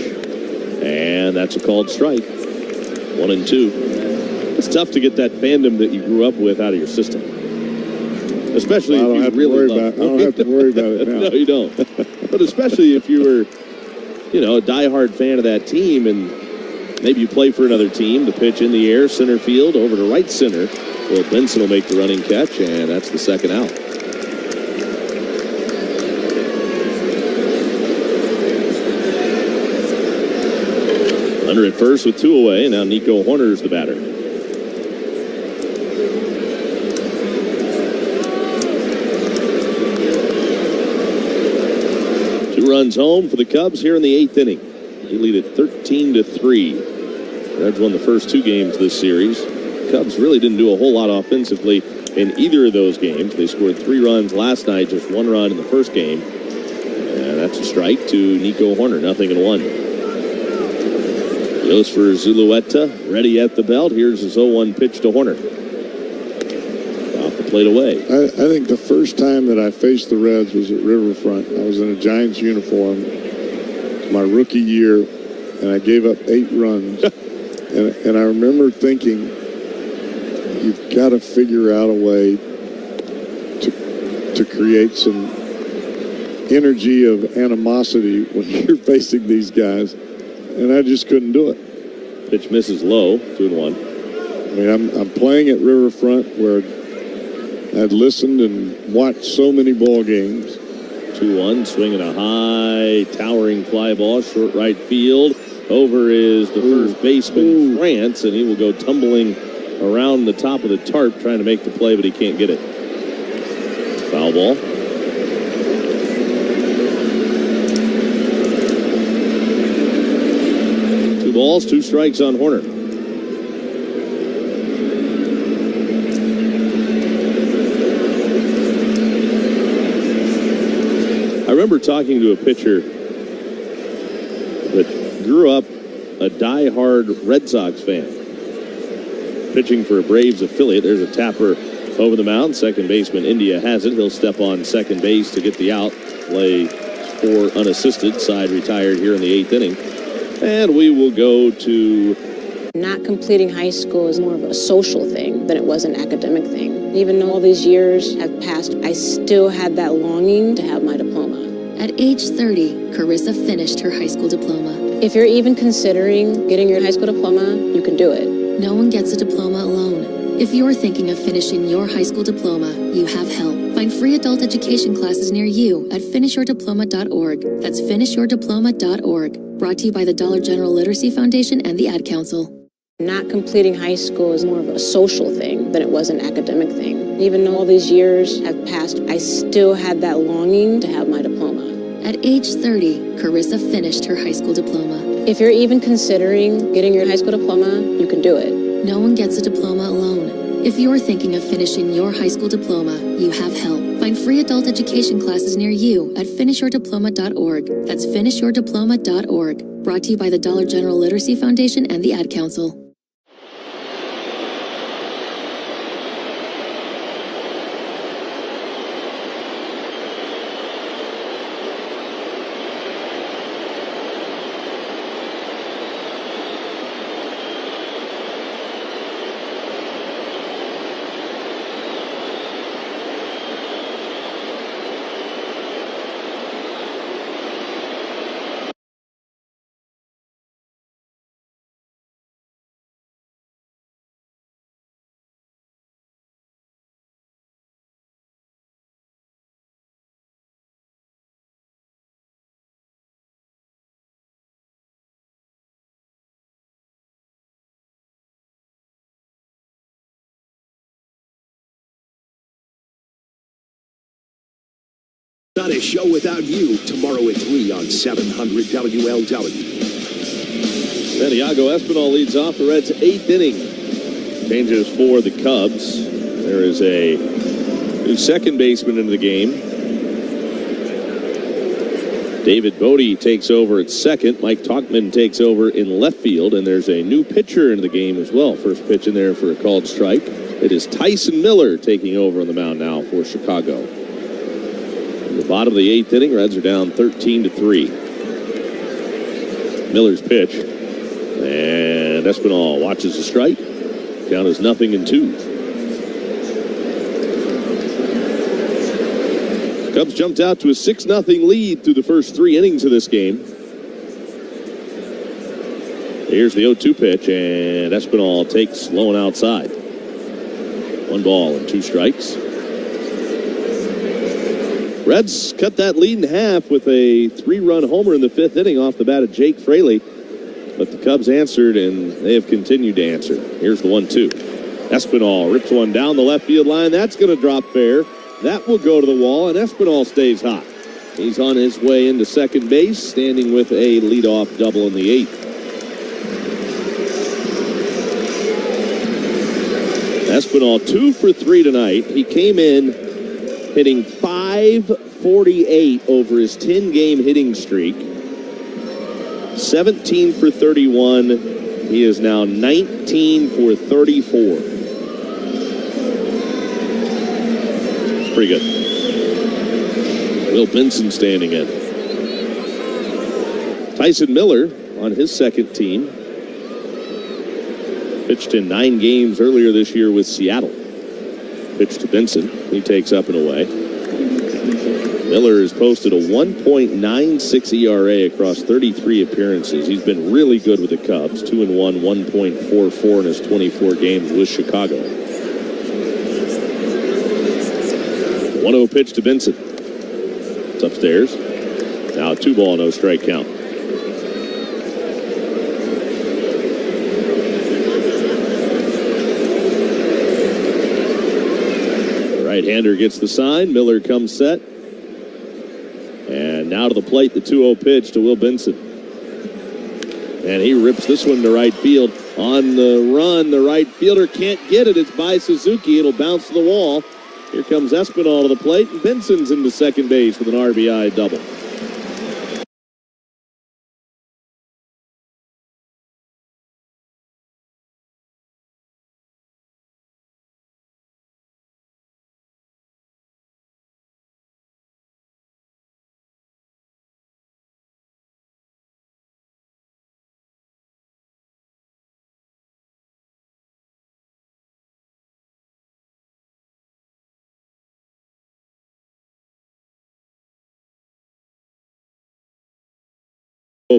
And that's a called strike. 1-2. It's tough to get that fandom that you grew up with out of your system. Especially if you really love it.
I don't have to worry about it now.
No, you don't. But especially if you were, a diehard fan of that team and maybe you play for another team. The pitch in the air, center field, over to right center. Will Benson will make the running catch, and that's the second out. Under at first with 2 away. Now Nico Horner's the batter. Runs home for the Cubs here in the 8th inning. They lead it 13-3. Reds won the first 2 games this series. Cubs really didn't do a whole lot offensively in either of those games. They scored 3 runs last night, just 1 run in the first game. And that's a strike to Nico Horner, 0-1. Goes for Zulueta, ready at the belt. Here's his 0-1 pitch to Horner. Plate away.
I think the first time that I faced the Reds was at Riverfront. I was in a Giants uniform. It was my rookie year, and I gave up 8 runs. and I remember thinking, you've got to figure out a way to create some energy of animosity when you're facing these guys, and I just couldn't do it.
Pitch misses low, 2-1.
I mean, I'm playing at Riverfront where I'd listened and watched so many ball games.
2-1, swinging a high, towering fly ball, short right field. Over is the first baseman, France, and he will go tumbling around the top of the tarp trying to make the play, but he can't get it. Foul ball. Two balls, 2 strikes on Horner. I remember talking to a pitcher that grew up a die-hard Red Sox fan, pitching for a Braves affiliate. There's a tapper over the mound. Second baseman India has it. He'll step on second base to get the out. Play 4 unassisted. Side retired here in the 8th inning. And we will go to...
Not completing high school is more of a social thing than it was an academic thing. Even though all these years have passed, I still had that longing to have my diploma.
At age 30, Carissa finished her high school diploma.
If you're even considering getting your high school diploma, you can do it.
No one gets a diploma alone. If you're thinking of finishing your high school diploma, you have help. Find free adult education classes near you at finishyourdiploma.org. That's finishyourdiploma.org. Brought to you by the Dollar General Literacy Foundation and the Ad Council.
Not completing high school is more of a social thing than it was an academic thing. Even though all these years have passed, I still had that longing to have my diploma.
At age 30, Carissa finished her high school diploma.
If you're even considering getting your high school diploma, you can do it.
No one gets a diploma alone. If you're thinking of finishing your high school diploma, you have help. Find free adult education classes near you at finishyourdiploma.org. That's finishyourdiploma.org. Brought to you by the Dollar General Literacy Foundation and the Ad Council.
Not a show without you. Tomorrow at 3 on 700 WLW.
Santiago Espinal leads off the Reds' 8th inning. Changes for the Cubs. There is a new second baseman into the game. David Bodie takes over at second. Mike Talkman takes over in left field, and there's a new pitcher in the game as well. First pitch in there for a called strike. It is Tyson Miller taking over on the mound now for Chicago. In the bottom of the 8th inning, Reds are down 13-3. Miller's pitch, and Espinal watches the strike. Count is 0-2. Cubs jumped out to a 6-0 lead through the first 3 innings of this game. Here's the 0-2 pitch, and Espinal takes low and outside. 1 ball and 2 strikes. Reds cut that lead in half with a 3-run homer in the 5th inning off the bat of Jake Fraley. But the Cubs answered, and they have continued to answer. Here's the 1-2. Espinal rips one down the left field line. That's going to drop fair. That will go to the wall, and Espinal stays hot. He's on his way into second base, standing with a leadoff double in the 8th. Espinal 2 for 3 tonight. He came in hitting .548 over his 10-game hitting streak. 17 for 31. He is now 19 for 34. Pretty good. Will Benson standing in. Tyson Miller on his second team. Pitched in 9 games earlier this year with Seattle. Pitch to Benson. He takes up and away. Miller has posted a 1.96 ERA across 33 appearances. He's been really good with the Cubs. 2-1, 1.44 in his 24 games with Chicago. 1-0 pitch to Benson. It's upstairs. Now a 2-ball, no strike count. The right-hander gets the sign. Miller comes set. And now to the plate, the 2-0 pitch to Will Benson. And he rips this one to right field. On the run, the right fielder can't get it. It's by Suzuki. It'll bounce to the wall. Here comes Espinal to the plate, and Benson's into second base with an RBI double.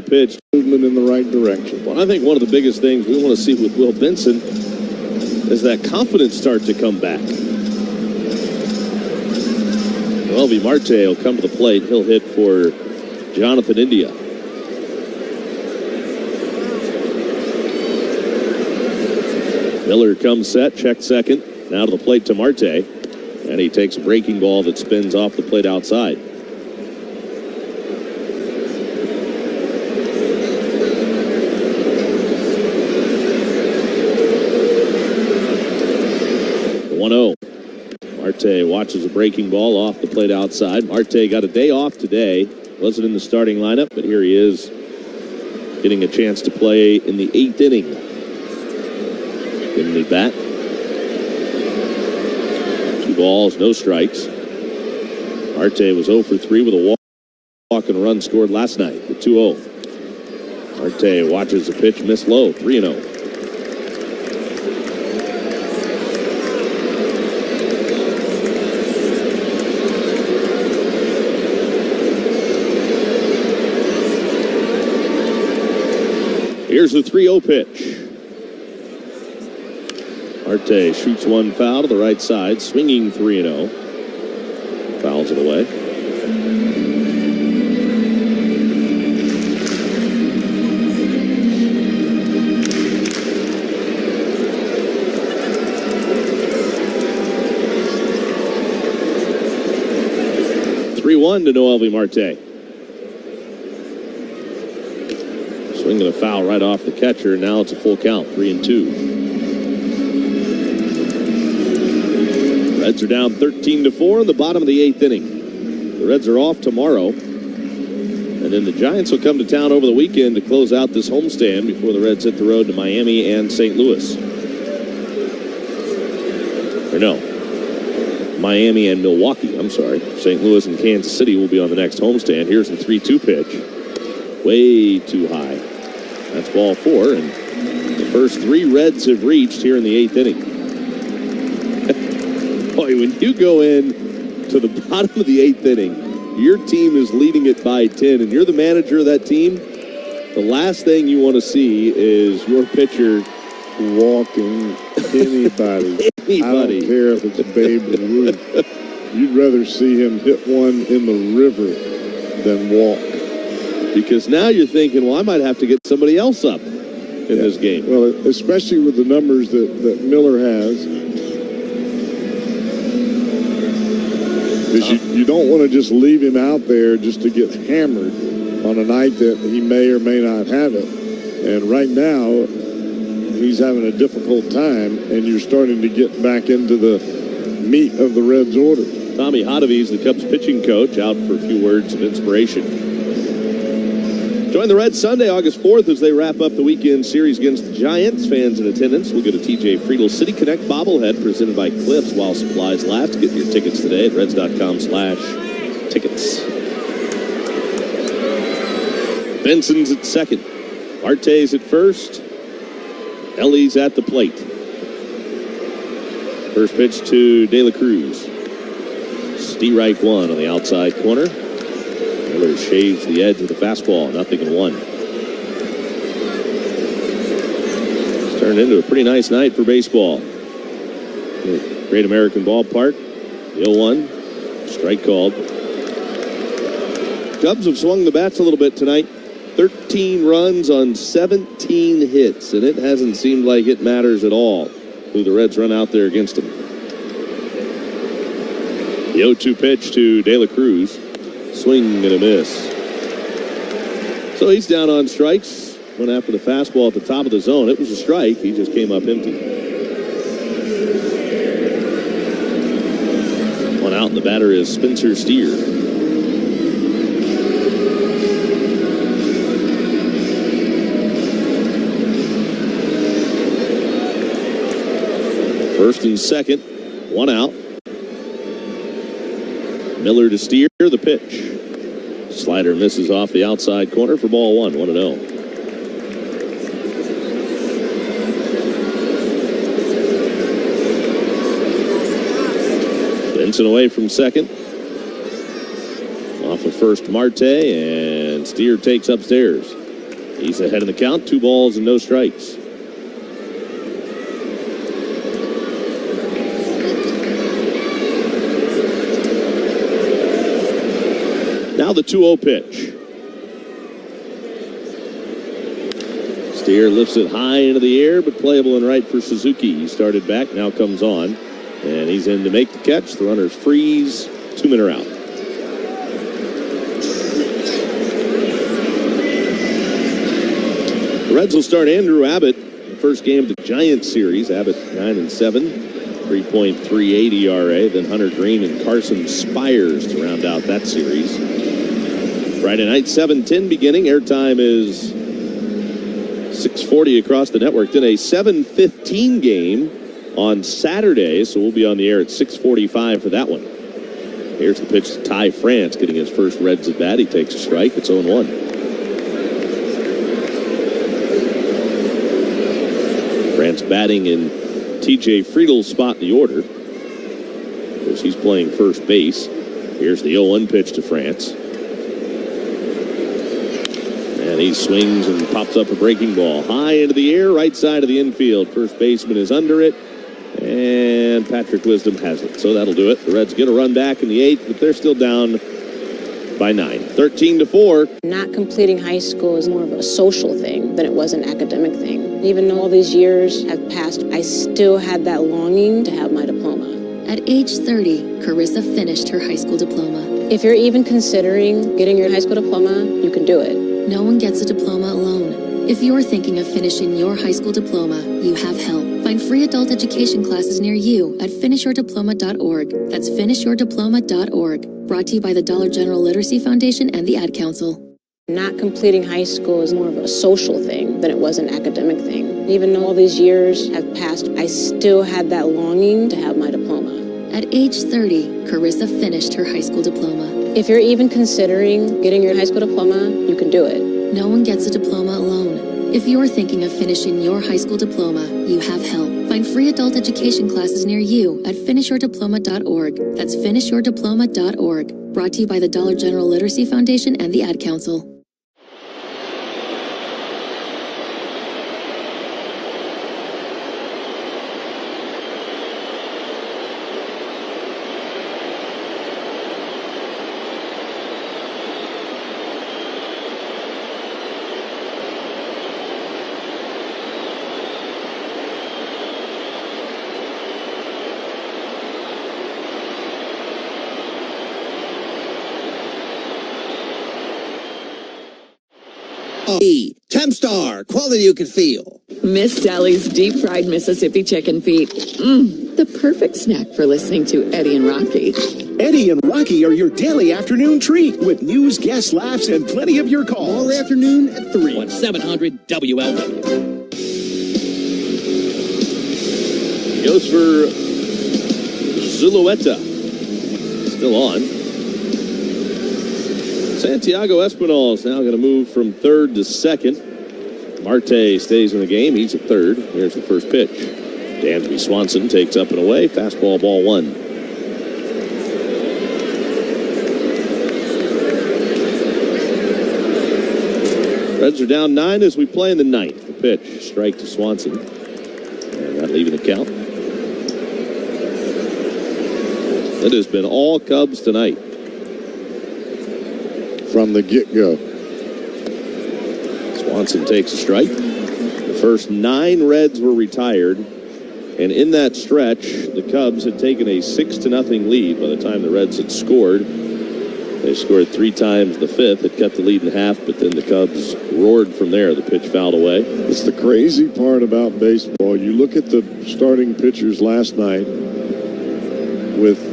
Pitch, movement in the right direction. Well, I think one of the biggest things we want to see with Will Benson is that confidence start to come back. MLB Marte will come to the plate. He'll hit for Jonathan India. Miller comes set, check second. Now to the plate to Marte. And he takes a breaking ball that spins off the plate outside. Marte watches a breaking ball off the plate outside. Marte got a day off today. Wasn't in the starting lineup, but here he is getting a chance to play in the 8th inning. Give him the bat. 2 balls, no strikes. Marte was 0 for 3 with a walk and run scored last night with 2-0. Marte watches the pitch, miss low, 3-0. Here's the 3-0 pitch. Marte shoots one foul to the right side, swinging 3-0. Fouls it away. To Noelvi Marte. Swinging a foul right off the catcher. Now it's a full count, 3-2. Reds are down 13-4 in the bottom of the 8th inning. The Reds are off tomorrow. And then the Giants will come to town over the weekend to close out this homestand before the Reds hit the road to Miami and St. Louis. Or no, Miami and Milwaukee, I'm sorry. St. Louis and Kansas City will be on the next homestand. Here's the 3-2 pitch. Way too high. That's ball 4, and the first 3 Reds have reached here in the 8th inning. Boy, when you go in to the bottom of the 8th inning, your team is leading it by 10, and you're the manager of that team, the last thing you want to see is your pitcher
walking anybody. I don't care if it's Babe Ruth. You'd rather see him hit one in the river than walk.
Because now you're thinking, well, I might have to get somebody else up in this game.
Well, especially with the numbers that Miller has. Because you don't want to just leave him out there just to get hammered on a night that he may or may not have it. And right now, he's having a difficult time, and you're starting to get back into the meat of the Reds' order.
Tommy Hotovies, the Cubs pitching coach, out for a few words of inspiration. Join the Reds Sunday, August 4th, as they wrap up the weekend series against the Giants. Fans in attendance will get a TJ Friedl City Connect bobblehead presented by Cliffs while supplies last. Get your tickets today at reds.com/tickets. Benson's at second. Marte's at first. Ellie's at the plate. First pitch to De La Cruz. Strike 1 on the outside corner. Miller shaves the edge with the fastball. 0-1. It's turned into a pretty nice night for baseball. Great American Ballpark. The 0-1. Strike called. Cubs have swung the bats a little bit tonight. 13 runs on 17 hits, and it hasn't seemed like it matters at all who the Reds run out there against them. The 0-2 pitch to De La Cruz. Swing and a miss. So he's down on strikes. Went after the fastball at the top of the zone. It was a strike. He just came up empty. One out, and the batter is Spencer Steer. First and second, 1 out. Miller to Steer, the pitch. Slider misses off the outside corner for ball 1, 1-0. Benson away from second. Off of first Marte, and Steer takes upstairs. He's ahead in the count, 2 balls and no strikes. Now the 2-0 pitch. Steer lifts it high into the air, but playable and right for Suzuki. He started back, now comes on, and he's in to make the catch. The runners freeze. 2 men are out. The Reds will start Andrew Abbott. The first game of the Giants series. Abbott 9-7. 3.38 ERA. Then Hunter Green and Carson Spires to round out that series. Friday night, 7:10 beginning. Airtime is 6:40 across the network. Then a 7:15 game on Saturday, so we'll be on the air at 6:45 for that one. Here's the pitch to Ty France, getting his first Reds at bat. He takes a strike. It's 0-1. France batting in TJ Friedl's spot in the order. Of course, he's playing first base. Here's the 0-1 pitch to France. And he swings and pops up a breaking ball. High into the air, right side of the infield. First baseman is under it. And Patrick Wisdom has it. So that'll do it. The Reds get a run back in the 8th, but they're still down by 9. 13-4.
Not completing high school is more of a social thing than it was an academic thing. Even though all these years have passed, I still had that longing to have my diploma.
At age 30, Carissa finished her high school diploma.
If you're even considering getting your high school diploma, you can do it.
No one gets a diploma alone. If you're thinking of finishing your high school diploma, you have help. Find free adult education classes near you at finishyourdiploma.org. That's finishyourdiploma.org. Brought to you by the Dollar General Literacy Foundation and the Ad Council.
Not completing high school is more of a social thing than it was an academic thing. Even though all these years have passed, I still had that longing to have my diploma.
At age 30, Carissa finished her high school diploma.
If you're even considering getting your high school diploma, you can do it.
No one gets a diploma alone. If you're thinking of finishing your high school diploma, you have help. Find free adult education classes near you at finishyourdiploma.org. That's finishyourdiploma.org. Brought to you by the Dollar General Literacy Foundation and the Ad Council.
Tempstar, quality you can feel.
Miss Sally's deep fried Mississippi chicken feet. The perfect snack for listening to Eddie and Rocky.
Eddie and Rocky are your daily afternoon treat with news, guest laughs, and plenty of your calls.
All afternoon at 3.
1-700 WLW.
Goes for Zulueta. Still on. Santiago Espinal is now going to move from third to second. Marte stays in the game. He's at third. Here's the first pitch. Dansby Swanson takes up and away. Fastball, ball one. Reds are down 9 as we play in the ninth. The pitch, strike to Swanson. And not leaving the count. It has been all Cubs tonight.
From the get-go.
Swanson takes a strike. The first 9 Reds were retired. And in that stretch, the Cubs had taken a 6-0 lead by the time the Reds had scored. They scored 3 times the 5th. It cut the lead in half, but then the Cubs roared from there. The pitch fouled away.
It's the crazy part about baseball. You look at the starting pitchers last night with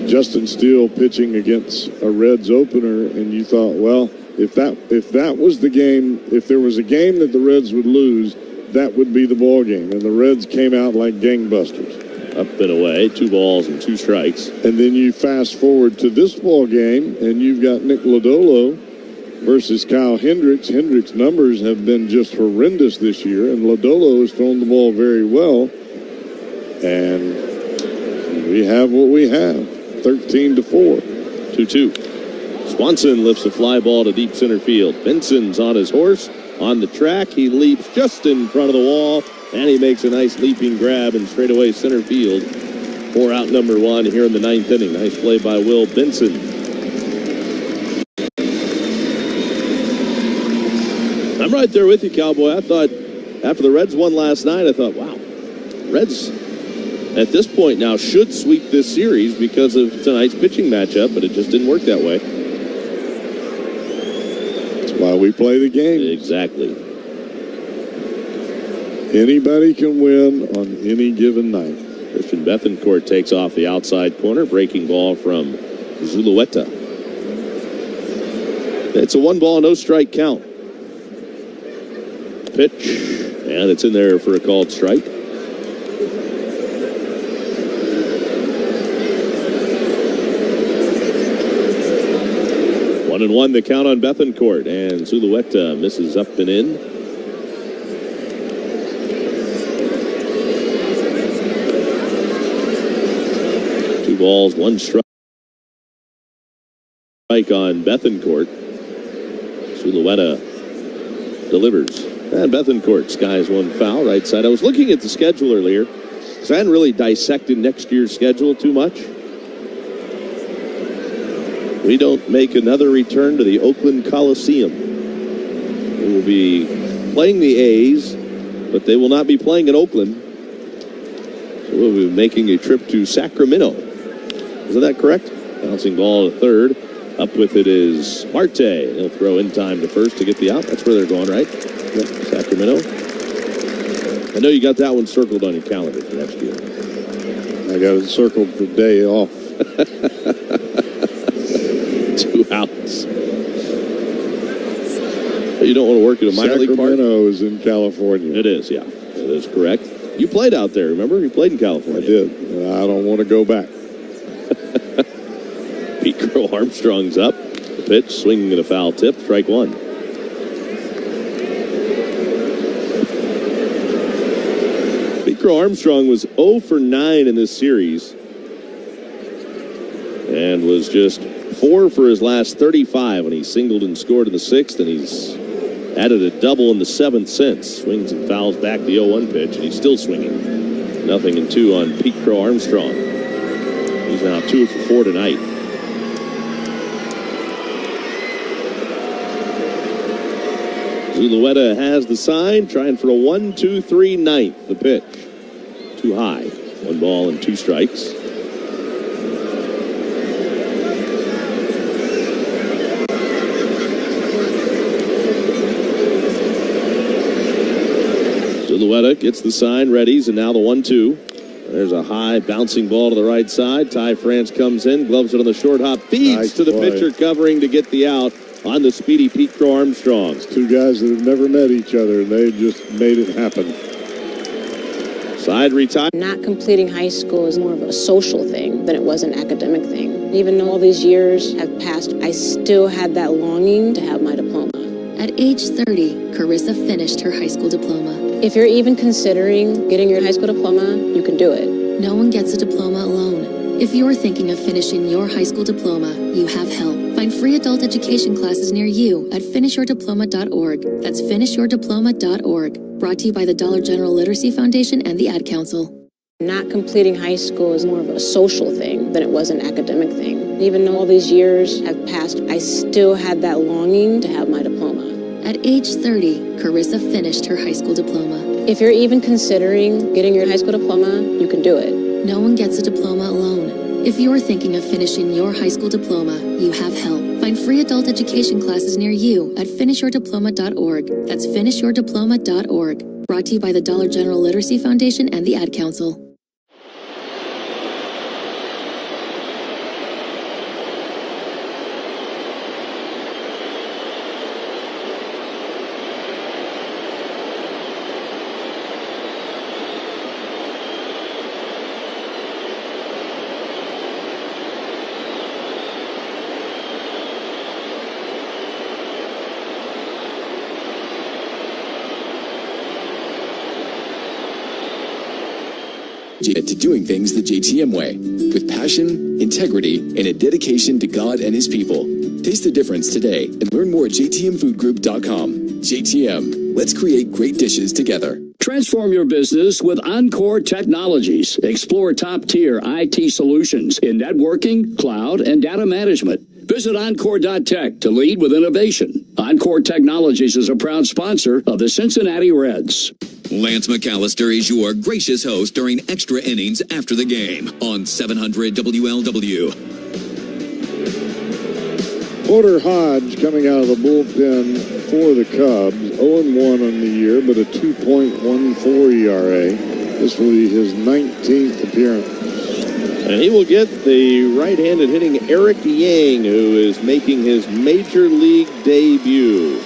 Justin Steele pitching against a Reds opener, and you thought, well, if that was the game, if there was a game that the Reds would lose, that would be the ball game. And the Reds came out like gangbusters.
Up and away, 2 balls and 2 strikes.
And then you fast forward to this ball game, and you've got Nick Lodolo versus Kyle Hendricks. Hendricks' numbers have been just horrendous this year, and Lodolo has thrown the ball very well. And we have what we have. 13-4.
2-2. Swanson lifts a fly ball to deep center field. Benson's on his horse. On the track, he leaps just in front of the wall, and he makes a nice leaping grab in straightaway center field for out number 1 here in the 9th inning. Nice play by Will Benson. I'm right there with you, Cowboy. I thought after the Reds won last night, I thought, wow, Reds at this point now should sweep this series because of tonight's pitching matchup, but it just didn't work that way.
That's why we play the game.
Exactly.
Anybody can win on any given night.
Christian Bethancourt takes off the outside corner. Breaking ball from Zulueta. It's a 1-ball, no strike count. Pitch, and it's in there for a called strike. 1-1 the count on Bethancourt, and Zulueta misses up and in. Two balls, 1 strike on Bethancourt. Zulueta delivers. And Bethancourt skies 1 foul right side. I was looking at the schedule earlier because I hadn't really dissected next year's schedule too much. We don't make another return to the Oakland Coliseum. We will be playing the A's, but they will not be playing in Oakland. So we'll be making a trip to Sacramento. Isn't that correct? Bouncing ball to third. Up with it is Marte. He'll throw in time to first to get the out. That's where they're going, right? Yep, Sacramento. I know you got that one circled on your calendar for next year.
I got it circled for day off.
2 outs. You don't want to work at a minor league park?
Sacramento is in California.
It is, yeah. That is correct. You played out there, remember? You played in California.
I did. I don't want to go back.
Pete Crow Armstrong's up. The pitch, swinging and a foul tip, strike one. Pete Crow Armstrong was 0 for 9 in this series and was just 4 for his last 35 when he singled and scored in the 6th, and he's added a double in the 7th since. Swings and fouls back the 0-1 pitch, and he's still swinging. 0-2 on Pete Crow Armstrong. He's now 2 for 4 tonight. Zulueta has the sign, trying for a 1-2-3 ninth. The pitch, too high. 1 ball and 2 strikes. Zulueta gets the sign, readies, and now the 1-2. There's a high bouncing ball to the right side. Ty France comes in, gloves it on the short hop, feeds
nice
to the
play.
pitcher covering to get the out on the speedy Pete Crow Armstrong.
It's two guys that have never met each other, and they just made it happen.
Side retire.
Not completing high school is more of a social thing than it was an academic thing. Even though all these years have passed, I still had that longing to have my diploma.
At age 30, Carissa finished her high school diploma.
If you're even considering getting your high school diploma, you can do it.
No one gets a diploma alone. If you're thinking of finishing your high school diploma, you have help. Find free adult education classes near you at finishyourdiploma.org. That's finishyourdiploma.org. Brought to you by the Dollar General Literacy Foundation and the Ad Council.
Not completing high school is more of a social thing than it was an academic thing. Even though all these years have passed, I still had that longing to have my diploma.
At age 30, Carissa finished her high school diploma.
If you're even considering getting your high school diploma, you can do it.
No one gets a diploma alone. If you're thinking of finishing your high school diploma, you have help. Find free adult education classes near you at finishyourdiploma.org. That's finishyourdiploma.org. Brought to you by the Dollar General Literacy Foundation and the Ad Council.
To doing things the JTM way, with passion, integrity, and a dedication to God and His people. Taste the difference today and learn more at jtmfoodgroup.com. JTM, let's create great dishes together.
Transform your business with Encore Technologies. Explore top-tier IT solutions in networking, cloud, and data management. Visit Encore.tech to lead with innovation. Encore Technologies is a proud sponsor of the Cincinnati Reds.
Lance McAllister is your gracious host during extra innings after the game on 700 WLW.
Porter Hodge coming out of the bullpen for the Cubs. 0-1 on the year, but a 2.14 ERA. This will be his 19th appearance.
And he will get the right-handed hitting Eric Yang, who is making his major league debut.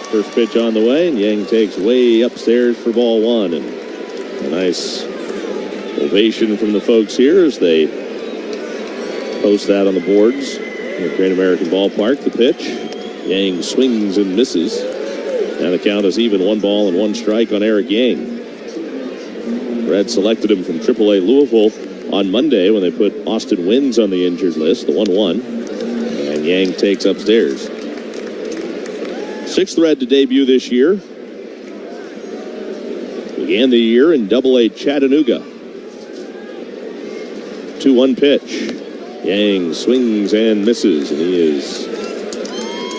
First pitch on the way, and Yang takes way upstairs for ball one. And a nice ovation from the folks here as they post that on the boards at Great American Ballpark. The pitch, Yang swings and misses. And the count is even, 1 ball and 1 strike on Eric Yang. Red selected him from AAA Louisville on Monday when they put Austin Wynns on the injured list, the 1-1. And Yang takes upstairs. 6th Red to debut this year. Began the year in Double-A Chattanooga. 2-1 pitch. Yang swings and misses, and he is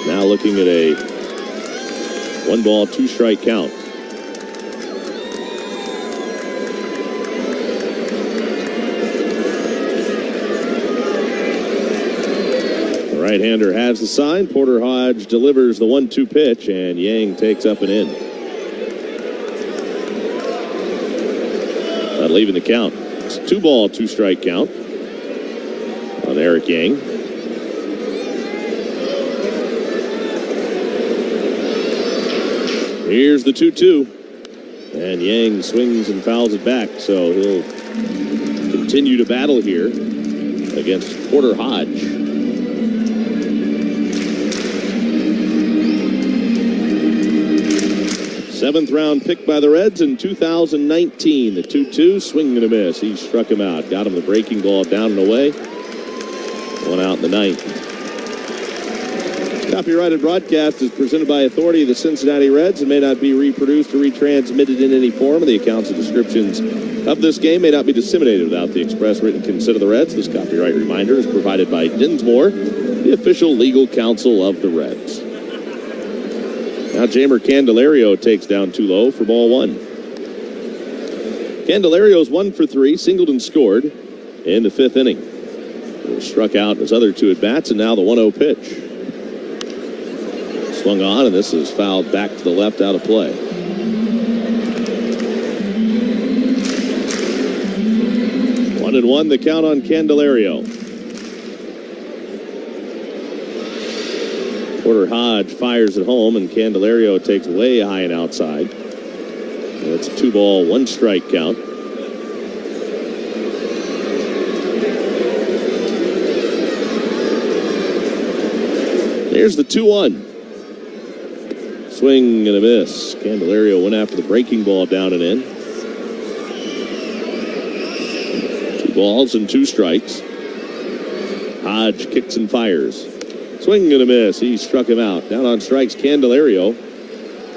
now looking at a 1 ball, 2 strike count. Right-hander has the sign. Porter Hodge delivers the 1-2 pitch, and Yang takes up and in. Not leaving the count. It's a 2 ball, 2 strike count on Eric Yang. Here's the 2-2. And Yang swings and fouls it back, so he'll continue to battle here against Porter Hodge. Seventh round pick by the Reds in 2019. The 2-2, swing and a miss. He struck him out. Got him the breaking ball down and away. One out in the ninth. Copyrighted broadcast is presented by authority of the Cincinnati Reds and may not be reproduced or retransmitted in any form. The accounts and descriptions of this game may not be disseminated without the express written consent of the Reds. This copyright reminder is provided by Dinsmore, the official legal counsel of the Reds. Now Jamer Candelario takes down too low for ball one. Candelario's 1 for 3, singled and scored in the fifth inning. He struck out his other two at bats, and now the 1-0 pitch. Swung on, and this is fouled back to the left, out of play. One and one, the count on Candelario. Porter Hodge fires at home, and Candelario takes way high and outside. And it's a 2-ball, 1-strike count. Here's the 2-1. Swing and a miss. Candelario went after the breaking ball down and in. 2 balls and 2 strikes. Hodge kicks and fires. Swing and a miss. He struck him out. Down on strikes, Candelario.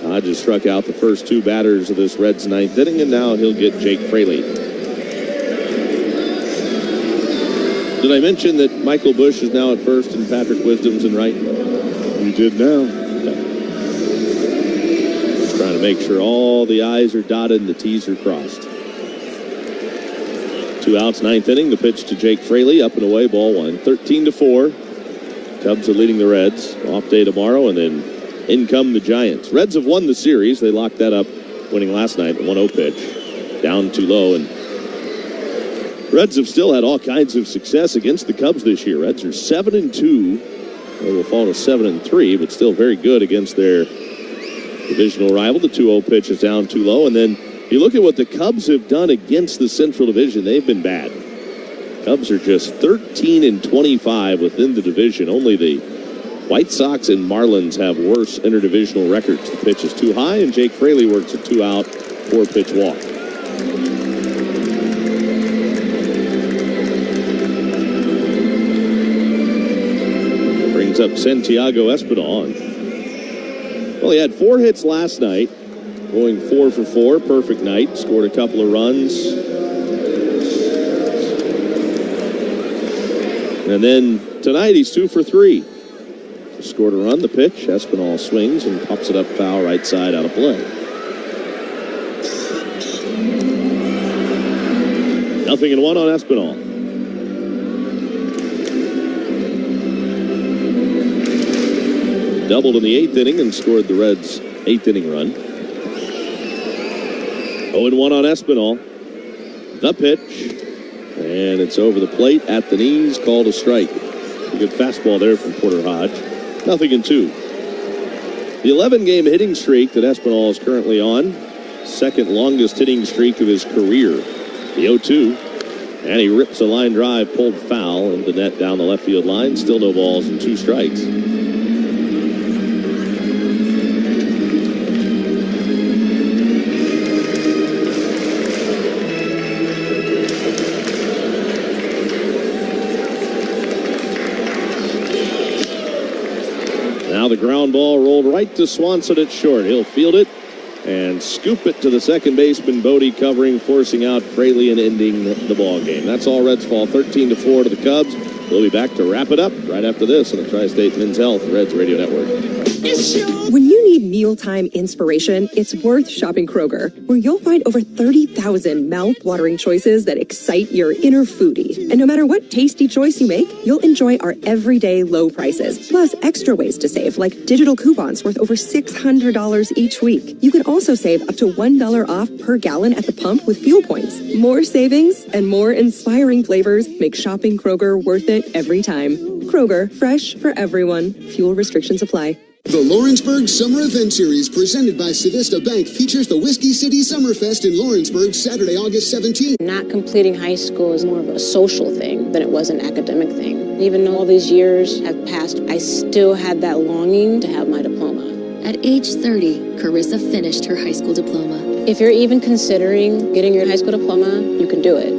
Hodge has struck out the first 2 batters of this Reds ninth inning, and now he'll get Jake Fraley. Did I mention that Michael Bush is now at first and Patrick Wisdom's in right?
You did now.
Trying to make sure all the I's are dotted and the T's are crossed. 2 outs, ninth inning. The pitch to Jake Fraley, up and away, ball one. 13-4. Cubs are leading the Reds. Off day tomorrow, and then in come the Giants. Reds have won the series. They locked that up, winning last night. The 1-0 pitch. Down too low, and Reds have still had all kinds of success against the Cubs this year. Reds are 7-2. They will fall to 7-3, but still very good against their divisional rival. The 2-0 pitch is down too low. And then you look at what the Cubs have done against the Central Division. They've been bad. Cubs are just 13-25 within the division. Only the White Sox and Marlins have worse interdivisional records. The pitch is too high, and Jake Fraley works a 2-out, 4-pitch walk. Brings up Santiago Espinal. Well, he had 4 hits last night, going 4 for 4, perfect night, scored a couple of runs. And then tonight he's 2 for 3. Scored a run, the pitch, Espinal swings and pops it up foul right side, out of play. Nothing in 1 on Espinal. Doubled in the 8th inning and scored the Reds' 8th inning run. 0-1 on Espinal. The pitch. And it's over the plate at the knees, called a strike. A good fastball there from Porter Hodge. Nothing in 2. The 11-game hitting streak that Espinal is currently on. Second longest hitting streak of his career. The 0-2. And he rips a line drive, pulled foul into net down the left field line. Still no balls and 2 strikes. Now the ground ball rolled right to Swanson at short. He'll field it and scoop it to the second baseman, Bodie, covering, forcing out Fraley and ending the ball game. That's all. Reds fall 13-4 to the Cubs. We'll be back to wrap it up right after this on the Tri-State Men's Health Reds Radio Network.
When you need mealtime inspiration, it's worth shopping Kroger, where you'll find over 30,000 mouth-watering choices that excite your inner foodie. And no matter what tasty choice you make, you'll enjoy our everyday low prices, plus extra ways to save, like digital coupons worth over $600 each week. You can also save up to $1 off per gallon at the pump with fuel points. More savings and more inspiring flavors make shopping Kroger worth it every time. Kroger, fresh for everyone. Fuel restrictions apply.
The Lawrenceburg Summer Event Series presented by Civista Bank features the Whiskey City Summerfest in Lawrenceburg Saturday, August 17th.
Not completing high school is more of a social thing than it was an academic thing. Even though all these years have passed, I still had that longing to have my diploma.
At age 30, Carissa finished her high school diploma.
If you're even considering getting your high school diploma, you can do it.